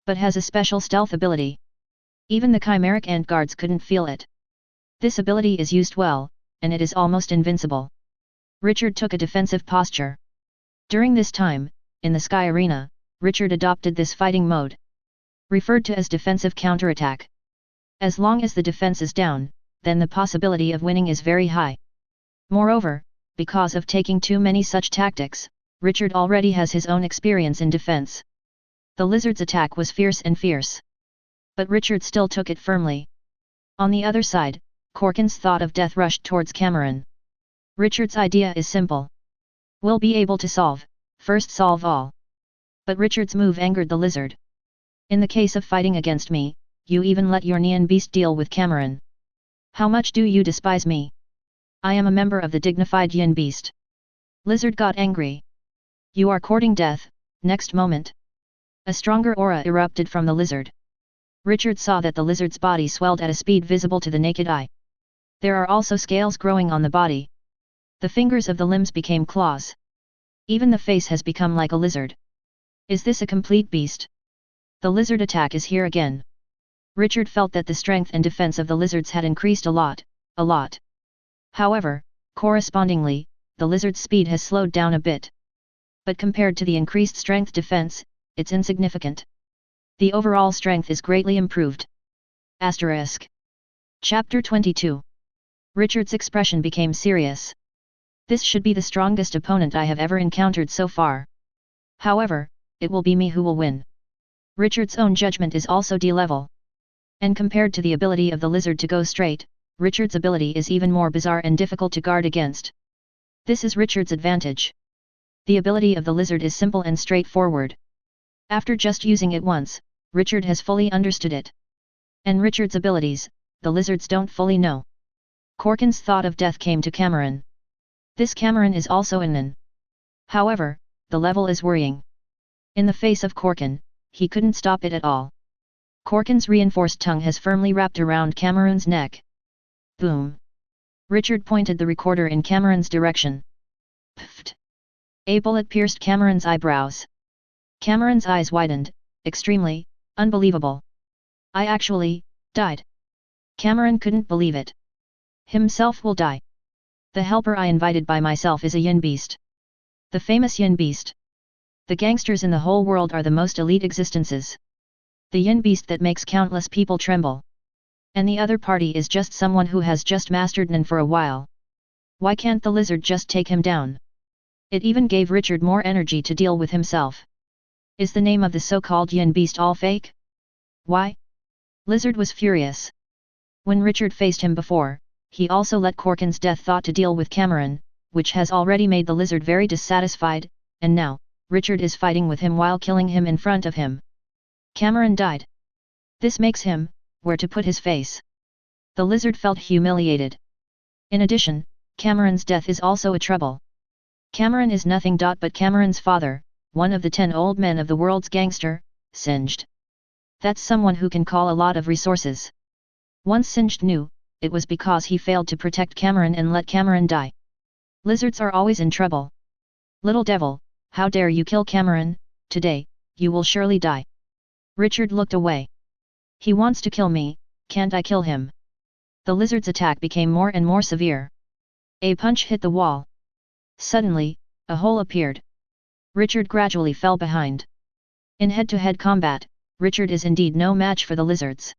[SPEAKER 1] But has a special stealth ability. Even the chimeric ant guards couldn't feel it. This ability is used well, and it is almost invincible. Richard took a defensive posture. During this time, in the Sky Arena, Richard adopted this fighting mode. Referred to as defensive counterattack. As long as the defense is down, then the possibility of winning is very high. Moreover, because of taking too many such tactics, Richard already has his own experience in defense. The lizard's attack was fierce. But Richard still took it firmly. On the other side, Corkin's thought of death rushed towards Cameron. Richard's idea is simple. We'll be able to solve, first solve all. But Richard's move angered the lizard. In the case of fighting against me, you even let your neon beast deal with Cameron. How much do you despise me? I am a member of the dignified yin beast. Lizard got angry. You are courting death. Next moment, a stronger aura erupted from the lizard. Richard saw that the lizard's body swelled at a speed visible to the naked eye. There are also scales growing on the body. The fingers of the limbs became claws. Even the face has become like a lizard. Is this a complete beast? The lizard attack is here again. Richard felt that the strength and defense of the lizards had increased a lot. However, correspondingly, the lizard's speed has slowed down a bit. But compared to the increased strength defense, it's insignificant. The overall strength is greatly improved. Asterisk. Chapter 22. Richard's expression became serious. This should be the strongest opponent I have ever encountered so far. However, it will be me who will win. Richard's own judgment is also D-level. And compared to the ability of the lizard to go straight, Richard's ability is even more bizarre and difficult to guard against. This is Richard's advantage. The ability of the lizard is simple and straightforward. After just using it once, Richard has fully understood it. And Richard's abilities, the lizards don't fully know. Corkin's thought of death came to Cameron. This Cameron is also Innan. However, the level is worrying. In the face of Corkin, he couldn't stop it at all. Corkin's reinforced tongue has firmly wrapped around Cameron's neck. Boom. Richard pointed the recorder in Cameron's direction. Pfft! A bullet pierced Cameron's eyebrows. Cameron's eyes widened, extremely, unbelievable. I actually died. Cameron couldn't believe it. Himself will die. The helper I invited by myself is a yin beast. The famous yin beast. The gangsters in the whole world are the most elite existences. The yin beast that makes countless people tremble. And the other party is just someone who has just mastered Nin for a while. Why can't the lizard just take him down? It even gave Richard more energy to deal with himself. Is the name of the so-called yin beast all fake? Why? Lizard was furious. When Richard faced him before, he also let Corkin's death thought to deal with Cameron, which has already made the lizard very dissatisfied, and now, Richard is fighting with him while killing him in front of him. Cameron died. This makes him, where to put his face. The lizard felt humiliated. In addition, Cameron's death is also a trouble. Cameron is nothing but Cameron's father, one of the 10 old men of the world's gangster, Singed. That's someone who can call a lot of resources. Once Singed knew, it was because he failed to protect Cameron and let Cameron die. Lizards are always in trouble. Little devil, how dare you kill Cameron, today, you will surely die. Richard looked away. He wants to kill me, can't I kill him? The lizard's attack became more and more severe. A punch hit the wall. Suddenly, a hole appeared. Richard gradually fell behind. In head-to-head combat, Richard is indeed no match for the lizards.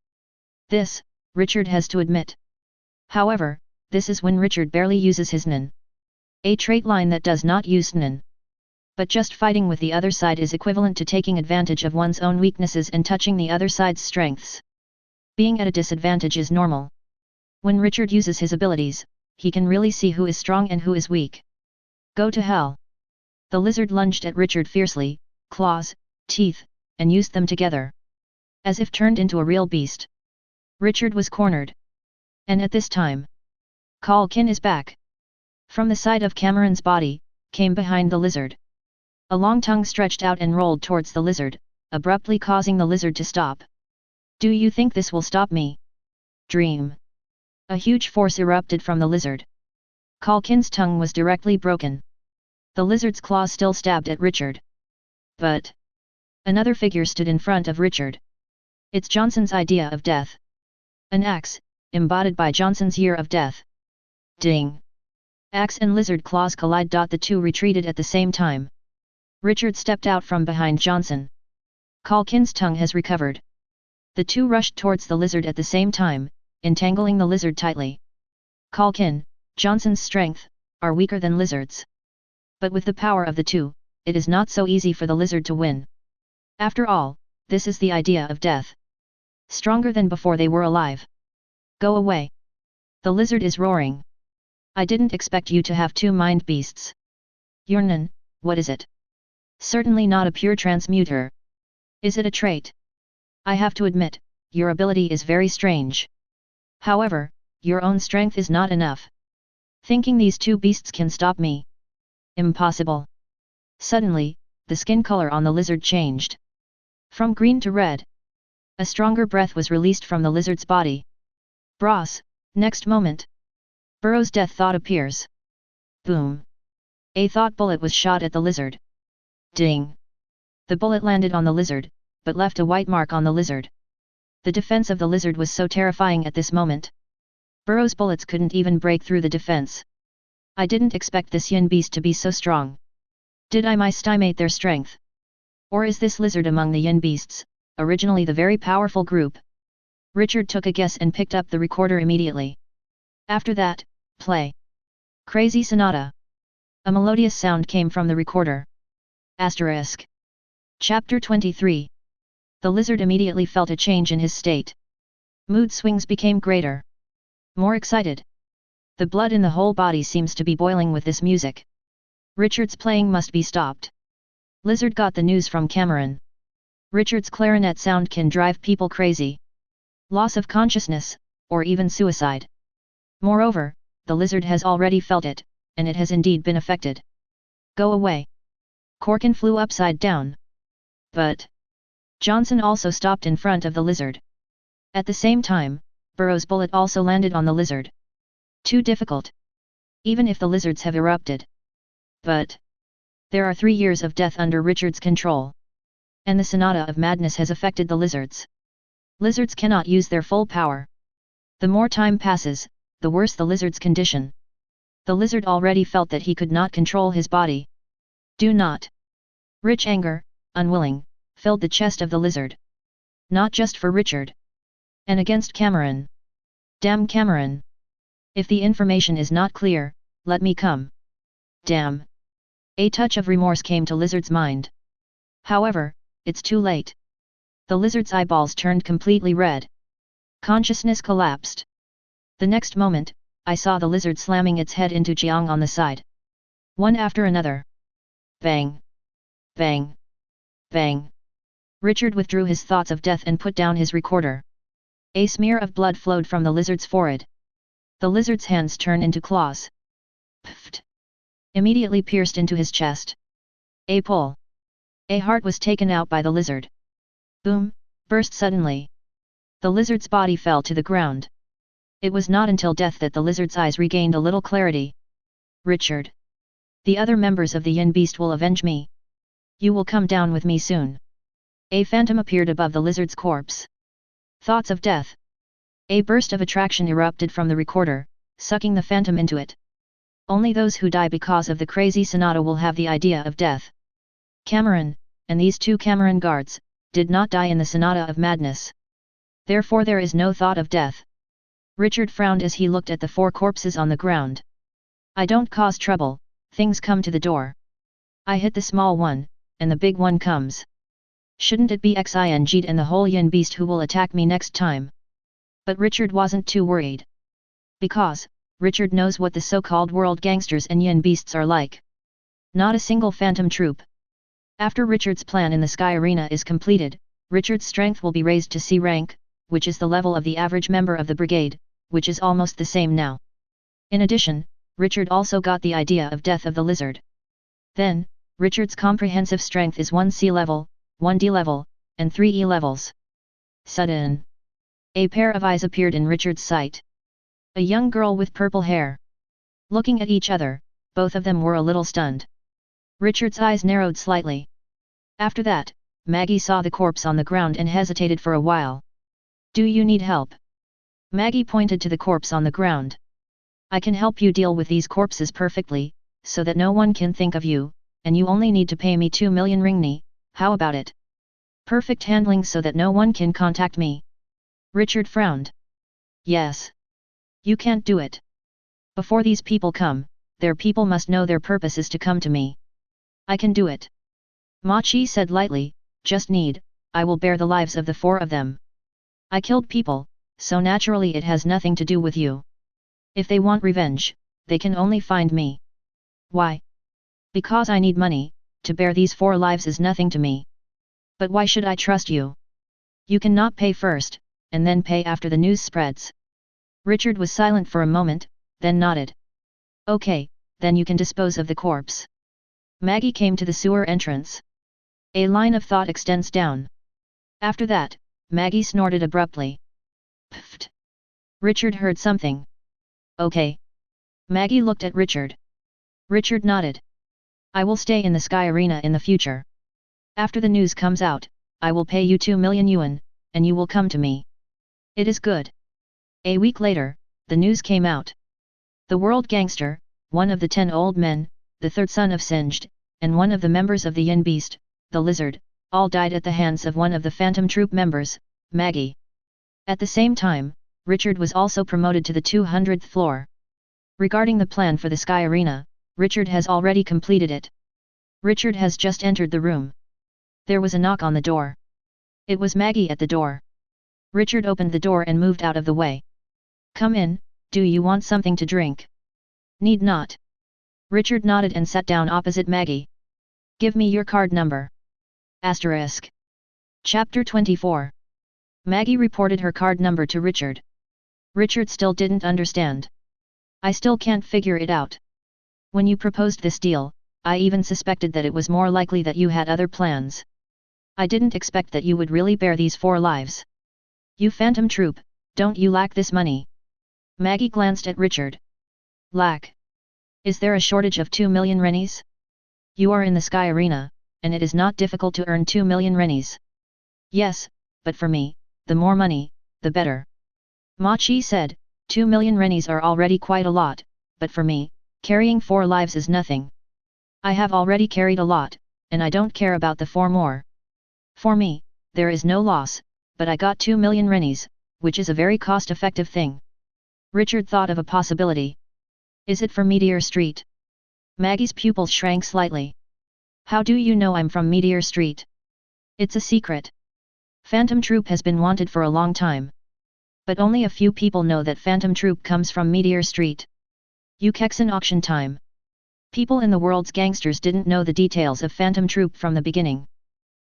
[SPEAKER 1] This, Richard has to admit. However, this is when Richard barely uses his Nin. A trait line that does not use Nin. But just fighting with the other side is equivalent to taking advantage of one's own weaknesses and touching the other side's strengths. Being at a disadvantage is normal. When Richard uses his abilities, he can really see who is strong and who is weak. Go to hell. The lizard lunged at Richard fiercely, claws, teeth, and used them together. As if turned into a real beast. Richard was cornered. And at this time, Calkin is back. From the side of Cameron's body, came behind the lizard. A long tongue stretched out and rolled towards the lizard, abruptly causing the lizard to stop. Do you think this will stop me? Dream. A huge force erupted from the lizard. Calkin's tongue was directly broken. The lizard's claws still stabbed at Richard. But another figure stood in front of Richard. It's Johnson's idea of death. An axe, embodied by Johnson's year of death. Ding! Axe and lizard claws collide. The two retreated at the same time. Richard stepped out from behind Johnson. Calkin's tongue has recovered. The two rushed towards the lizard at the same time, entangling the lizard tightly. Calkin, Johnson's strength, are weaker than lizards. But with the power of the two, it is not so easy for the lizard to win. After all, this is the idea of death. Stronger than before they were alive. Go away. The lizard is roaring. I didn't expect you to have two mind beasts. Your Nin, what is it? Certainly not a pure transmuter. Is it a trait? I have to admit, your ability is very strange. However, your own strength is not enough. Thinking these two beasts can stop me? Impossible. Suddenly, the skin color on the lizard changed. From green to red. A stronger breath was released from the lizard's body. Bros, next moment. Burrow's death thought appears. Boom. A thought bullet was shot at the lizard. Ding! The bullet landed on the lizard, but left a white mark on the lizard. The defense of the lizard was so terrifying at this moment. Burrow's bullets couldn't even break through the defense. I didn't expect this yin beast to be so strong. Did I misestimate their strength? Or is this lizard among the yin beasts, originally the very powerful group? Richard took a guess and picked up the recorder immediately. After that, play. Crazy Sonata. A melodious sound came from the recorder. Asterisk. Chapter 23. The lizard immediately felt a change in his state. Mood swings became greater. More excited. The blood in the whole body seems to be boiling with this music. Richard's playing must be stopped. Lizard got the news from Cameron. Richard's clarinet sound can drive people crazy. Loss of consciousness, or even suicide. Moreover, the lizard has already felt it, and it has indeed been affected. Go away. Corkin flew upside down. But Johnson also stopped in front of the lizard. At the same time, Burrow's bullet also landed on the lizard. Too difficult. Even if the lizards have erupted. But there are 3 years of death under Richard's control. And the Sonata of Madness has affected the lizards. Lizards cannot use their full power. The more time passes, the worse the lizard's condition. The lizard already felt that he could not control his body. Do not. Rich anger, unwilling, filled the chest of the lizard. Not just for Richard. And against Cameron. Damn Cameron. If the information is not clear, let me come. Damn. A touch of remorse came to Lizard's mind. However, it's too late. The lizard's eyeballs turned completely red. Consciousness collapsed. The next moment, I saw the lizard slamming its head into Jiang on the side. One after another. Bang. Bang. Bang. Richard withdrew his thoughts of death and put down his recorder. A smear of blood flowed from the lizard's forehead. The lizard's hands turned into claws. Pfft. Immediately pierced into his chest. A pull. A heart was taken out by the lizard. Boom, burst suddenly. The lizard's body fell to the ground. It was not until death that the lizard's eyes regained a little clarity. Richard. The other members of the yin beast will avenge me. You will come down with me soon. A phantom appeared above the lizard's corpse. Thoughts of death. A burst of attraction erupted from the recorder, sucking the phantom into it. Only those who die because of the crazy Sonata will have the idea of death. Cameron, and these 2 Cameron guards, did not die in the Sonata of Madness. Therefore there is no thought of death. Richard frowned as he looked at the 4 corpses on the ground. I don't cause trouble, things come to the door. I hit the small one, and the big one comes. Shouldn't it be Xing'd and the whole yin beast who will attack me next time? But Richard wasn't too worried. Because, Richard knows what the so-called world gangsters and yin beasts are like. Not a single Phantom Troupe. After Richard's plan in the Sky Arena is completed, Richard's strength will be raised to C rank, which is the level of the average member of the brigade, which is almost the same now. In addition, Richard also got the idea of death of the lizard. Then, Richard's comprehensive strength is 1 C level, 1 D level, and 3 E levels. Sudden. A pair of eyes appeared in Richard's sight. A young girl with purple hair. Looking at each other, both of them were a little stunned. Richard's eyes narrowed slightly. After that, Maggie saw the corpse on the ground and hesitated for a while. Do you need help? Maggie pointed to the corpse on the ground. I can help you deal with these corpses perfectly, so that no one can think of you, and you only need to pay me 2 million ringni, how about it? Perfect handling so that no one can contact me. Richard frowned. Yes. You can't do it. Before these people come, their people must know their purpose is to come to me. I can do it. Machi said lightly, just need, I will bear the lives of the 4 of them. I killed people, so naturally it has nothing to do with you. If they want revenge, they can only find me. Why? Because I need money, to bear these 4 lives is nothing to me. But why should I trust you? You cannot pay first, and then pay after the news spreads. Richard was silent for a moment, then nodded. Okay, then you can dispose of the corpse. Maggie came to the sewer entrance. A line of thought extends down. After that, Maggie snorted abruptly. Pfft. Richard heard something. Okay. Maggie looked at Richard. Richard nodded. I will stay in the Sky Arena in the future. After the news comes out, I will pay you 2 million yuan, and you will come to me. It is good. A week later, the news came out. The world gangster, one of the 10 old men, the 3rd son of Singed, and one of the members of the yin beast, the lizard, all died at the hands of one of the Phantom Troupe members, Maggie. At the same time, Richard was also promoted to the 200th floor. Regarding the plan for the Sky Arena, Richard has already completed it. Richard has just entered the room. There was a knock on the door. It was Maggie at the door. Richard opened the door and moved out of the way. Come in, do you want something to drink? Need not. Richard nodded and sat down opposite Maggie. Give me your card number. Asterisk. Chapter 24. Maggie reported her card number to Richard. Richard still didn't understand. I still can't figure it out. When you proposed this deal, I even suspected that it was more likely that you had other plans. I didn't expect that you would really bear these 4 lives. You Phantom Troupe, don't you lack this money? Maggie glanced at Richard. Lack. Is there a shortage of 2 million rennies? You are in the Sky Arena, and it is not difficult to earn 2 million rennies. Yes, but for me, the more money, the better. Ma Chi said, 2 million rennies are already quite a lot, but for me, carrying 4 lives is nothing. I have already carried a lot, and I don't care about the 4 more. For me, there is no loss, but I got 2 million rennies, which is a very cost-effective thing. Richard thought of a possibility. Is it for Meteor Street? Maggie's pupils shrank slightly. How do you know I'm from Meteor Street? It's a secret. Phantom Troupe has been wanted for a long time. But only a few people know that Phantom Troupe comes from Meteor Street. Ukexan auction time. People in the world's gangsters didn't know the details of Phantom Troupe from the beginning.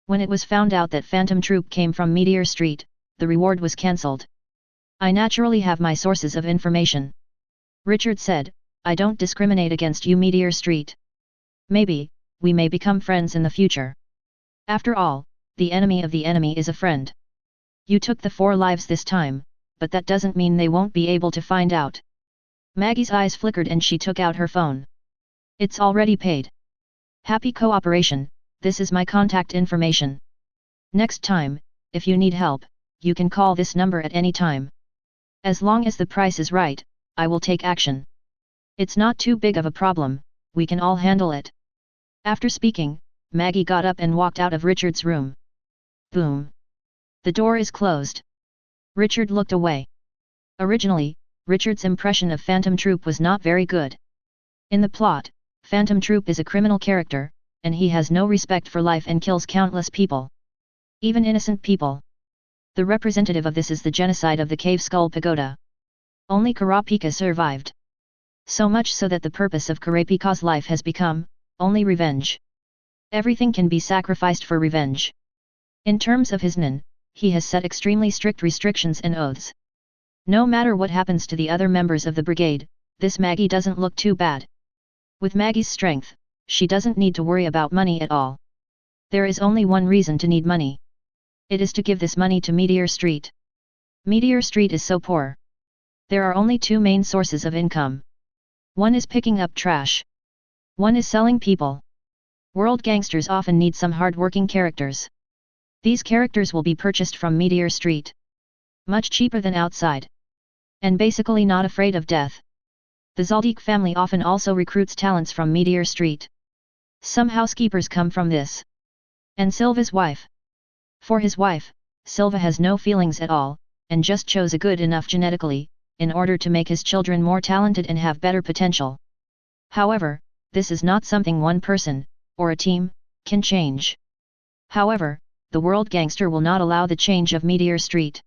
[SPEAKER 1] When it was found out that Phantom Troupe came from Meteor Street, the reward was cancelled. I naturally have my sources of information. Richard said, I don't discriminate against you, Meteor Street. Maybe, we may become friends in the future. After all, the enemy of the enemy is a friend. You took the 4 lives this time, but that doesn't mean they won't be able to find out. Maggie's eyes flickered and she took out her phone. It's already paid. Happy cooperation, this is my contact information. Next time, if you need help, you can call this number at any time. As long as the price is right, I will take action. It's not too big of a problem, we can all handle it. After speaking, Maggie got up and walked out of Richard's room. Boom. The door is closed. Richard looked away. Originally, Richard's impression of Phantom Troupe was not very good. In the plot, Phantom Troupe is a criminal character, and he has no respect for life and kills countless people. Even innocent people. The representative of this is the genocide of the Cave Skull Pagoda. Only Kurapika survived. So much so that the purpose of Kurapika's life has become, only revenge. Everything can be sacrificed for revenge. In terms of his nin, he has set extremely strict restrictions and oaths. No matter what happens to the other members of the brigade, this Maggie doesn't look too bad. With Maggie's strength, she doesn't need to worry about money at all. There is only one reason to need money. It is to give this money to Meteor Street. Meteor Street is so poor. There are only 2 main sources of income. One is picking up trash. One is selling people. World gangsters often need some hard-working characters. These characters will be purchased from Meteor Street. Much cheaper than outside. And basically not afraid of death. The Zodiac family often also recruits talents from Meteor Street. Some housekeepers come from this. And Silva's wife. For his wife, Silva has no feelings at all, and just chose a good enough genetically, in order to make his children more talented and have better potential. However, this is not something one person, or a team, can change. However, the world gangster will not allow the change of Meteor Street.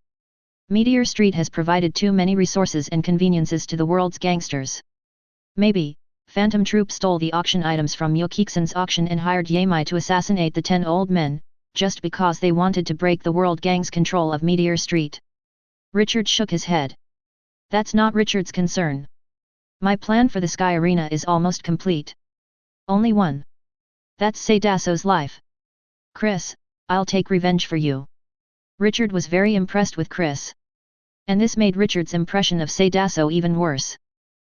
[SPEAKER 1] Meteor Street has provided too many resources and conveniences to the world's gangsters. Maybe, Phantom Troupe stole the auction items from Yokiksen's auction and hired Yamai to assassinate the 10 old men, just because they wanted to break the world gang's control of Meteor Street. Richard shook his head. That's not Richard's concern. My plan for the Sky Arena is almost complete. Only one. That's Sadasso's life. Chris, I'll take revenge for you. Richard was very impressed with Chris. And this made Richard's impression of Sadasso even worse.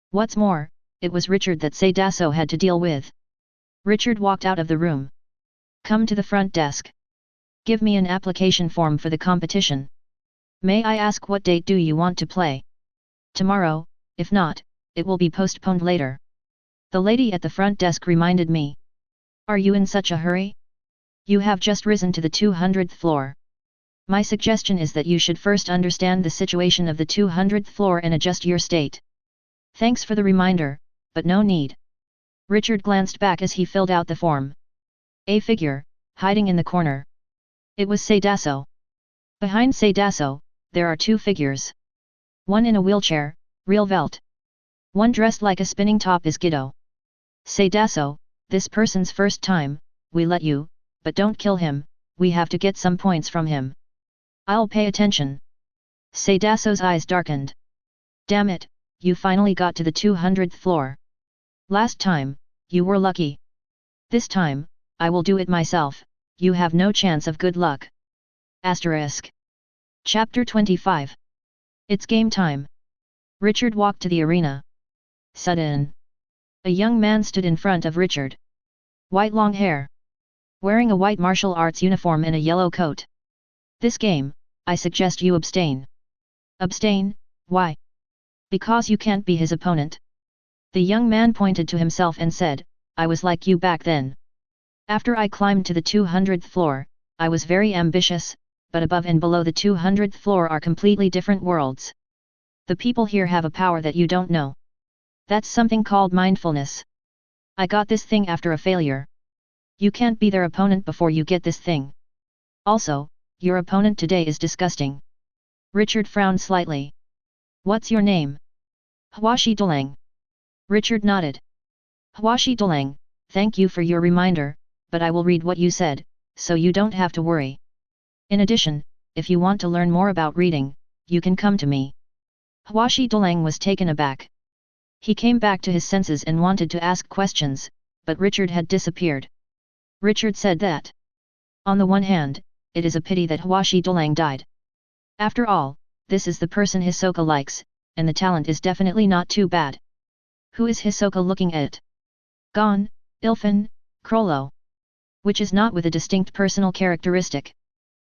[SPEAKER 1] What's more, it was Richard that Sadasso had to deal with. Richard walked out of the room. Come to the front desk. Give me an application form for the competition. May I ask what date do you want to play? Tomorrow, if not, it will be postponed later. The lady at the front desk reminded me. Are you in such a hurry? You have just risen to the 200th floor. My suggestion is that you should first understand the situation of the 200th floor and adjust your state. Thanks for the reminder, but no need. Richard glanced back as he filled out the form. A figure, hiding in the corner. It was Sadasso. Behind Sadasso, there are 2 figures. One in a wheelchair, real Velt. One dressed like a spinning top is Giddo. Sadasso, this person's first time, we let you, but don't kill him, we have to get some points from him. I'll pay attention. Sadasso's eyes darkened. Damn it, you finally got to the 200th floor. Last time, you were lucky. This time, I will do it myself, you have no chance of good luck. Asterisk. Chapter 25. It's game time. Richard walked to the arena. Sudden. A young man stood in front of Richard. White long hair. Wearing a white martial arts uniform and a yellow coat. This game, I suggest you abstain. Abstain, why? Because you can't be his opponent. The young man pointed to himself and said, I was like you back then. After I climbed to the 200th floor, I was very ambitious, but above and below the 200th floor are completely different worlds. The people here have a power that you don't know. That's something called mindfulness. I got this thing after a failure. You can't be their opponent before you get this thing. Also, your opponent today is disgusting. Richard frowned slightly. What's your name? Hwashi Dalang. Richard nodded. Hwashi Dalang, thank you for your reminder, but I will read what you said, so you don't have to worry. In addition, if you want to learn more about reading, you can come to me. Hwashi Dalang was taken aback. He came back to his senses and wanted to ask questions, but Richard had disappeared. Richard said that. On the one hand, it is a pity that Hwashi Dalang died. After all, this is the person Hisoka likes, and the talent is definitely not too bad. Who is Hisoka looking at? Gon, Ilfin, Crollo. Which is not with a distinct personal characteristic.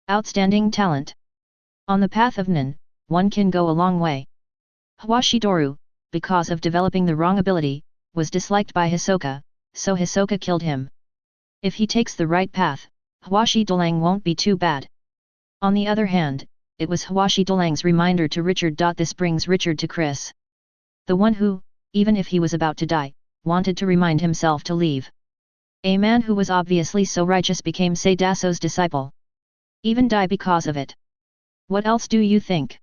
[SPEAKER 1] Outstanding talent. On the path of Nin, one can go a long way. Hwashidoru, because of developing the wrong ability, was disliked by Hisoka, so Hisoka killed him. If he takes the right path, Hwashi Dalang won't be too bad. On the other hand, it was Hwashi Dalang's reminder to Richard. This brings Richard to Chris. The one who, even if he was about to die, wanted to remind himself to leave. A man who was obviously so righteous became Seidaso's disciple. Even die because of it. What else do you think?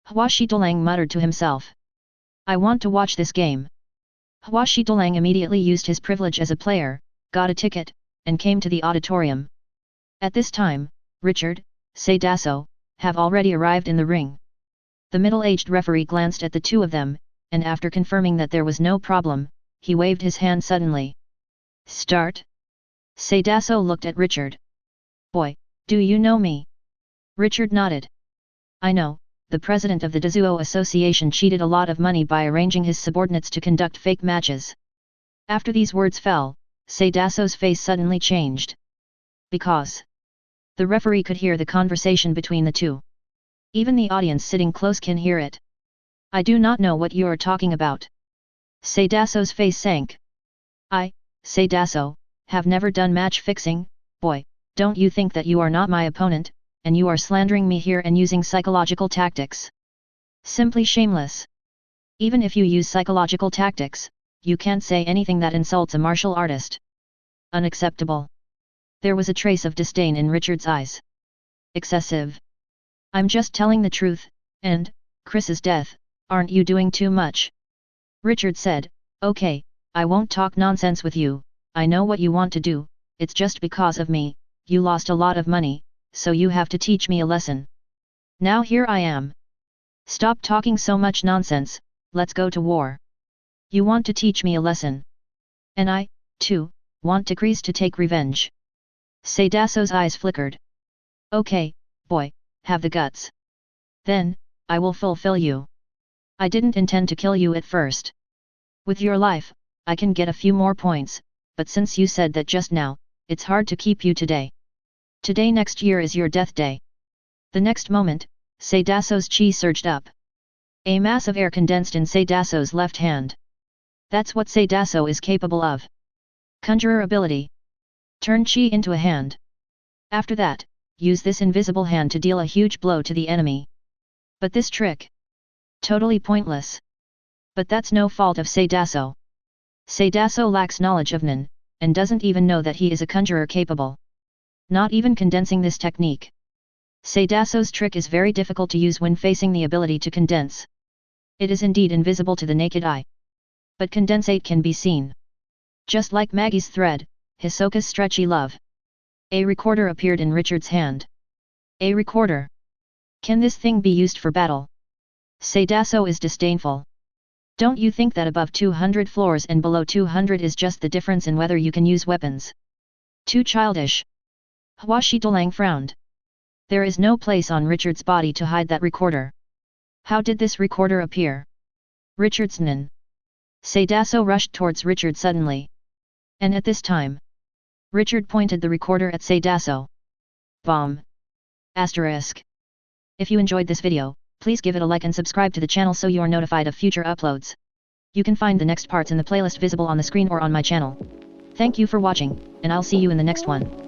[SPEAKER 1] Hwashi Dalang muttered to himself. I want to watch this game. Hwashi Dalang immediately used his privilege as a player, got a ticket, and came to the auditorium. At this time, Richard, Seidaso, have already arrived in the ring. The middle-aged referee glanced at the two of them, and after confirming that there was no problem, he waved his hand suddenly. Start? Seidaso looked at Richard. Boy, do you know me? Richard nodded. I know, the president of the Dazuo Association cheated a lot of money by arranging his subordinates to conduct fake matches. After these words fell, Seidaso's face suddenly changed. Because the referee could hear the conversation between the two. Even the audience sitting close can hear it. I do not know what you are talking about. Seidaso's face sank. I, Seidaso, have never done match fixing. Boy, don't you think that you are not my opponent, and you are slandering me here and using psychological tactics? Simply shameless. Even if you use psychological tactics, you can't say anything that insults a martial artist. Unacceptable. There was a trace of disdain in Richard's eyes. Excessive. I'm just telling the truth, and, Chris's death, aren't you doing too much? Richard said, okay, I won't talk nonsense with you, I know what you want to do, it's just because of me, you lost a lot of money, so you have to teach me a lesson. Now here I am. Stop talking so much nonsense, let's go to war. You want to teach me a lesson. And I, too, want to Chris to take revenge. Seidaso's eyes flickered. Okay, boy, have the guts. Then, I will fulfill you. I didn't intend to kill you at first. With your life, I can get a few more points, but since you said that just now, it's hard to keep you today. Today next year is your death day. The next moment, Seidaso's chi surged up. A mass of air condensed in Seidaso's left hand. That's what Seidaso is capable of. Conjurer ability. Turn chi into a hand. After that, use this invisible hand to deal a huge blow to the enemy. But this trick? Totally pointless. But that's no fault of Seidaso. Seidaso lacks knowledge of Nin, and doesn't even know that he is a conjurer capable. Not even condensing this technique. Seidaso's trick is very difficult to use when facing the ability to condense. It is indeed invisible to the naked eye. But condensate can be seen. Just like Maggie's thread, Hisoka's stretchy love. A recorder appeared in Richard's hand. A recorder. Can this thing be used for battle? Seidaso is disdainful. Don't you think that above 200 floors and below 200 is just the difference in whether you can use weapons? Too childish. Hwashi Dalang frowned. There is no place on Richard's body to hide that recorder. How did this recorder appear? Richard's Nin. Saydaso rushed towards Richard suddenly. And at this time, Richard pointed the recorder at Saydaso. Bomb. Asterisk. If you enjoyed this video, please give it a like and subscribe to the channel so you are notified of future uploads. You can find the next parts in the playlist visible on the screen or on my channel. Thank you for watching, and I'll see you in the next one.